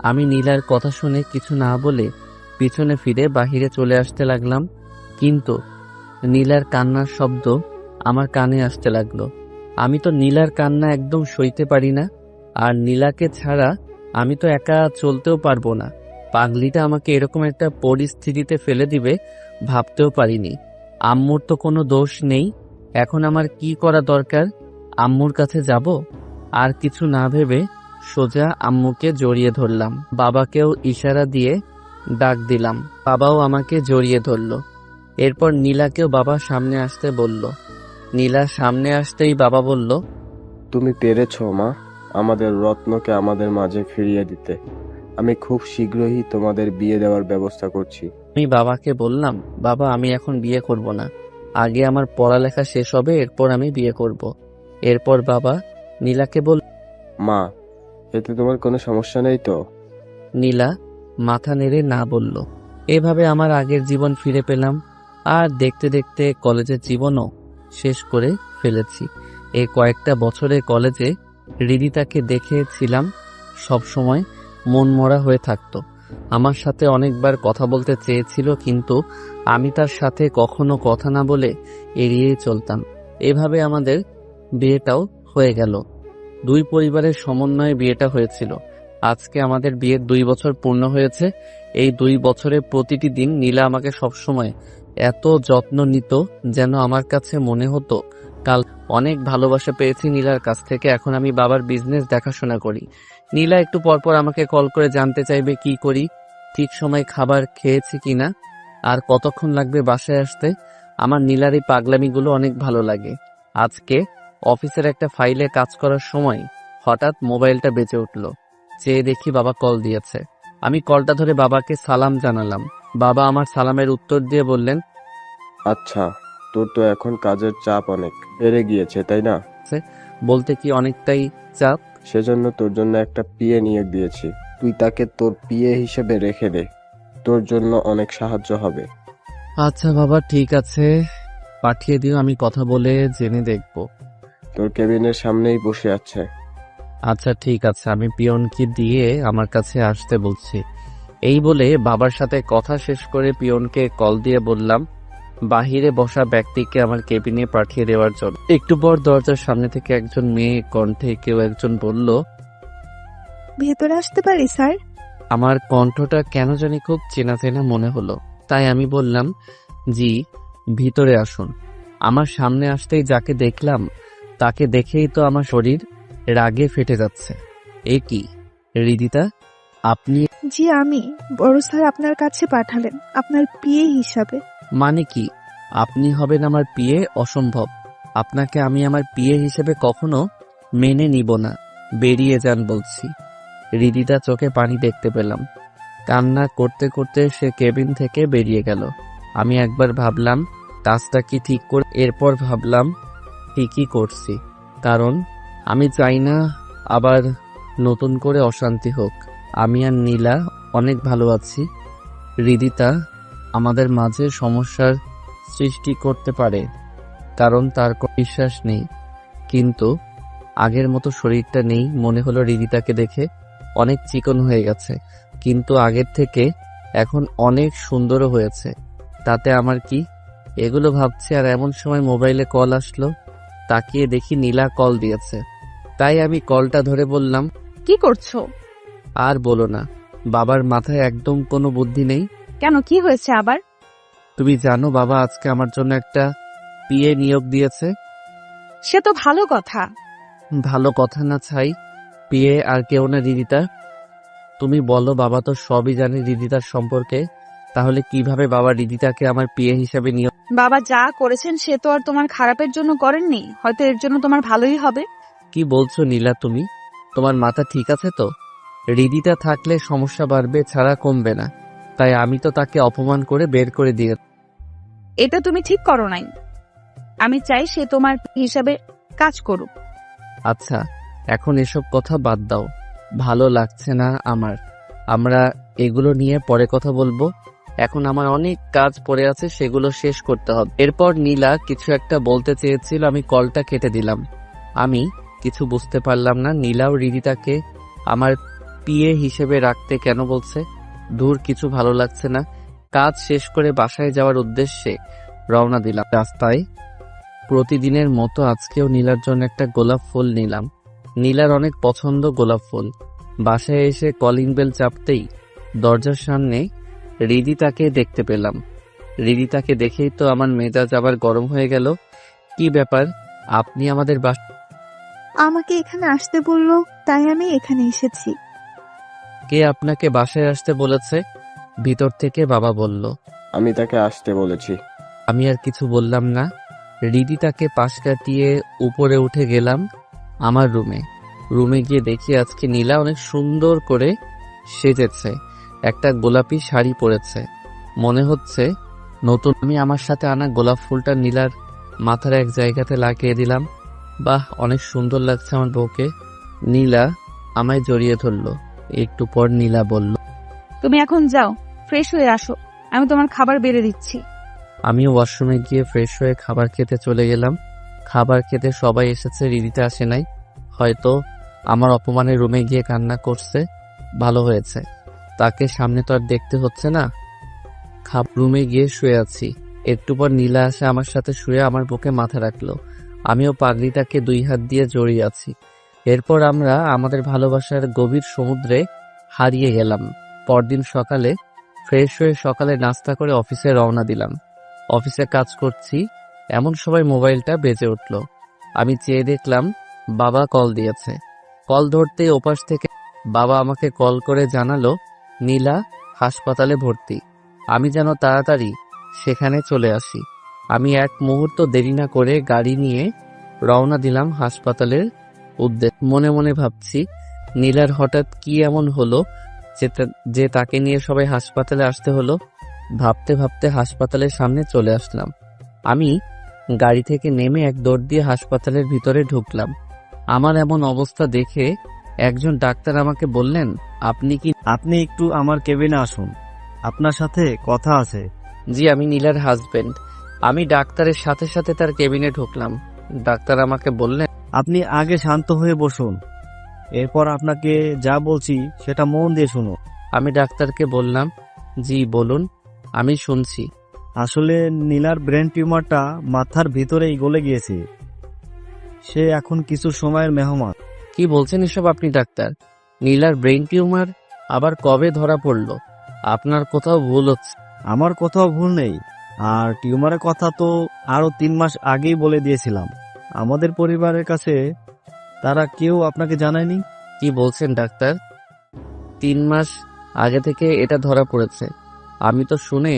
আমি নীলার কথা শুনে কিছু না বলে পিছনে ফিরে বাহিরে চলে আসতে লাগলাম, কিন্তু নীলার কান্নার শব্দ আমার কানে আসতে লাগলো। আমি তো নীলার কান্না একদম সইতে পারি না, আর নীলাকে ছাড়া আমি তো একা চলতেও পারবো না। পাগলিটা আমাকে এরকম একটা পরিস্থিতিতে ফেলে দিবে ভাবতেও পারিনি। আম্মুর তো কোনো দোষ নেই, এখন আমার কি করা দরকার? আম্মুর কাছে যাব? আর কিছু না ভেবে সোজা আম্মুকে জড়িয়ে ধরলাম। বাবাকেও ইশারা দিয়ে ডাক দিলাম, বাবাও আমাকে জড়িয়ে ধরল। এরপর নীলাকেও বাবা সামনে আসতে বলল। নীলা সামনে আসতেই বাবা বলল, তুমি পেরেছো মা, আমাদের রত্নকে আমাদের মাঝে ফিরিয়ে দিতে। আমি খুব শীঘ্রই তোমাদের বিয়ে দেওয়ার ব্যবস্থা করছি। আমি বাবাকে বললাম, বাবা আমি এখন বিয়ে করব না, আগে আমার পড়ালেখা শেষ হবে, এরপর আমি বিয়ে করব। এরপর বাবা নীলাকে বলল, মা, এতে তোমার কোনো সমস্যা নেই তো? নীলা মাথা নেড়ে না বলল। এভাবে আমার আগের জীবন ফিরে পেলাম, আর দেখতে দেখতে কলেজের জীবনও শেষ করে ফেলেছি। এই কয়েকটা বছরে কলেজে হৃদিতাকে দেখেছিলাম, সবসময় মন মরা হয়ে থাকতো। আমার সাথে অনেকবার কথা বলতে চেয়েছিল, কিন্তু আমি তার সাথে কখনো কথা না বলে এড়িয়েই চলতাম। এভাবে আমাদের বিয়েটাও হয়ে গেল। দুই পরিবারের সমন্বয়ে বিয়েটা হয়েছিল। আজকে আমাদের বিয়ের 2 বছর পূর্ণ হয়েছে। এই 2 বছরে প্রতিটি দিন নীলা আমাকে সবসময় এত যত্ন নিত, যেন আমার কাছে মনে হতো কাল। অনেক ভালোবাসা পেয়েছি নীলার কাছ থেকে। এখন আমি বাবার বিজনেস দেখাশোনা করি। নীলা একটু পরপর আমাকে কল করে জানতে চাইবে কি করি, ঠিক সময় খাবার খেয়েছি কিনা, আর কতক্ষণ লাগবে বাসায় আসতে। আমার নীলার এই পাগলামিগুলো অনেক ভালো লাগে। আজকে অফিসের একটা ফাইলে কাজ করার সময় হঠাৎ মোবাইলটা বেজে উঠল। চেয়ে দেখি বাবা কল দিয়েছে। আমি কলটা ধরে বাবাকে সালাম জানালাম। বাবা আমার সালামের উত্তর দিয়ে বললেন, আচ্ছা, তোর তো এখন কাজের চাপ অনেক বেড়ে গিয়েছে, তাই না? বলতে কি অনেকটাই চাপ। সেজন্য তোর জন্য একটা পিএ নিয়োগ দিয়েছি। তুই তাকে তোর পিএ হিসেবে রেখে দে, তোর জন্য অনেক সাহায্য হবে। আচ্ছা বাবা, ঠিক আছে, পাঠিয়ে দিও, আমি কথা বলে জেনে দেখব। তোর কেবিনের সামনেই বসে আছে। আচ্ছা ঠিক আছে, আমি পিয়নকে দিয়ে আমার কাছে আসতে বলছি। এই বলে বাবার সাথে কথা শেষ করে পিয়নকে কল দিয়ে বললাম বাহিরে বসা ব্যক্তিকে আমার কেবিনে পাঠিয়ে দেওয়ার জন্য। একটু পর দরজার সামনে থেকে একজন মেয়ে কণ্ঠে কেউ একজন বলল, ভেতরে আসতে পারি স্যার? আমার কণ্ঠটা কেন জানি খুব চেনা চেনা মনে হলো, তাই আমি বললাম, জি ভিতরে আসুন। আমার সামনে আসতেই যাকে দেখলাম তাকে দেখেই তো আমার শরীর রাগে ফেটে যাচ্ছে। এ কি হৃদিতা, আপনি? জি আমি। বড় স্যার আপনার কাছে পাঠালেন আপনার পিএ হিসাবে। মানে কি আপনি হবেন আমার পিএ? অসম্ভব, আপনাকে আমি আমার পিএ হিসেবে কখনো মেনে নিব না, বেরিয়ে যান বলছি। হৃদিতা চোখে পানি দেখতে পেলাম। কান্না করতে করতে সে কেবিন থেকে বেরিয়ে গেল। আমি একবার ভাবলাম কাজটা কি ঠিক করে, এরপর ভাবলাম ঠিকই করছি, কারণ আমি চাই না আবার নতুন করে অশান্তি হোক। আমি আর নীলা অনেক ভালো আছি। হৃদিতা আমাদের মাঝে সমস্যার সৃষ্টি করতে পারে, কারণ তার কোনো বিশ্বাস নেই, কিন্তু আগের মতো শরীরটা নেই। মনে হলো হৃদিতাকে দেখে অনেক চিকন হয়ে গেছে, কিন্তু আগের থেকে এখন অনেক সুন্দরও হয়েছে। তাতে আমার কি? এগুলো ভাবছি, আর এমন সময় মোবাইলে কল আসলো। তাকিয়ে দেখি নীলা কল দিয়েছে, তাই আমি কলটা ধরে বললাম, কি করছো? আর বলো না, বাবার মাথায় একদম কোনো বুদ্ধি নেই। কেন, কি হয়েছে আবার? তুমি জানো বাবা আজকে আমার জন্য একটা পিএ নিয়োগ দিয়েছে। সে তো ভালো কথা। ভালো কথা না ছাই, পিএ আর কেউ না হৃদিতা। তুমি বলো, বাবা তো সবই জানে হৃদিতার সম্পর্কে, তাহলে কিভাবে বাবা হৃদিতাকে আমার পিএ হিসেবে নিয়োগ? বাবা যা করেছেন সে তো আর তোমার খারাপের জন্য করেননি, হয়তো এর জন্য তোমার ভালোই হবে। কি বলছো নীলা তুমি? তোমার মাথা ঠিক আছে তো? হৃদিতা থাকলে সমস্যা বাড়বে ছাড়া কমবে না। তাই আমি তো তাকে অপমান করে বের করে দিয়ে। এটা তুমি ঠিক করো নাই। আমি চাই সে তোমার হিসাবে কাজ করুক। আচ্ছা, এখন এসব কথা বাদ দাও, ভালো লাগছে না আমার। আমরা এগুলো নিয়ে পরে কথা বলবো। এখন আমার অনেক কাজ পড়ে আছে, সেগুলো শেষ করতে হবে। এরপর নীলা কিছু একটা বলতে চেয়েছিল, আমি কলটা কেটে দিলাম। আমি কিছু বুঝতে পারলাম না নীলাও রিদিতাকে আমার পিএ হিসেবে রাখতে কেন বলছে। দূর, কিছু ভালো লাগছে না। কাজ শেষ করে বাসায় যাওয়ার উদ্দেশ্যে রওনা দিলাম। রাস্তায় প্রতিদিনের মতো আজকেও নীলার জন্য একটা গোলাপ ফুল নিলাম। নীলার অনেক পছন্দ গোলাপ ফুল। বাসায় এসে কলিং বেল চাপতেই দরজার সামনে রিদিতাকে দেখতে পেলাম। রিদিতাকে দেখেই তো আমার মেজাজ আবার গরম হয়ে গেল। কি ব্যাপার, আপনি আমাদের আমাকে এখানে আসতে বললো, তাই আমি এখানে এসেছি। কে আপনাকে বাসায় আসতে বলেছে? ভিতর থেকে বাবা বলল। আমি তাকে আসতে বলেছি। আমি আর কিছু বললাম না। রিদিতাকে পাশ কাটিয়ে উপরে উঠে গেলাম আমার রুমে গিয়ে দেখি আজকে নীলা অনেক সুন্দর করে সেজেছে। একটা গোলাপি শাড়ি পরেছে, মনে হচ্ছে নতুন। আমি আমার সাথে আনা গোলাপ ফুলটা নীলার মাথার এক জায়গাতে লাগিয়ে দিলাম। বাহ, অনেক সুন্দর লাগছে আমার বউকে। নীলা আমায় জড়িয়ে ধরলো। একটু পর নীলা বলল, তুমি এখন যাও, ফ্রেশ হয়ে আসো, আমি তোমার খাবার বেড়ে দিচ্ছি। আমিও ওয়াশরুমে গিয়ে ফ্রেশ হয়ে খাবার খেতে চলে গেলাম। খাবার খেতে সবাই এসেছে, রিদিতা আসে নাই। হয়তো আমার অপমানের রুমে গিয়ে কান্না করছে। ভালো হয়েছে, তাকে সামনে তো আর দেখতে হচ্ছে না। রুমে গিয়ে শুয়ে আছি। একটু পর নীলা আসে, আমার সাথে শুয়ে আমার বুকে মাথা রাখলো। আমিও পাগড়িটাকে 2 হাত দিয়ে জড়িয়ে আছি। এরপর আমরা আমাদের ভালোবাসার গভীর সমুদ্রে হারিয়ে গেলাম। পরদিন সকালে ফ্রেশ হয়ে সকালে নাস্তা করে অফিসে রওনা দিলাম। অফিসে কাজ করছি, এমন সময় মোবাইলটা বেজে উঠল। আমি চেয়ে দেখলাম বাবা কল দিয়েছে। কল ধরতেই ওপাশ থেকে বাবা আমাকে কল করে জানালো নীলা হাসপাতালে ভর্তি। আমি যেন তাড়াতাড়ি সেখানে চলে আসি। আমি এক মুহূর্ত দেরি না করে গাড়ি নিয়ে রওনা দিলাম হাসপাতালের উদ্দেশ্যে। মনে মনে ভাবছি নীলার হঠাৎ কি এমন হলো যে তাকে নিয়ে সবাই হাসপাতালে আসতে হলো। ভাবতে ভাবতে হাসপাতালের সামনে চলে আসলাম। আমি গাড়ি থেকে নেমে এক দৌড় দিয়ে হাসপাতালের ভিতরে ঢুকলাম। আমার এমন অবস্থা দেখে একজন ডাক্তার আমাকে বললেন, আপনি একটু আমার কেবিনে আসুন, আপনার সাথে কথা আছে। জি, আমি নীলার হাজবেন্ড। আমি ডাক্তারের সাথে সাথে তার কেবিনে ঢুকলাম। ডাক্তার আমাকে বললেন, আপনি আগে শান্ত হয়ে বসুন, এরপর আপনাকে যা বলছি সেটা মন দিয়ে শুনুন। আমি ডাক্তারকে বললাম, জি বলুন, আমি শুনছি। আসলে নীলার ব্রেন টিউমারটা মাথার ভিতরেই গলে গিয়েছে। সে এখন কিছু সময়ের মেহমান। কি বলছেন এসব আপনি ডাক্তার? নীলার ব্রেন টিউমার আবার কবে ধরা পড়লো? আপনার কোথাও ভুল হচ্ছে। আমার কোথাও ভুল নেই, আর টিউমারের কথা তো আরো 3 মাস আগেই বলে দিয়েছিলাম। আমাদের পরিবারের কাছে তারা কেউ আপনাকে জানায়নি। কি বলছেন ডাক্তার? 3 মাস আগে থেকে এটা ধরা পড়েছে? আমি তো শুনে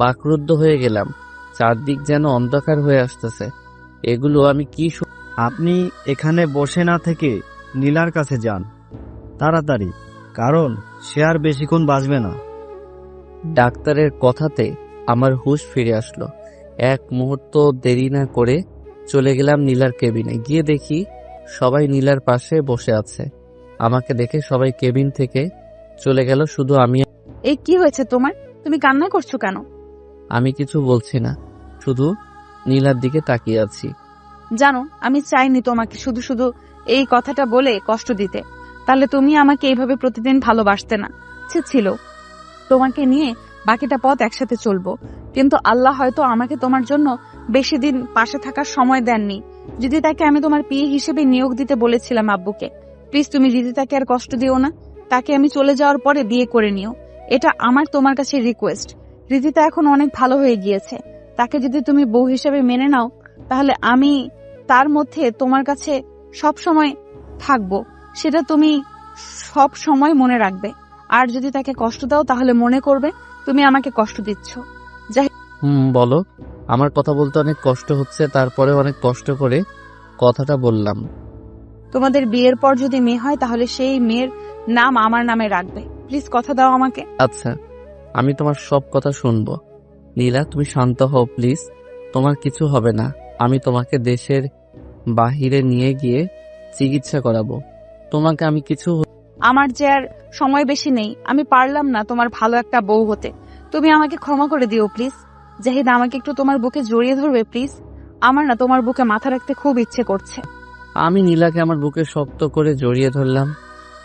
বাকরুদ্ধ হয়ে গেলাম। চারদিক যেন অন্ধকার হয়ে আসতেছে। এগুলো আমি কি আপনি এখানে বসে না থেকে নীলার কাছে যান তাড়াতাড়ি, কারণ সে আর বেশিক্ষণ বাঁচবে না। ডাক্তারের কথাতে আমার হুঁশ ফিরে আসলো। এক মুহূর্ত দেরি না করে চলে গেলাম নীলার কেবিনে। গিয়ে দেখি সবাই নীলার পাশে বসে আছে। আমাকে দেখে সবাই কেবিন থেকে চলে গেল, শুধু আমি। এই কি হয়েছে তোমার? তুমি কান্না করছো কেন? আমি কিছু বলছি না, শুধু নীলার দিকে তাকিয়ে আছি। জানো, আমি চাইনি তোমাকে শুধু শুধু এই কথাটা বলে কষ্ট দিতে। তাহলে তুমি আমাকে এইভাবে প্রতিদিন ভালোবাসতে না। ছিল তোমাকে নিয়ে বাকিটা পথ একসাথে চলবো, কিন্তু আল্লাহ হয়তো আমাকে তোমার জন্য বেশি দিন পাশে থাকার সময় দেননি। যদি তাকে আমি তোমার পিএ হিসেবে নিয়োগ দিতে বলেছিলাম আব্বুকে। প্লিজ তুমি রিদিতাকে আর কষ্ট দিও না। তাকে আমি চলে যাওয়ার পরে বিয়ে করে নিও, এটা আমার তোমার কাছে রিকোয়েস্ট। রিদিতা এখন অনেক ভালো হয়ে গিয়েছে। তাকে যদি তুমি বউ হিসেবে মেনে নাও, তাহলে আমি তার মধ্যে তোমার কাছে সব সময় থাকবো, সেটা তুমি সব সময় মনে রাখবে। আর যদি তাকে কষ্ট দাও, তাহলে মনে করবে তুমি আমাকে কষ্ট দিচ্ছ। বলো। আমার কথা বলতে অনেক কষ্ট হচ্ছে, তারপরে অনেক কষ্ট করে কথাটা বললাম। তোমাদের বিয়ের পর যদি মেয়ে হয়, তাহলে সেই মেয়ের নাম আমার নামে রাখবে। প্লিজ কথা দাও আমাকে। আচ্ছা, আমি তোমার সব কথা শুনবো। নীলা, তুমি শান্ত হও প্লিজ। তোমার কিছু হবে না। আমি তোমাকে দেশের বাহিরে নিয়ে গিয়ে চিকিৎসা করাবো। তোমাকে আমি কিছু আমার যে আর সময় বেশি নেই, আমি পারলাম না তোমার ভালো একটা বউ হতে। তুমি আমাকে ক্ষমা করে দিও প্লিজ। জাহিদ, আমাকে একটু তোমার বুকে জড়িয়ে ধরবে প্লিজ। আমার না তোমার বুকে মাথা রাখতে খুব ইচ্ছে করছে। আমি নীলাকে আমার বুকে শক্ত করে জড়িয়ে ধরলাম।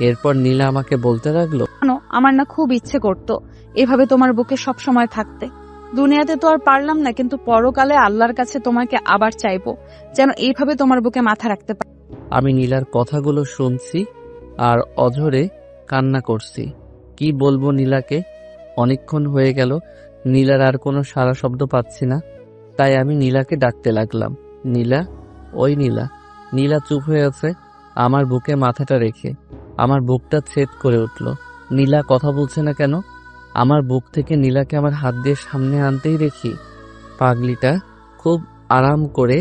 এরপর নীলা আমাকে বলতে লাগলো, জানো, আমার না খুব ইচ্ছে করতো এভাবে তোমার বুকে সব সময় থাকতে। দুনিয়াতে তো আর পারলাম না, কিন্তু পরকালে আল্লাহর কাছে তোমাকে আবার চাইবো, যেন এইভাবে তোমার বুকে মাথা রাখতে পারি। আমি নীলার কথাগুলো শুনছি আর অঝরে কান্না করছি। কি বলবো নীলাকে? অনেকক্ষণ হয়ে গেল, নীলার আর কোনো সাড়া শব্দ পাচ্ছি না। তাই আমি নীলাকে ডাকতে লাগলাম, নীলা, ওই নীলা। নীলা চুপ হয়ে আছে আমার বুকে মাথাটা রেখে। আমার বুকটা ছেদ করে উঠল। নীলা কথা বলছে না কেন? আমার বুক থেকে নীলাকে আমার হাত দিয়ে সামনে আনতেই দেখি পাগলিটা খুব আরাম করে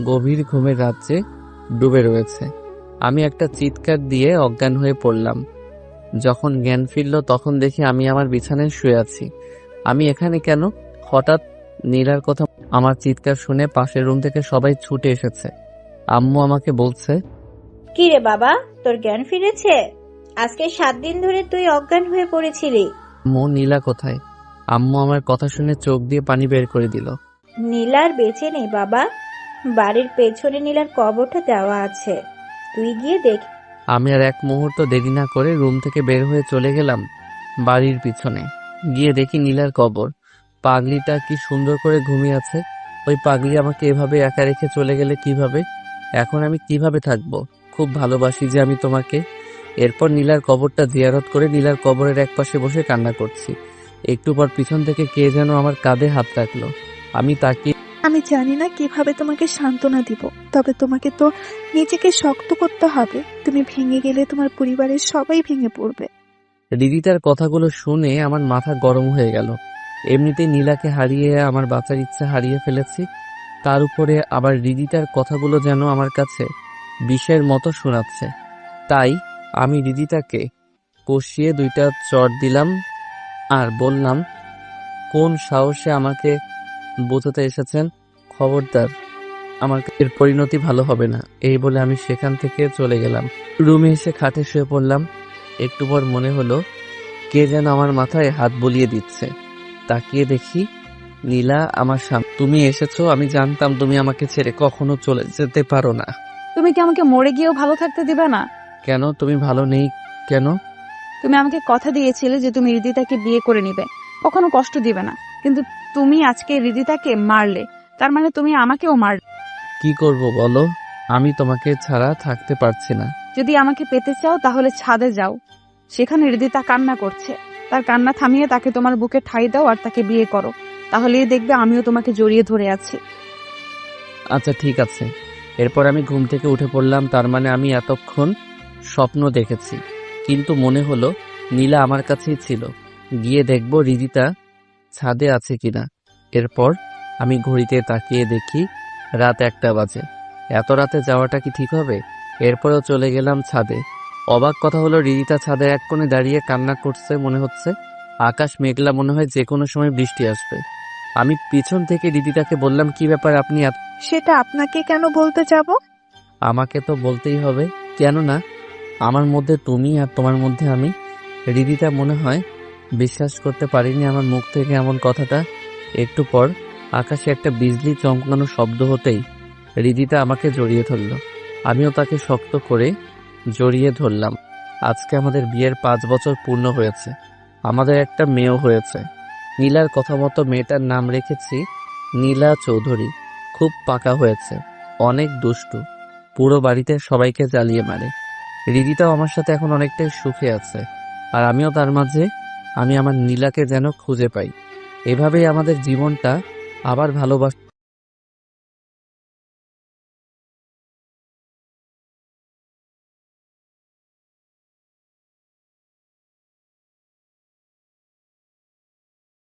গভীর ঘুমের রাজ্যে ডুবে রয়েছে। আমি একটা চিৎকার দিয়ে অজ্ঞান হয়ে পড়লাম। যখন জ্ঞান ফিরল তখন দেখি আমি আমার বিছানায় শুয়ে আছি। আমি এখানে কেন? হঠাৎ নীলার কথা, আমার চিৎকার শুনে পাশের রুম থেকে সবাই ছুটে এসেছে। আম্মু আমাকে বলছে, কি রে বাবা, তোর জ্ঞান ফিরেছে? আজকে 7 দিন ধরে তুই অজ্ঞান হয়ে পড়েছিলি। আম্মু, নীলা কোথায়? আম্মু আমার কথা শুনে চোখ দিয়ে পানি বের করে দিল। নীলার বেঁচে নেই বাবা, বাড়ির পেছনে নীলার কবরটা দেওয়া আছে, তুই গিয়ে দেখ। আমি আর এক মুহূর্ত দেরি না করে রুম থেকে বের হয়ে চলে গেলাম বাড়ির পিছনে। গিয়ে দেখি নীলার কবর। পাগলিটা কি সুন্দর করে ঘুমিয়ে আছে। ওই পাগলি আমাকে এভাবে একা রেখে চলে গেলে কিভাবে? এখন আমি কিভাবে থাকবো? খুব ভালোবাসি যে আমি তোমাকে। এরপর নীলার কবরটা জিয়ারত করে নীলার কবরের একপাশে বসে কান্না করছি। একটু পর পিছন থেকে কে যেন আমার কাঁধে হাত রাখলো। আমি তাকিয়ে, আমি জানি না কিভাবে তোমাকে সান্ত্বনা দিব, তবে তোমাকে তো নিজেকে শক্ত করতে হবে। তুমি ভেঙে গেলে তোমার পরিবারের সবাই ভেঙে পড়বে। রিদিতার কথাগুলো শুনে আমার মাথা গরম হয়ে গেল। এমনিতেই নীলাকে হারিয়ে আমার বাঁচার ইচ্ছা হারিয়ে ফেলেছি, তার উপরে আবার রিদিতার কথাগুলো যেন আমার কাছে বিষের মতো শোনাচ্ছে। তাই আমি রিদিতাকে কষিয়ে 2টা চড় দিলাম আর বললাম, কোন সাহসে আমাকে বোঝাতে এসেছেন? খবরদার, আমার এর পরিণতি ভালো হবে না। এই বলে আমি সেখান থেকে চলে গেলাম। রুমে এসে খাটে শুয়ে পড়লাম। একটু পর মনে হলো কে যেন আমার মাথায় হাত বুলিয়ে দিচ্ছে। তাকিয়ে দেখি নীলা আমার সামনে। তুমি এসেছো। আমি জানতাম তুমি আমাকে ছেড়ে কখনো চলে যেতে পারো না। তুমি কি আমাকে মরে গিয়েও ভালো থাকতে দিবে না? কেন? তুমি ভালো নেই কেন? তুমি আমাকে কথা দিয়েছিলে যে তুমি হৃদিতাকে বিয়ে করে নিবে, কখনো কষ্ট দিবে না, কিন্তু তুমি আজকে হৃদিতাকে মারলে, তার মানে তুমি আমাকেও মারলে। কি করব বলো? আমি তোমাকে ছাড়া থাকতে পারছি না। যদি আমাকে পেতে চাও তাহলে ছাদে যাও, সেখানে হৃদিতা কান্না করছে, তার কান্না থামিয়ে তাকে তোমার বুকে ঠাঁই দাও আর তাকে বিয়ে করো, তাহলেই দেখবে আমিও তোমাকে জড়িয়ে ধরে আছি। আচ্ছা ঠিক আছে। এরপর আমি ঘুম থেকে উঠে পড়লাম। তার মানে আমি এতক্ষণ স্বপ্ন দেখেছি। কিন্তু মনে হলো নীলা আমার কাছেই ছিল। গিয়ে দেখবো হৃদিতা ছাদে আছে কিনা। এরপর আমি ঘড়িতে তাকিয়ে দেখি রাত 1টা বাজে। এত রাতে যাওয়াটা কি ঠিক হবে? এরপরেও চলে গেলাম ছাদে। অবাক কথা হলো হৃদিতা ছাদের এক কোণে দাঁড়িয়ে কান্না করছে। মনে হচ্ছে আকাশ মেঘলা, মনে হয় যে কোনো সময় বৃষ্টি আসবে। আমি পিছন থেকে হৃদিতাকে বললাম, কি ব্যাপার আপনি সেটা আপনাকে কেন বলতে যাব? আমাকে তো বলতেই হবে, কেন না? আমার মধ্যে তুমি আর তোমার মধ্যে আমি। হৃদিতা মনে হয় বিশ্বাস করতে পারিনি আমার মুখ থেকে এমন কথাটা। একটু পর আকাশে একটা বিজলি চমকানো শব্দ হতেই হৃদিতা আমাকে জড়িয়ে ধরল। আমিও তাকে শক্ত করে জড়িয়ে ধরলাম। আজকে আমাদের বিয়ের 5 বছর পূর্ণ হয়েছে। আমাদের একটা মেয়েও হয়েছে। নীলার কথা মতো মেয়েটার নাম রেখেছি নীলা চৌধুরী। খুব পাকা হয়েছে, অনেক দুষ্টু, পুরো বাড়িতে সবাইকে জ্বালিয়ে মারে। হৃদিতাও আমার সাথে এখন অনেকটাই সুখে আছে, আর আমিও তার মাঝে। আমি আমার নীলাকে যেন খুঁজে পাই। এভাবেই আমাদের জীবনটা আবার ভালোবাসা